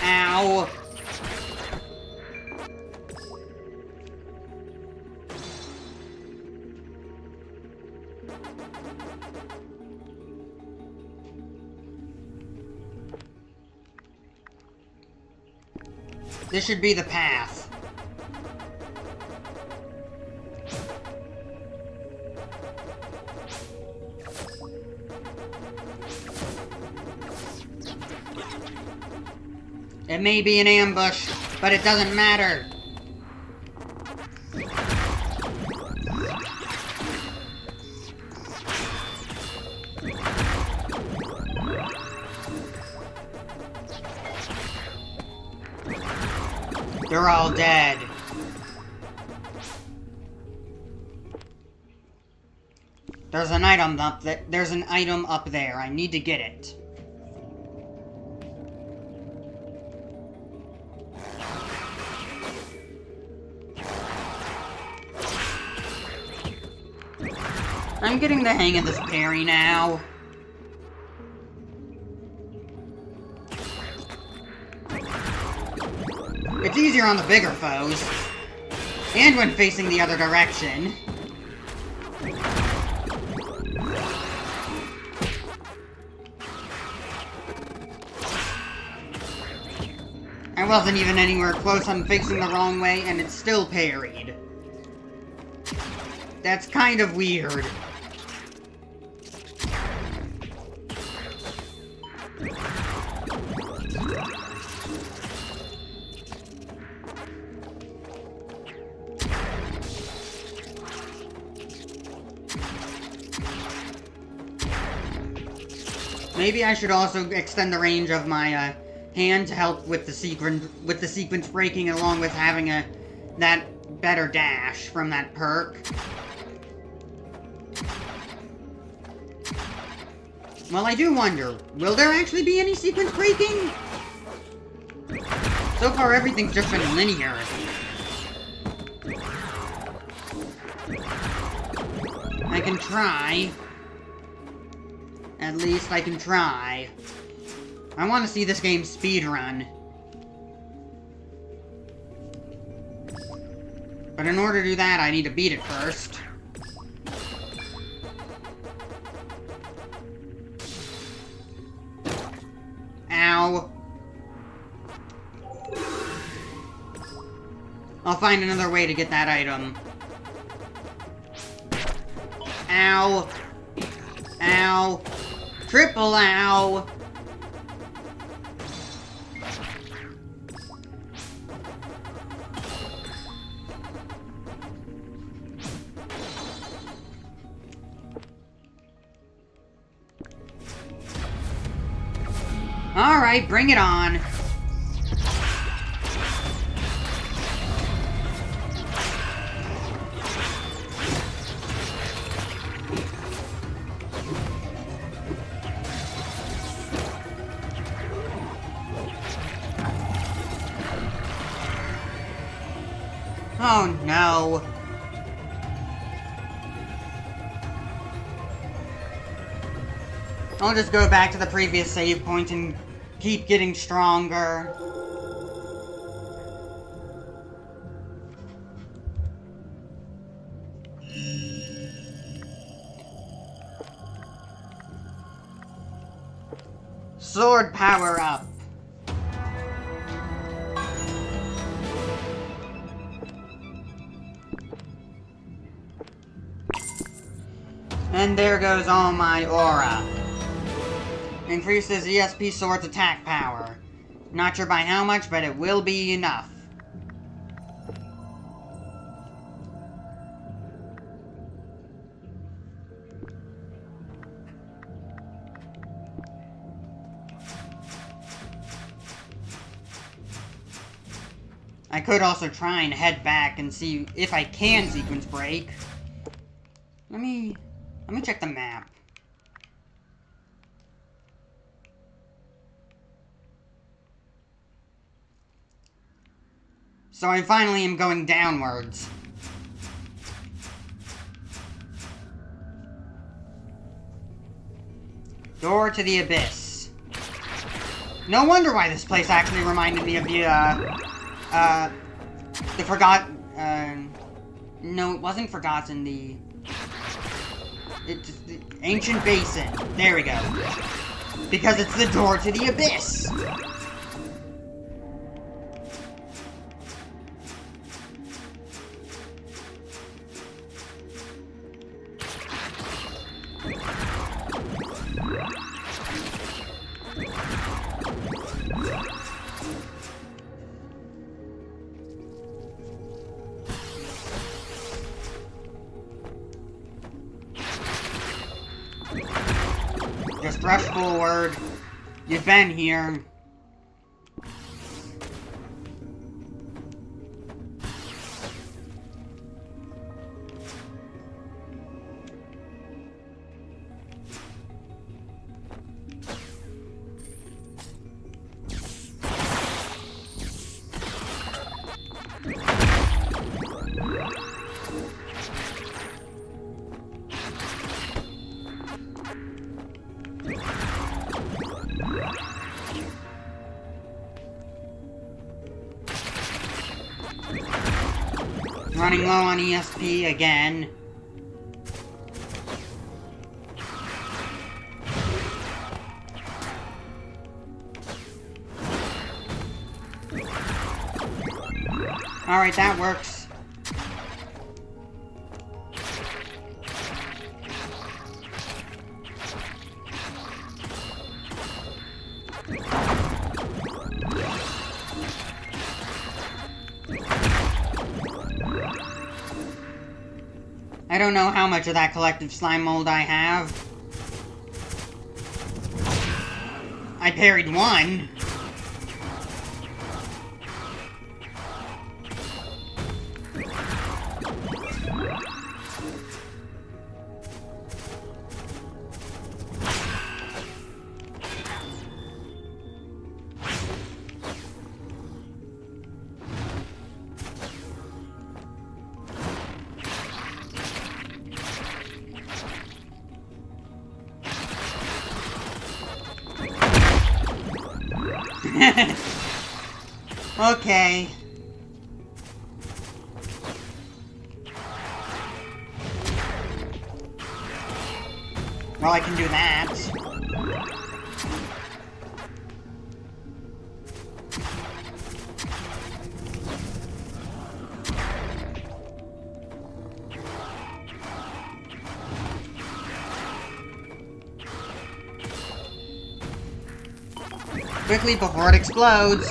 Ow! This should be the path. It may be an ambush. But it doesn't matter. They're all dead. There's an item up there. There's an item up there. I need to get it. I'm getting the hang of this parry now. It's easier on the bigger foes. And when facing the other direction. I wasn't even anywhere close on facing the wrong way, and it still parried. That's kind of weird. Maybe I should also extend the range of my hand to help with the sequence breaking, along with having that better dash from that perk. Well, I do wonder, will there actually be any sequence breaking? So far, everything's just been linear. I can try. At least I can try. I want to see this game speedrun. But in order to do that, I need to beat it first. Ow. I'll find another way to get that item. Ow. Ow. Triple ow. Alright, bring it on. Oh no. I'll just go back to the previous save point and keep getting stronger. Sword power up. And there goes all my aura. Increases ESP Sword's attack power. Not sure by how much, but it will be enough. I could also try and head back and see if I can sequence break. Let me check the map. So I finally am going downwards. Door to the Abyss. No wonder why this place actually reminded me of the Forgotten, no, it wasn't Forgotten, it's the Ancient Basin. There we go. Because it's the door to the Abyss. Just rush forward. You've been here. Running low on ESP again. Alright, that works. I don't know how much of that collective slime mold I have. I parried one. Okay. Well, I can do that. Quickly before it explodes.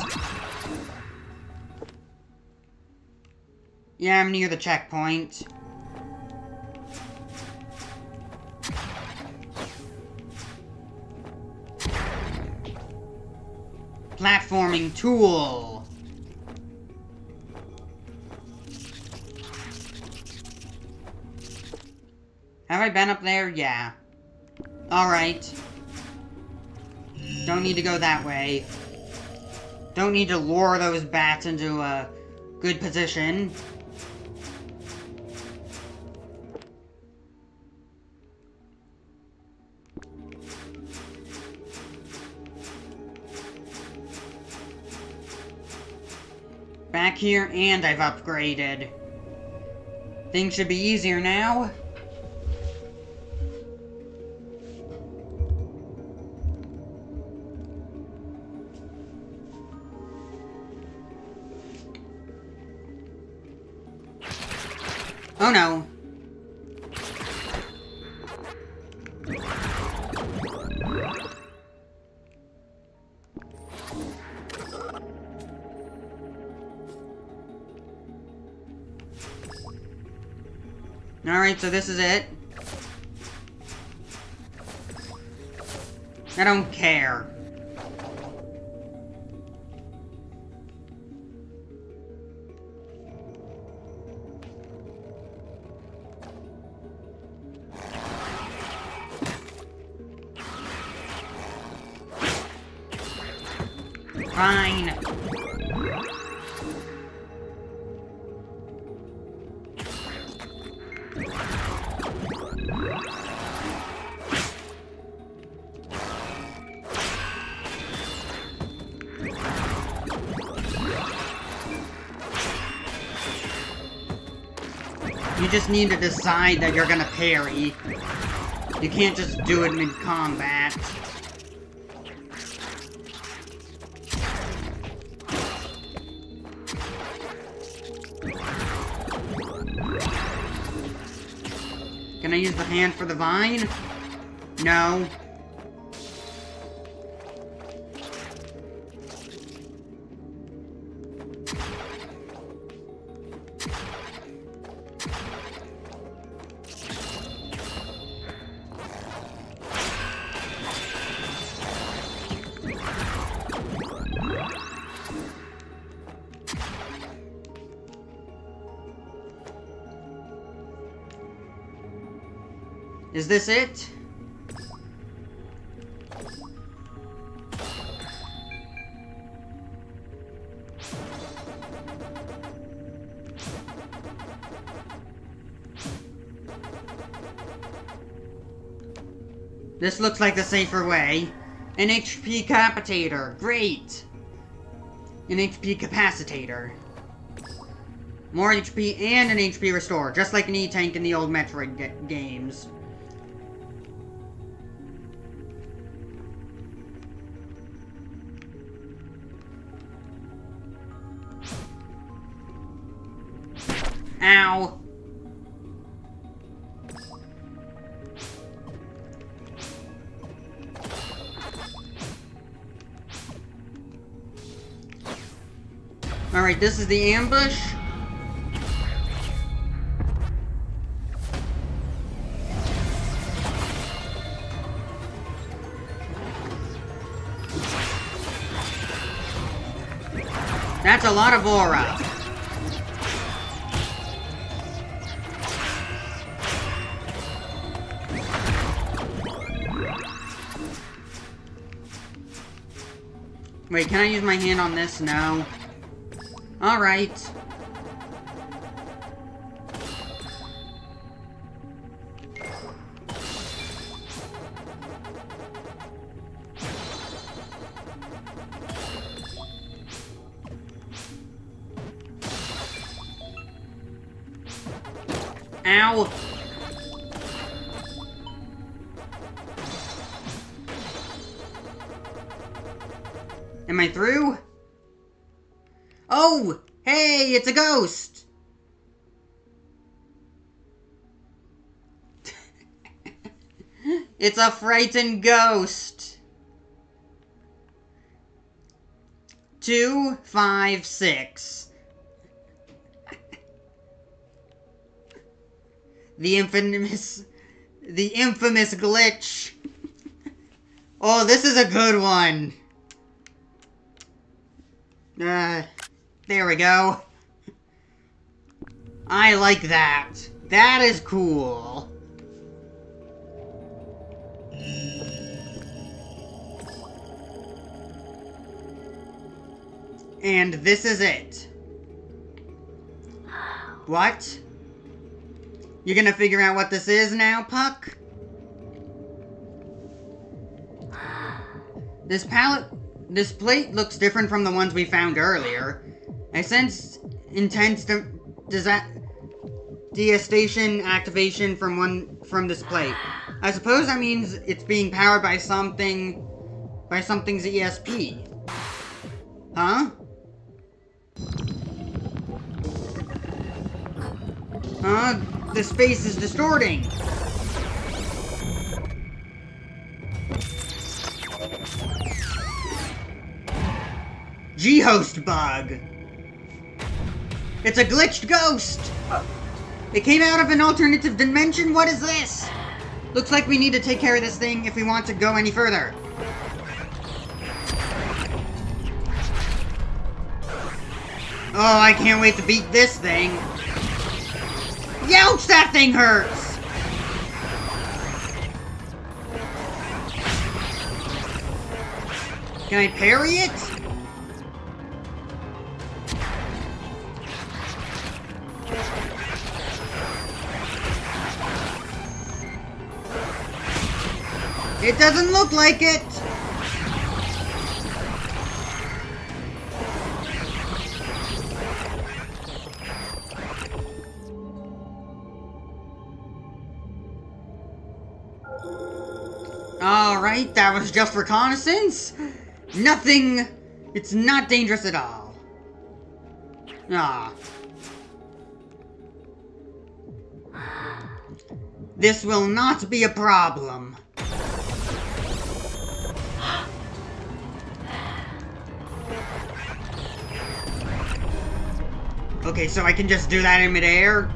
Yeah, I'm near the checkpoint. Platforming tool. Have I been up there? Yeah. Alright. Don't need to go that way. Don't need to lure those bats into a good position. Back here, and I've upgraded. Things should be easier now. Oh no. Alright, so this is it. I don't care. Fine. You just need to decide that you're gonna parry. You can't just do it mid-combat. Can I use the hand for the vine? No. Is this it? This looks like the safer way. An HP capitator. Great! An HP capacitator. More HP and an HP restore, just like an E-Tank in the old Metroid games. Ow! Alright, this is the ambush. That's a lot of aura. Wait, can I use my hand on this? No. Alright. Ow! Am I through? Oh! Hey, it's a ghost! It's a frightened ghost! 2, 5, 6. The infamous glitch. Oh, this is a good one. There we go. I like that. That is cool. And this is it. What? You're gonna figure out what this is now, Puck? This plate looks different from the ones we found earlier. I sense intense deastation activation from this plate. I suppose that means it's being powered by something's ESP. Huh? The space is distorting. G-host bug. It's a glitched ghost. It came out of an alternative dimension. What is this? Looks like we need to take care of this thing if we want to go any further. Oh, I can't wait to beat this thing. Youch, that thing hurts! Can I parry it? It doesn't look like it! Alright, that was just reconnaissance. Nothing. It's not dangerous at all. Ah. This will not be a problem. Okay, so I can just do that in midair?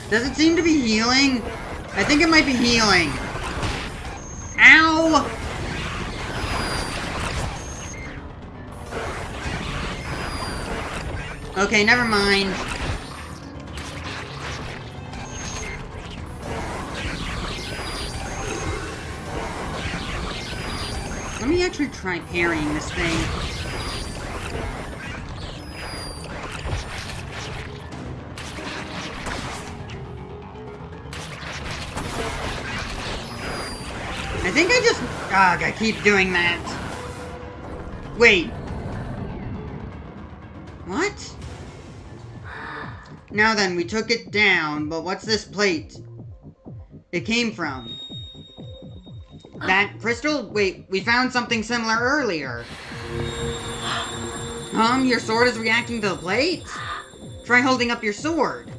Does it seem to be healing? I think it might be healing. Ow! Okay, never mind. actually try parrying this thing. I think I just... Ugh, I keep doing that. Wait. What? Now then, we took it down, but what's this plate? It came from? That crystal? Wait, we found something similar earlier. Your sword is reacting to the plate? Try holding up your sword.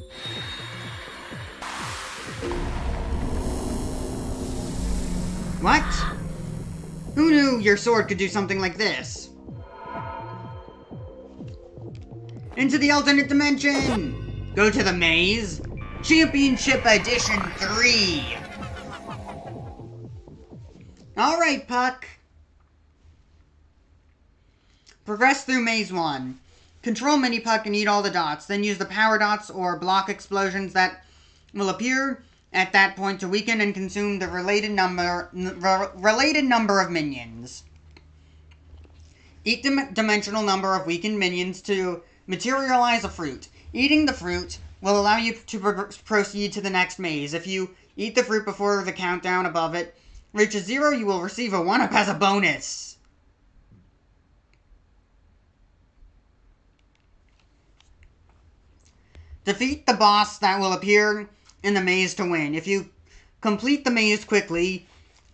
What? Who knew your sword could do something like this? Into the alternate dimension! Go to the maze. Championship Edition 3. Alright, Puck. Progress through Maze 1. Control Mini Puck and eat all the dots. Then use the power dots or block explosions that will appear at that point to weaken and consume the related number of minions. Eat the dimensional number of weakened minions to materialize a fruit. Eating the fruit will allow you to proceed to the next maze. If you eat the fruit before the countdown above it reaches 0, you will receive a 1-up as a bonus. Defeat the boss that will appear in the maze to win. If you complete the maze quickly,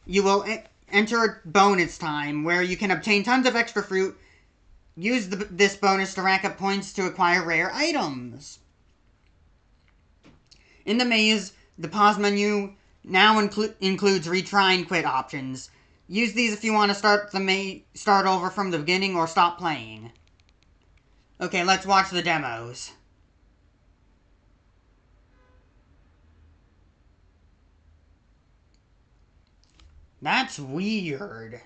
you will enter bonus time, where you can obtain tons of extra fruit. Use this bonus to rack up points to acquire rare items. In the maze, the pause menu now includes retry and quit options. Use these if you want to start over from the beginning or stop playing. Okay, let's watch the demos. That's weird.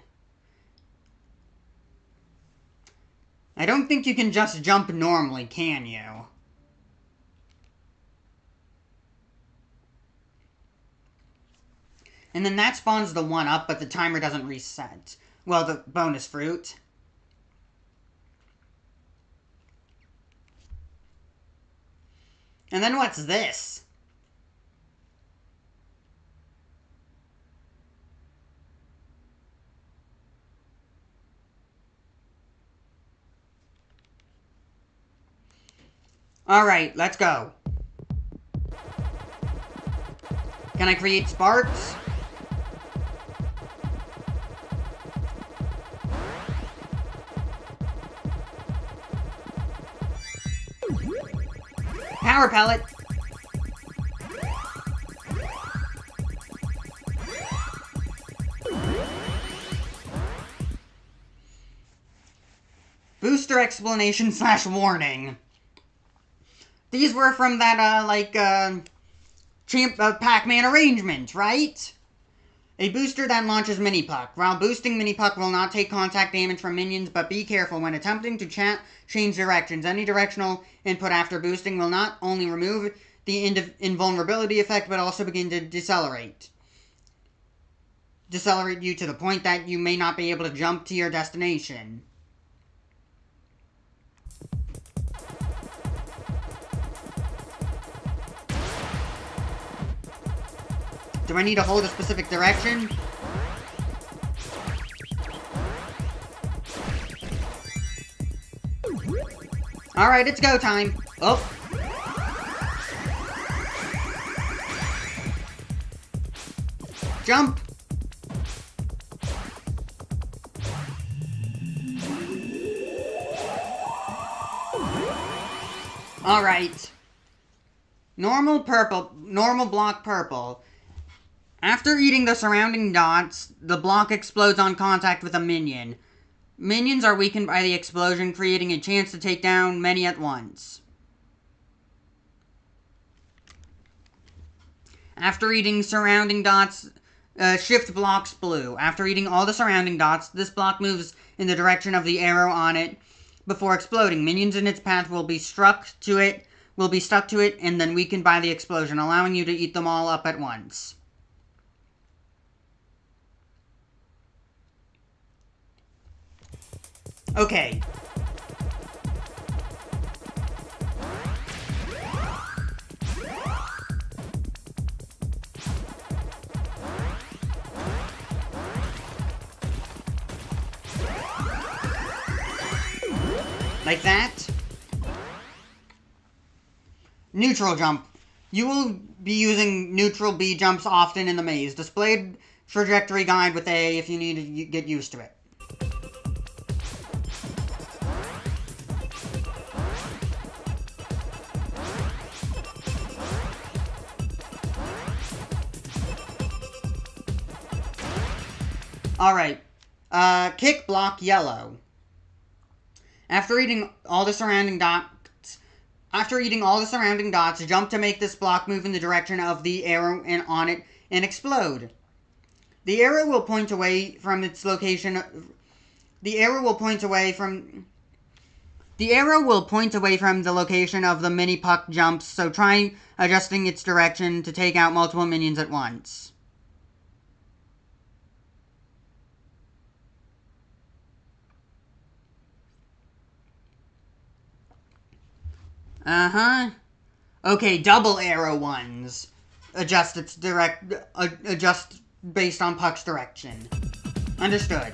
I don't think you can just jump normally, can you? And then that spawns the 1-up, but the timer doesn't reset. Well, the bonus fruit. And then what's this? Alright, let's go. Can I create sparks? Power pellet. Booster explanation / warning. These were from that, Pac-Man arrangement, right? A booster that launches Mini Puck. While boosting, Mini Puck will not take contact damage from minions, but be careful when attempting to change directions. Any directional input after boosting will not only remove the invulnerability effect, but also begin to decelerate. Decelerate you to the point that you may not be able to jump to your destination. Do I need to hold a specific direction? Alright, it's go time. Oh. Jump. Alright. Normal block purple. After eating the surrounding dots, the block explodes on contact with a minion. Minions are weakened by the explosion, creating a chance to take down many at once. After eating surrounding dots, shift blocks blue. After eating all the surrounding dots, this block moves in the direction of the arrow on it before exploding. Minions in its path will be stuck to it, and then weakened by the explosion, allowing you to eat them all up at once. Okay. Like that. Neutral jump. You will be using neutral B jumps often in the maze. Displayed trajectory guide with A if you need to get used to it. Alright. Kick block yellow. After eating all the surrounding dots, jump to make this block move in the direction of the arrow and on it and explode. The arrow will point away from its location. The arrow will point away from the location of the mini puck jumps, so try adjusting its direction to take out multiple minions at once. Okay, double arrow ones. Adjust based on puck's direction. Understood.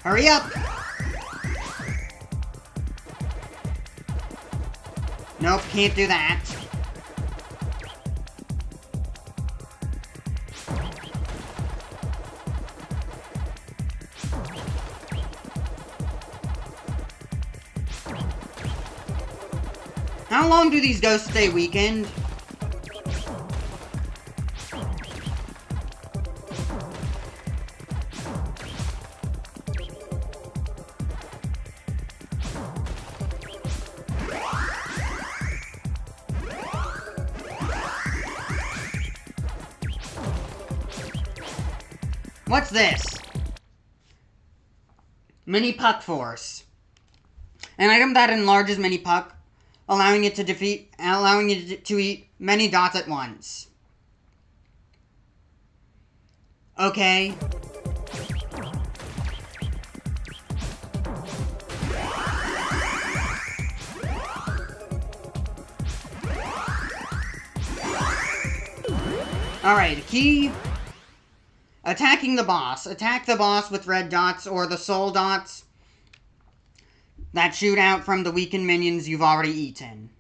Hurry up! Nope, can't do that. How long do these ghosts stay weakened? What's this? Mini Puck Force. An item that enlarges Mini Puck, allowing it to eat many dots at once. Okay. Alright, key. Attacking the boss. Attack the boss with red dots or the soul dots that shoot out from the weakened minions you've already eaten.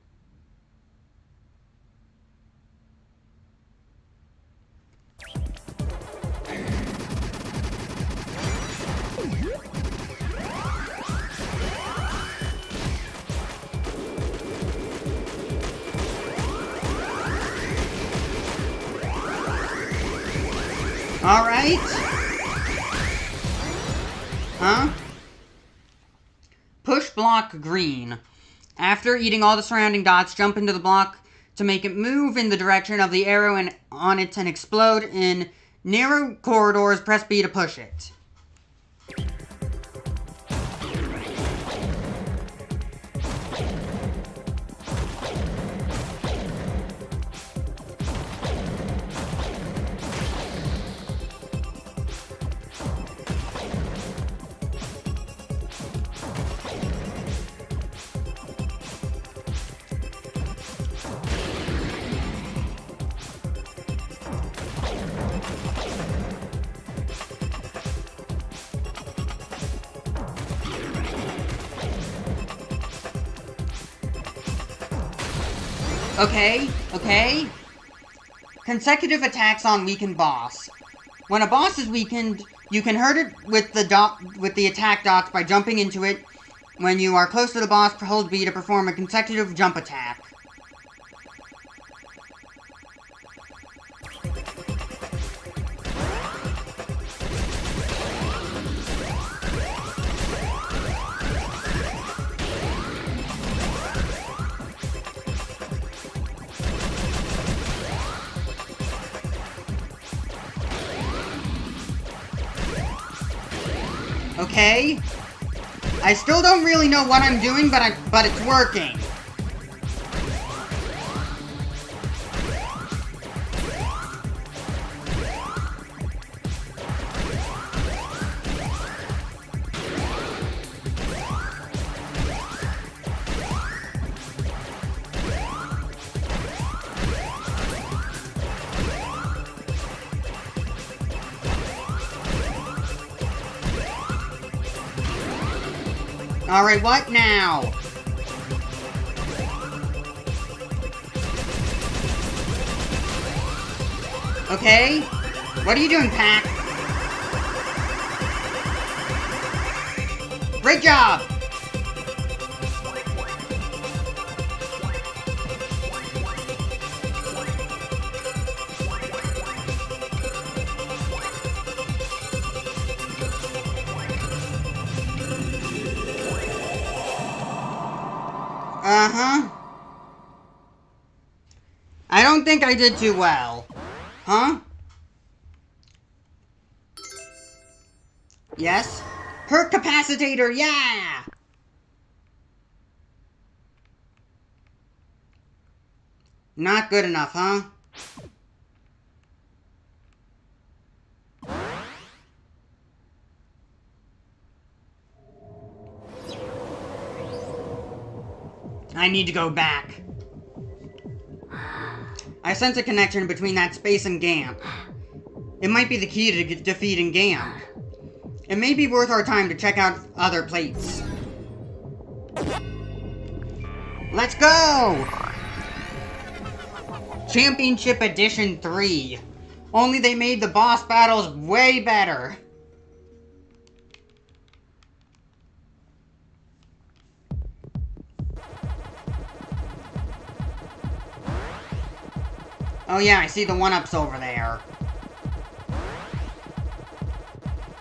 Alright. Huh? Push block green. After eating all the surrounding dots, jump into the block to make it move in the direction of the arrow and on it and explode in narrow corridors. Press B to push it. Okay. Consecutive attacks on weakened boss. When a boss is weakened, you can hurt it with the attack dots by jumping into it. When you are close to the boss, hold B to perform a consecutive jump attack. Okay. I still don't really know what I'm doing, but it's working. Alright, what now? Okay? What are you doing, Pac? Great job! Uh-huh. I don't think I did too well. Huh? Yes? Perk capacitator, yeah! Not good enough, huh? I need to go back. I sense a connection between that space and Gamp. It might be the key to defeating Gamp. It may be worth our time to check out other plates. Let's go! Championship Edition 3. Only they made the boss battles way better. Oh yeah, I see the 1-ups over there.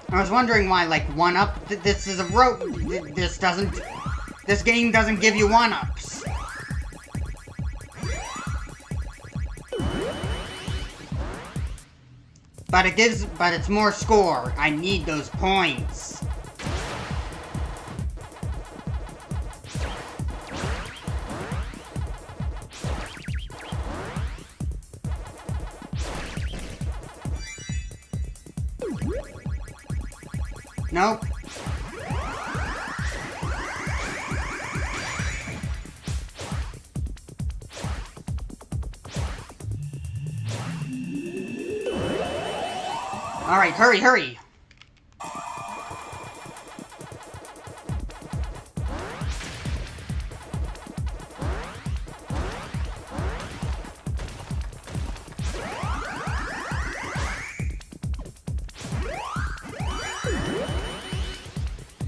I was wondering why, like, 1-up? This is a rope. This game doesn't give you 1-ups. But it's more score. I need those points. Nope. Alright, hurry, hurry!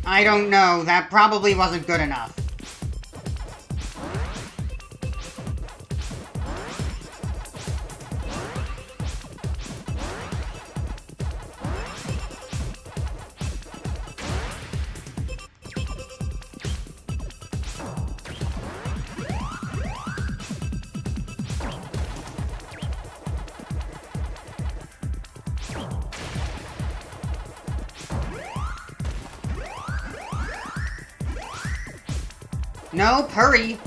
I don't know, that probably wasn't good enough. Nope, hurry!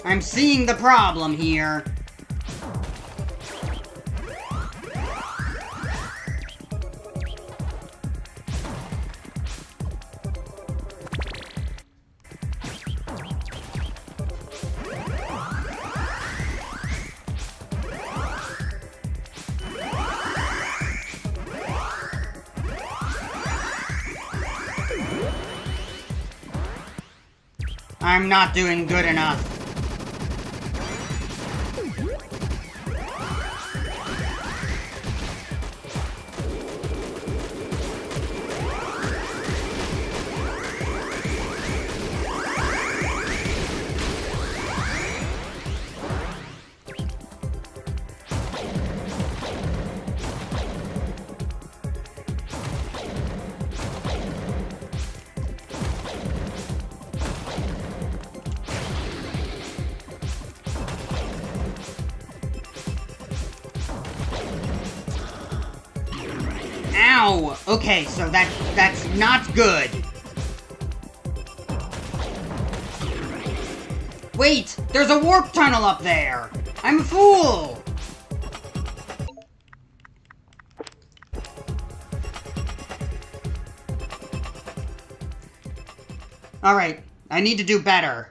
I'm seeing the problem here. I'm not doing good enough. Ow! Okay, so that's not good. Wait! There's a warp tunnel up there! I'm a fool! Alright, I need to do better.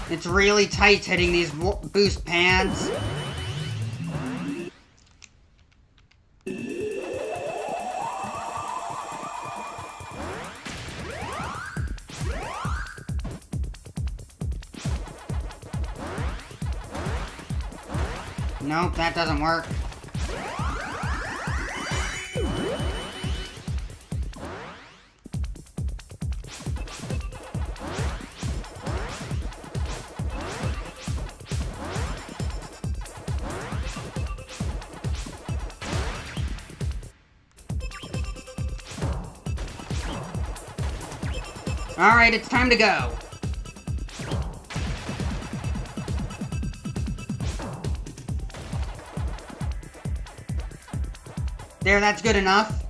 It's really tight hitting these boost pads. Nope, that doesn't work. Alright, it's time to go. There, that's good enough.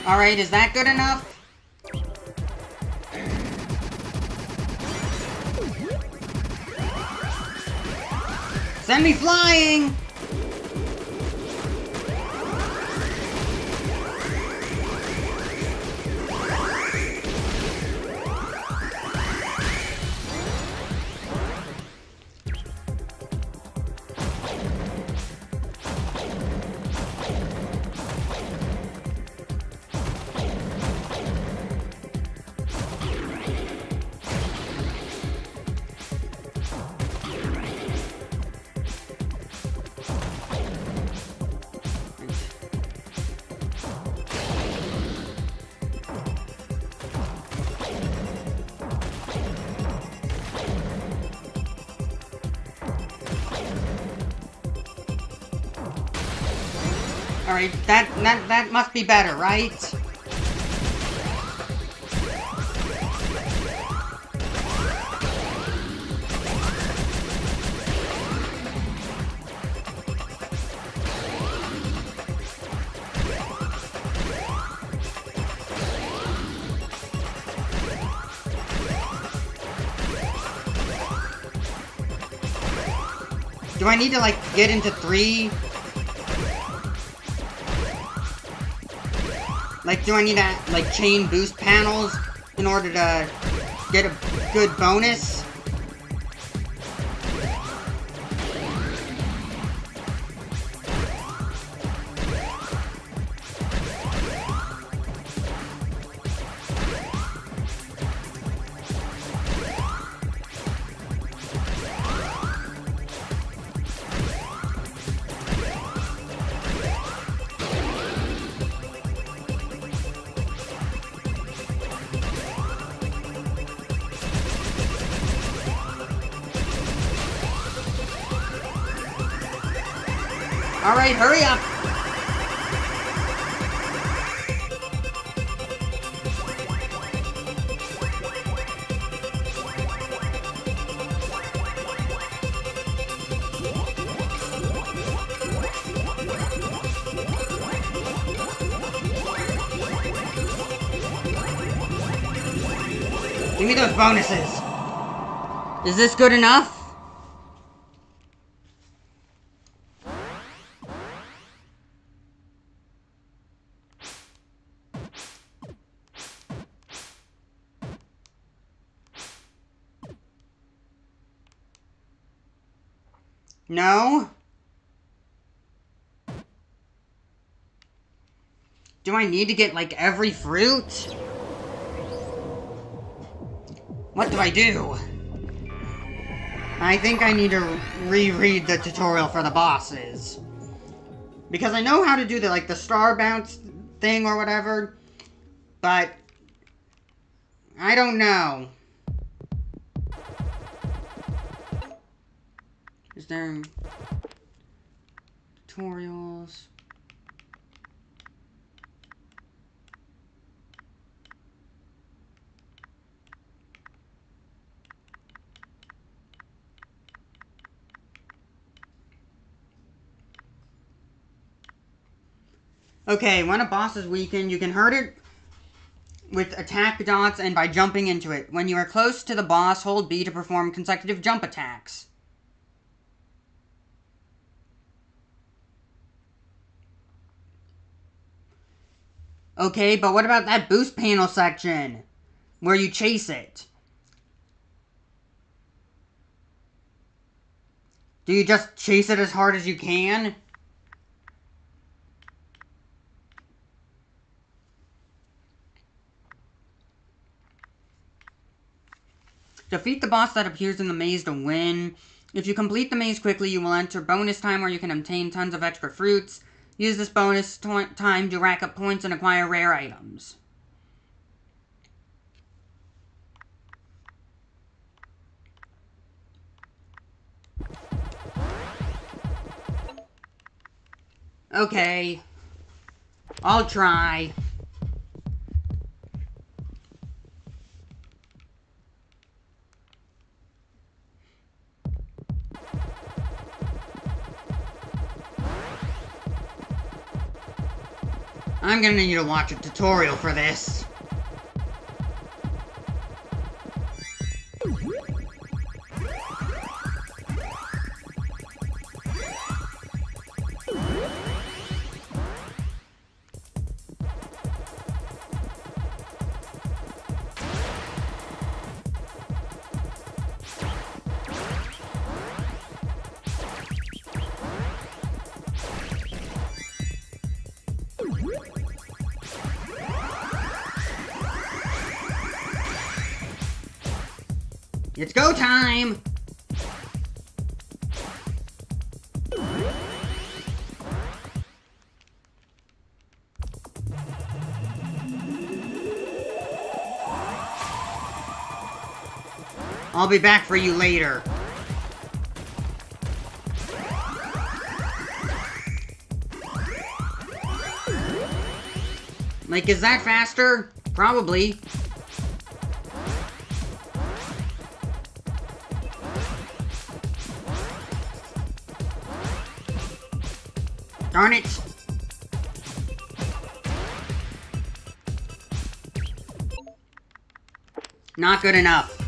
Alright, is that good enough? Send me flying! Alright, that must be better, right? Do I need to, like, get into 3? Like, do I need to, like, chain boost panels in order to get a good bonus? Alright, hurry up! Give me those bonuses. Is this good enough? No? Do I need to get, like, every fruit? What do I do? I think I need to reread the tutorial for the bosses. Because I know how to do the, like, the star bounce thing or whatever, but I don't know. Is there tutorials? Okay, when a boss is weakened, you can hurt it with attack dots and by jumping into it. When you are close to the boss, hold B to perform consecutive jump attacks. Okay, but what about that boost panel section? Where you chase it? Do you just chase it as hard as you can? Defeat the boss that appears in the maze to win. If you complete the maze quickly, you will enter bonus time where you can obtain tons of extra fruits. Use this bonus time to rack up points and acquire rare items. Okay. I'll try. I'm gonna need to watch a tutorial for this. It's go time! I'll be back for you later. Like, is that faster? Probably. Darn it! Not good enough.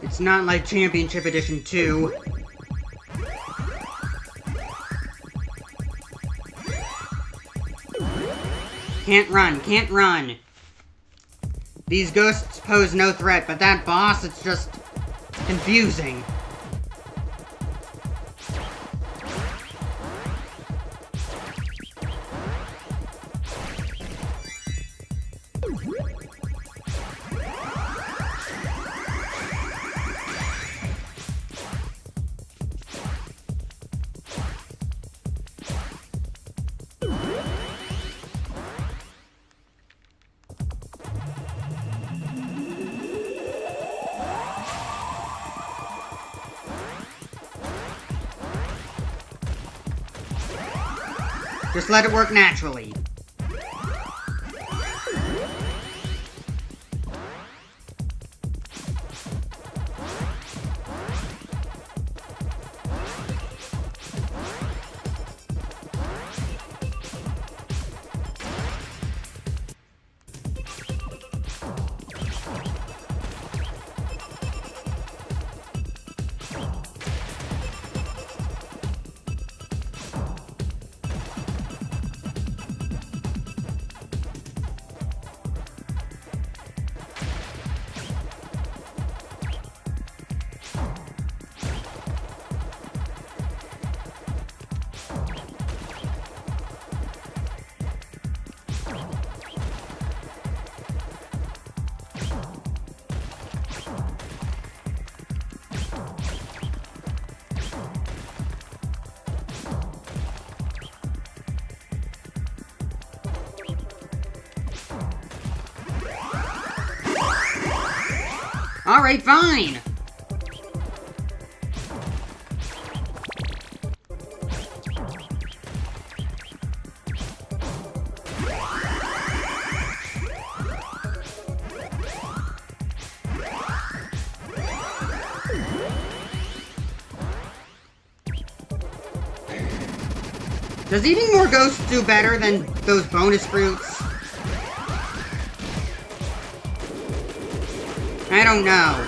It's not like Championship Edition 2. Can't run, can't run. These ghosts pose no threat, but that boss, it's just confusing. Just let it work naturally. Alright, fine. Does eating more ghosts do better than those bonus fruits? I don't know.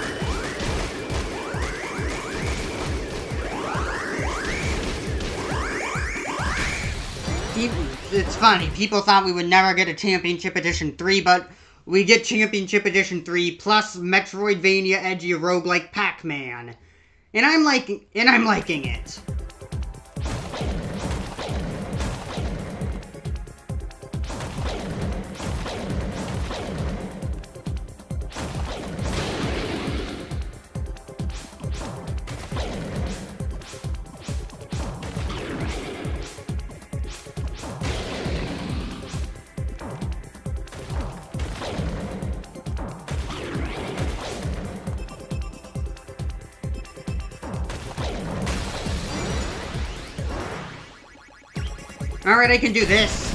It's funny, people thought we would never get a Championship Edition 3, but we get Championship Edition 3 plus Metroidvania edgy roguelike Pac-Man. And I'm liking it. Alright, I can do this.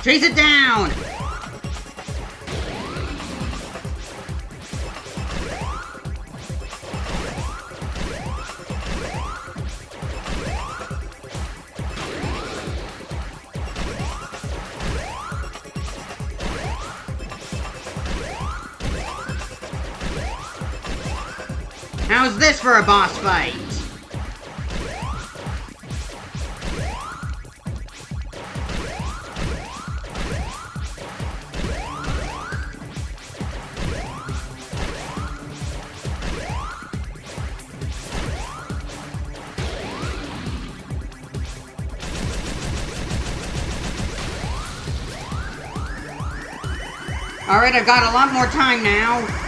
Chase it down! How's this for a boss fight? Alright, I've got a lot more time now.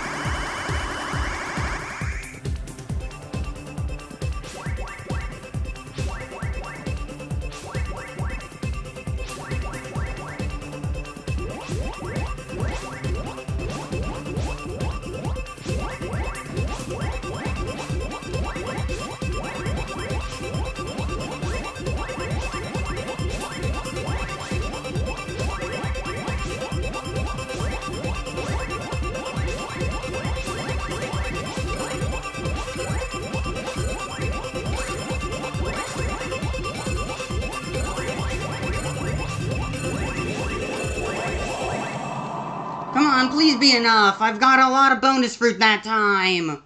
Come on, please be enough. I've got a lot of bonus fruit that time.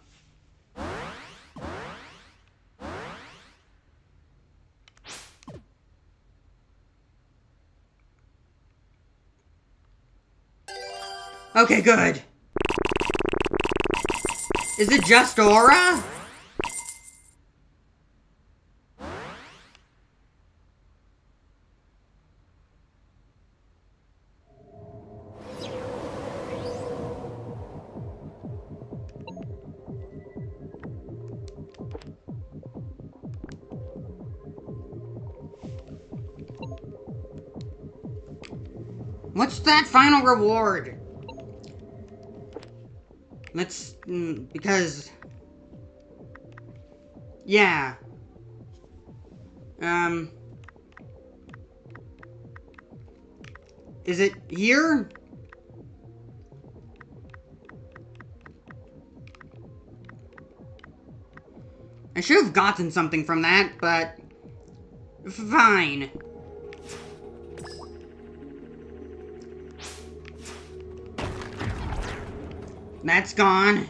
Okay, good. Is it just Aura? What's that final reward? Let's, because, yeah. Is it here? I should have gotten something from that, but fine. That's gone.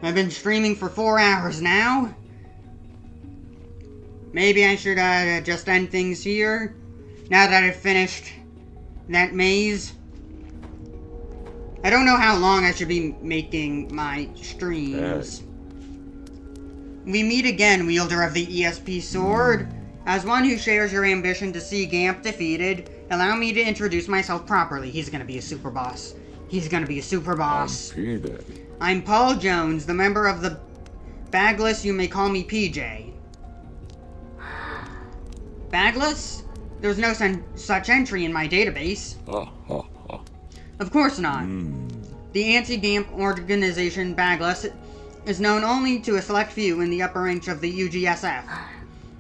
I've been streaming for 4 hours now. Maybe I should just end things here, now that I've finished that maze. I don't know how long I should be making my streams. We meet again, wielder of the ESP sword. As one who shares your ambition to see Gamp defeated, Allow me to introduce myself properly. He's gonna be a super boss. He's gonna be a super boss. I'm Paul Jones, the member of the Bagless. You may call me PJ. Bagless? There's no such entry in my database. Of course not. The anti-GAMP organization Bagless is known only to a select few in the upper ranks of the UGSF.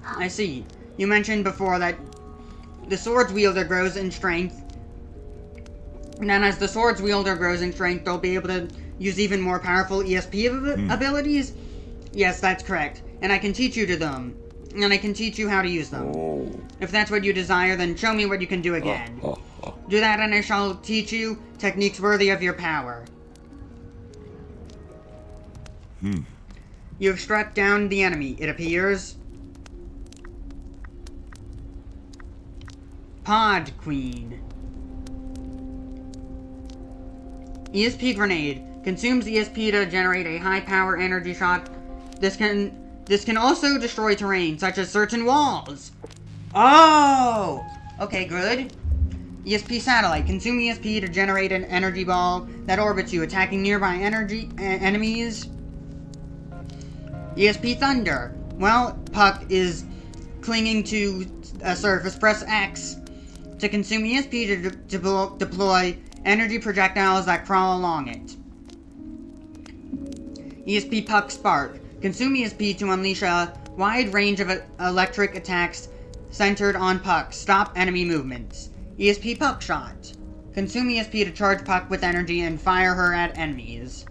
I see. You mentioned before that the Swords wielder grows in strength. And then as the Swords wielder grows in strength, they'll be able to use even more powerful ESP abilities? Yes, that's correct. And I can teach you to them. And I can teach you how to use them. If that's what you desire, then show me what you can do again. Do that and I shall teach you techniques worthy of your power. You have struck down the enemy, it appears. Pod Queen. ESP Grenade. Consumes ESP to generate a high power energy shot. This can also destroy terrain, such as certain walls. Oh! Okay, good. ESP Satellite. Consume ESP to generate an energy ball that orbits you, attacking nearby enemies. ESP Thunder. While Puck is clinging to a surface, press X to consume ESP to deploy energy projectiles that crawl along it. ESP Puck Spark. Consume ESP to unleash a wide range of electric attacks centered on Puck. Stop enemy movements. ESP Puck Shot. Consume ESP to charge Puck with energy and fire her at enemies.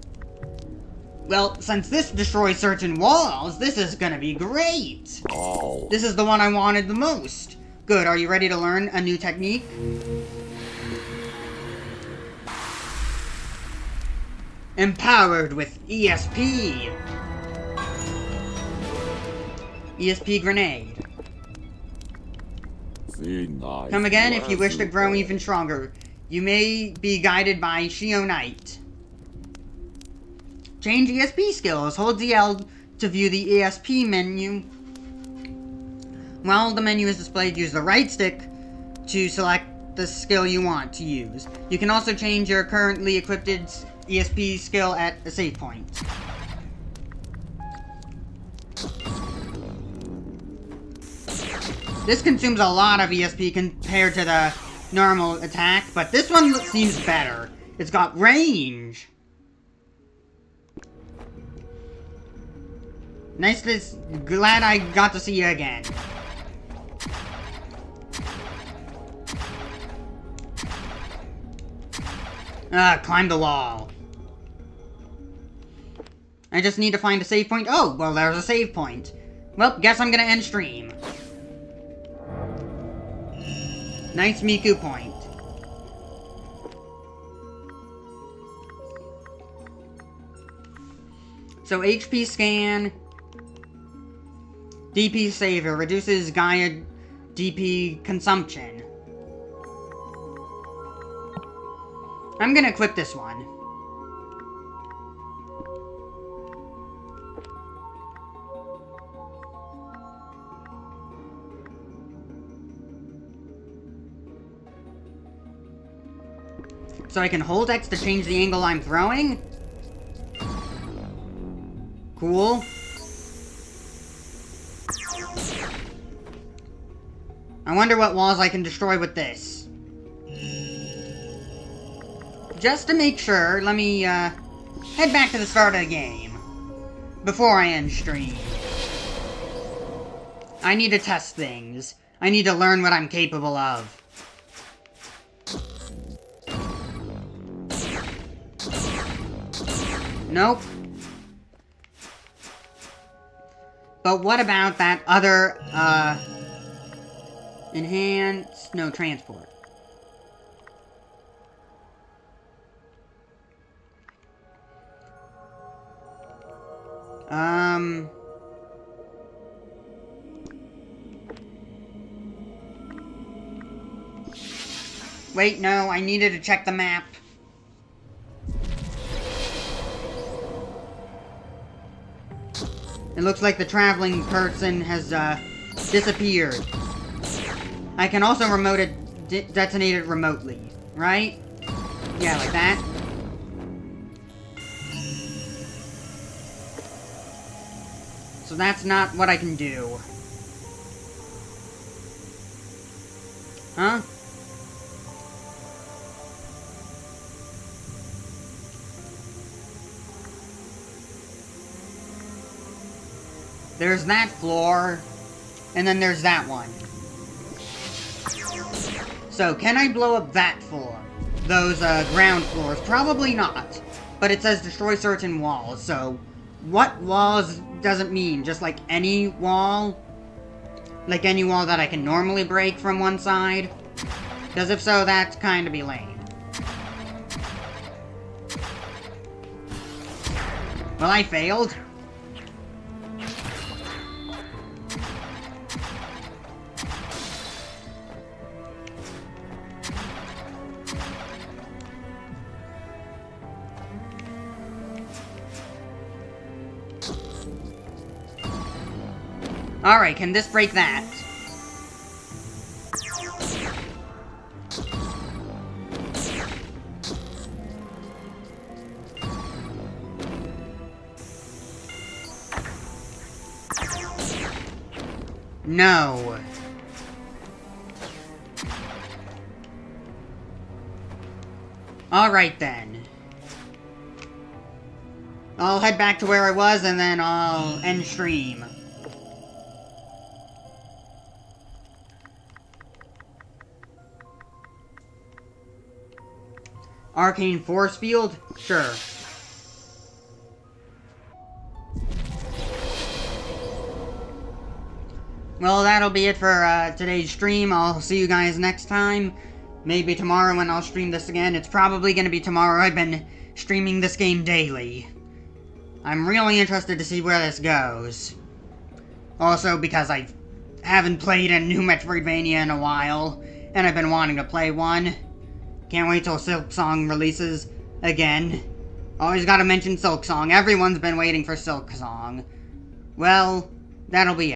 Well, since this destroys certain walls, this is gonna be great! This is the one I wanted the most. Good, are you ready to learn a new technique? Empowered with ESP! ESP Grenade. Come again if you wish to grow even stronger. You may be guided by Shio Knight. Change ESP skills. Hold DL to view the ESP menu. While the menu is displayed, use the right stick to select the skill you want to use. You can also change your currently equipped ESP skill at a save point. This consumes a lot of ESP compared to the normal attack, but this one seems better. It's got range. Glad I got to see you again. Climb the wall. I just need to find a save point. Oh, well, there's a save point. Well, guess I'm gonna end stream. Nice Miku point. So HP scan, DP saver, reduces Gaia DP consumption. I'm gonna equip this one. So I can hold X to change the angle I'm throwing? Cool. I wonder what walls I can destroy with this. Just to make sure, let me, head back to the start of the game. Before I end stream. I need to test things. I need to learn what I'm capable of. Nope. But what about that other, enhance, no, transport. Wait, no, I needed to check the map. It looks like the traveling person has, disappeared. I can also remote detonate it remotely, right? Yeah, like that. So that's not what I can do. Huh? There's that floor, and then there's that one. So, can I blow up that floor? Those, ground floors? Probably not. But it says destroy certain walls, so... What walls does it mean? Just like any wall? Like any wall that I can normally break from one side? Because if so, that's kinda be lame. Well, I failed. Alright, can this break that? No. Alright then. I'll head back to where I was and then I'll end stream. Arcane Force Field? Sure. Well, that'll be it for today's stream. I'll see you guys next time. Maybe tomorrow when I'll stream this again. It's probably gonna be tomorrow. I've been streaming this game daily. I'm really interested to see where this goes. Also, because I haven't played a new Metroidvania in a while, and I've been wanting to play one. Can't wait till Silksong releases again. Always gotta mention Silksong. Everyone's been waiting for Silksong. Well, that'll be it.